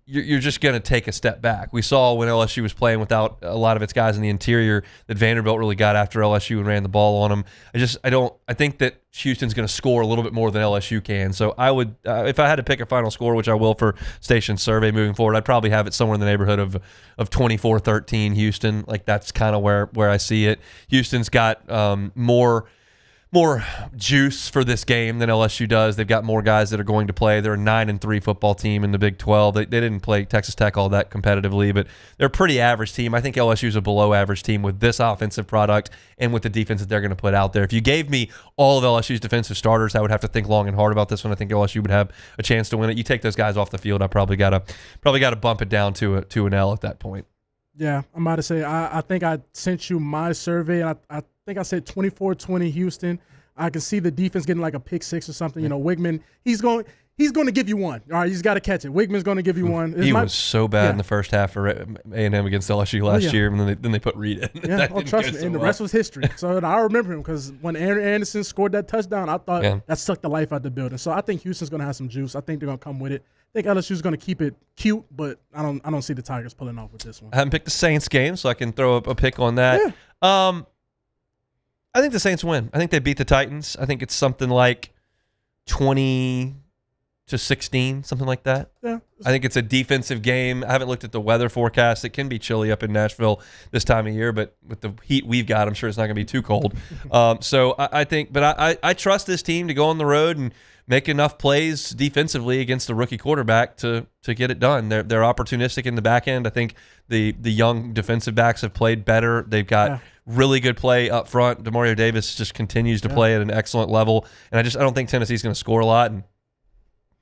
you're just going to take a step back. We saw when LSU was playing without a lot of its guys in the interior that Vanderbilt really got after LSU and ran the ball on them. I think that Houston's going to score a little bit more than LSU can. So I would, if I had to pick a final score, which I will for Station Survey moving forward, I'd probably have it somewhere in the neighborhood of 24-13 Houston. Like that's kind of where I see it. Houston's got more more juice for this game than LSU does. They've got more guys that are going to play. They're a 9-3 football team in the Big 12. They didn't play Texas Tech all that competitively, but they're a pretty average team. I think LSU is a below average team with this offensive product and with the defense that they're going to put out there. If you gave me all of LSU's defensive starters, I would have to think long and hard about this one. I think LSU would have a chance to win it. You take those guys off the field, I probably got to bump it down to an L at that point. Yeah, I'm about to say, I think I sent you my survey, and I think I said 24-20 Houston. I can see the defense getting like a pick six or something. You know, Wigman, he's going to give you one. All right, he's got to catch it. Wigman's going to give you one. He was so bad in the first half for A&M against LSU last year, and then they put Reed in. Yeah, trust me, and the rest was history. So I remember him because when Aaron Anderson scored that touchdown, I thought that sucked the life out the building. So I think Houston's going to have some juice. I think they're going to come with it. I think LSU's going to keep it cute, but I don't see the Tigers pulling off with this one. I haven't picked the Saints game, so I can throw up a pick on that. Yeah. I think the Saints win. I think they beat the Titans. I think it's something like 20-16, something like that. Yeah. I think it's a defensive game. I haven't looked at the weather forecast. It can be chilly up in Nashville this time of year, but with the heat we've got, I'm sure it's not going to be too cold. So I think, but I trust this team to go on the road and make enough plays defensively against the rookie quarterback to get it done. They're opportunistic in the back end. I think the young defensive backs have played better. They've got really good play up front. Demario Davis just continues to play at an excellent level, and I don't think Tennessee's going to score a lot. And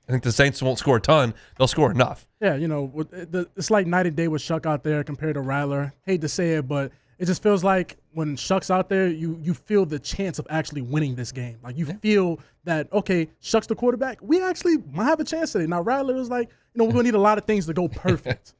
I think the Saints won't score a ton. They'll score enough. Yeah, you know, it's like night and day with Shuck out there compared to Rattler. Hate to say it, but it just feels like when Shuck's out there, you feel the chance of actually winning this game. Like you feel that, okay, Shuck's the quarterback. We actually might have a chance today. Now, Rattler was like, you know, we're going to need a lot of things to go perfect.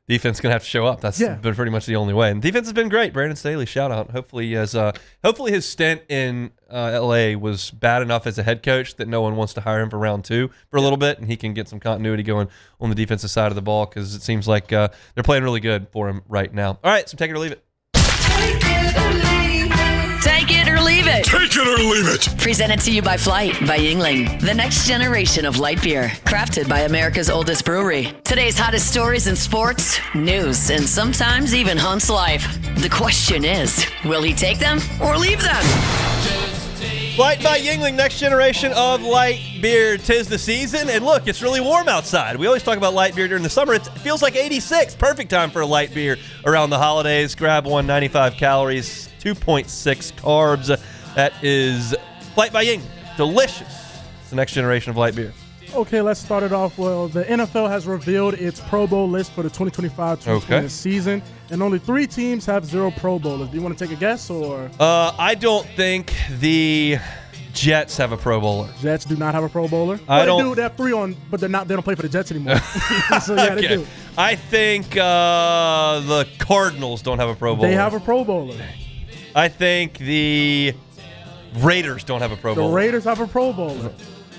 Defense going to have to show up. That's been pretty much the only way. And defense has been great. Brandon Staley, shout out. Hopefully his stint in L.A. was bad enough as a head coach that no one wants to hire him for round 2 for a little bit, and he can get some continuity going on the defensive side of the ball because it seems like they're playing really good for him right now. All right, so take it or leave it. Take it or leave it. Take it or leave it. Presented to you by Flight by Yingling, the next generation of light beer, crafted by America's oldest brewery. Today's hottest stories in sports, news, and sometimes even Hunt's life. The question is, will he take them or leave them? Flight by Yingling, next generation of light beer. 'Tis the season, and look, it's really warm outside. We always talk about light beer during the summer. It feels like 86. Perfect time for a light beer around the holidays. Grab one, 95 calories, 2.6 carbs. That is Flight by Yingling. Delicious. It's the next generation of light beer. Okay, let's start it off. Well, the NFL has revealed its Pro Bowl list for the 2025-2026 season, and only 3 teams have 0 Pro Bowlers. Do you want to take a guess, or? I don't think the Jets have a Pro Bowler. Jets do not have a Pro Bowler. They do. They have 3 on, but they don't play for the Jets anymore. So yeah, they do. I think the Cardinals don't have a Pro Bowler. They have a Pro Bowler. I think the Raiders don't have a Pro Bowler. The Raiders have a Pro Bowler.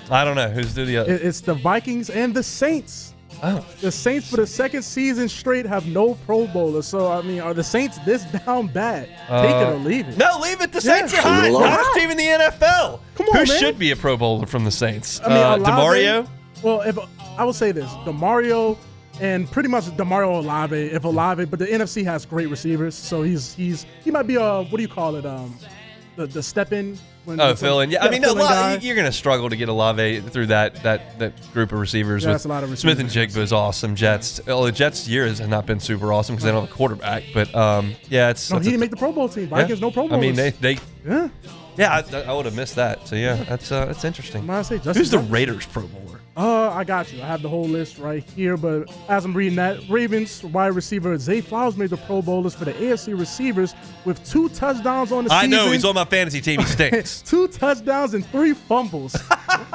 I don't know. Who's the other? It's the Vikings and the Saints. Oh. The Saints for the second season straight have no Pro Bowlers. So, I mean, are the Saints this down bad? Take it or leave it. No, leave it. The Saints are hot. Hottest team in the NFL. Come on, Who man. should be a Pro Bowler from the Saints? I mean, DeMario? Well, if I will say this, DeMario and pretty much DeMario Olave, but the NFC has great receivers. So he might be what do you call it? The step in. Fill in. Yeah, I mean, you're going to struggle to get Olave through that group of receivers. Yeah, that's a lot of receivers. Smith and Jigba is awesome. Jets. The Jets' years have not been super awesome because they don't have a quarterback. But it's. No, he didn't make the Pro Bowl team. Vikings no Pro Bowlers. I mean, they. Yeah. Yeah, I would have missed that. So yeah, that's interesting. Who's the Raiders Pro Bowler? I got you. I have the whole list right here, but as I'm reading that, Ravens wide receiver Zay Flowers made the Pro Bowlers for the AFC receivers with 2 touchdowns on the season. I know, he's on my fantasy team. He stinks. 2 touchdowns and 3 fumbles.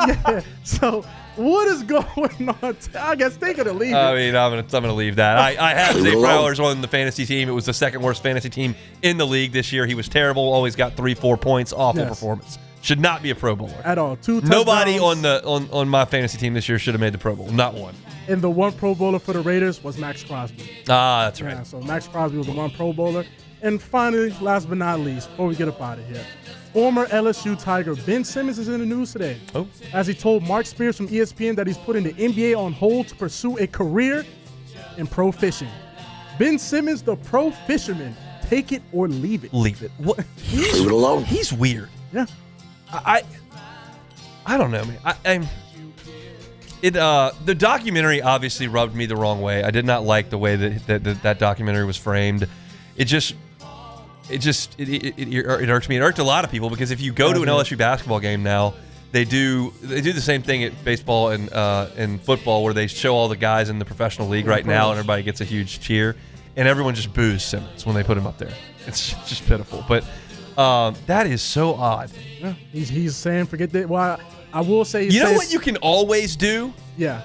Yeah. So what is going on? I guess they could have leave it. I mean, I'm gonna leave that. I have Zay Flowers on the fantasy team. It was the second worst fantasy team in the league this year. He was terrible. Always got 3-4 points. Awful performance. Should not be a Pro Bowler at all. 2 touchdowns. Nobody on my fantasy team this year should have made the Pro Bowl. Not one. And the 1 Pro Bowler for the Raiders was Max Crosby. That's right. Yeah, so Max Crosby was the 1 Pro Bowler. And finally, last but not least, before we get up out of here, former LSU Tiger Ben Simmons is in the news today. Oh. As he told Mark Spears from ESPN that he's putting the NBA on hold to pursue a career in pro fishing. Ben Simmons, the pro fisherman. Take it or leave it. Leave it. What? Leave it alone. He's weird. Yeah. I don't know, man. The documentary obviously rubbed me the wrong way. I did not like the way that documentary was framed. It irks me. It irked a lot of people because if you go to an LSU basketball game now, they do the same thing at baseball and football where they show all the guys in the professional league right now and everybody gets a huge cheer and everyone just boos Simmons when they put him up there. It's just pitiful. But that is so odd. Yeah, he's saying forget that. Well, I will say. You know what you can always do? Yeah.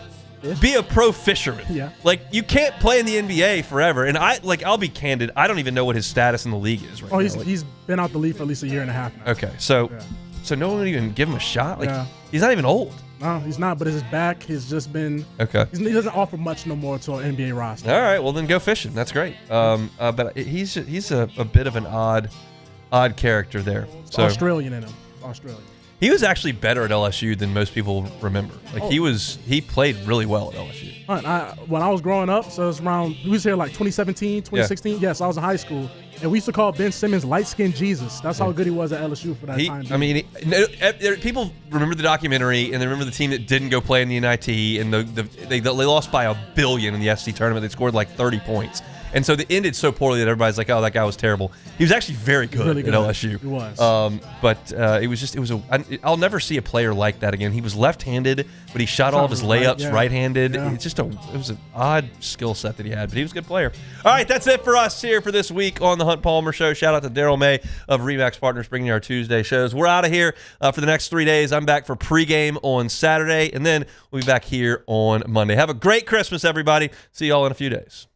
Be a pro fisherman. Yeah. Like, you can't play in the NBA forever. And I'll be candid. I don't even know what his status in the league is right now. He's been out the league for at least a year and a half now. Okay, so no one would even give him a shot? Like, he's not even old. No, he's not, but his back has just been... Okay. He doesn't offer much no more to an NBA roster. All right, well, then go fishing. That's great. But he's a bit of an odd character there. So, Australian in him. Australian. He was actually better at LSU than most people remember. Like, he played really well at LSU. When I was growing up, so it was around, we was here like 2017, 2016. Yes, I was in high school. And we used to call Ben Simmons light-skinned Jesus. That's how good he was at LSU for that time. I mean, people remember the documentary, and they remember the team that didn't go play in the NIT, and they lost by $1 billion in the SC tournament. They scored like 30 points. And so it ended so poorly that everybody's like, oh, that guy was terrible. He was actually very good, at LSU. He was. I'll never see a player like that again. He was left-handed, but he shot all of his layups right-handed. Yeah. It was an odd skill set that he had, but he was a good player. All right, that's it for us here for this week on the Hunt Palmer Show. Shout out to Daryl May of RE/MAX Partners bringing you our Tuesday shows. We're out of here for the next 3 days. I'm back for pregame on Saturday, and then we'll be back here on Monday. Have a great Christmas, everybody. See y'all in a few days.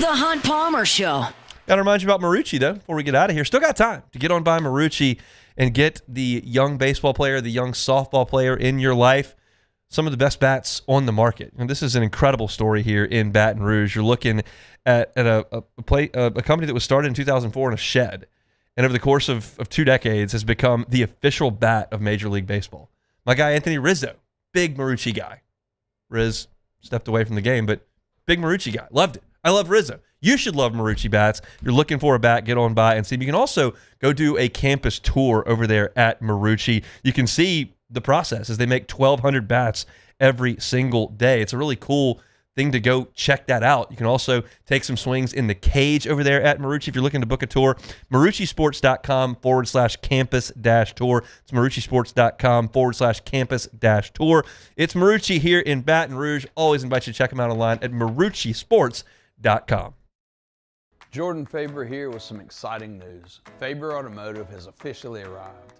The Hunt Palmer Show. Got to remind you about Marucci, though, before we get out of here. Still got time to get on by Marucci and get the young baseball player, the young softball player in your life, some of the best bats on the market. And this is an incredible story here in Baton Rouge. You're looking at a company that was started in 2004 in a shed, and over the course of 2 decades has become the official bat of Major League Baseball. My guy, Anthony Rizzo, big Marucci guy. Riz stepped away from the game, but big Marucci guy. Loved it. I love Rizzo. You should love Marucci bats. If you're looking for a bat, get on by and see. You can also go do a campus tour over there at Marucci. You can see the process as they make 1,200 bats every single day. It's a really cool thing to go check that out. You can also take some swings in the cage over there at Marucci if you're looking to book a tour. MarucciSports.com/campus-tour. It's MarucciSports.com/campus-tour. It's Marucci here in Baton Rouge. Always invite you to check them out online at MarucciSports.com. Jordan Faber here with some exciting news. Faber Automotive has officially arrived.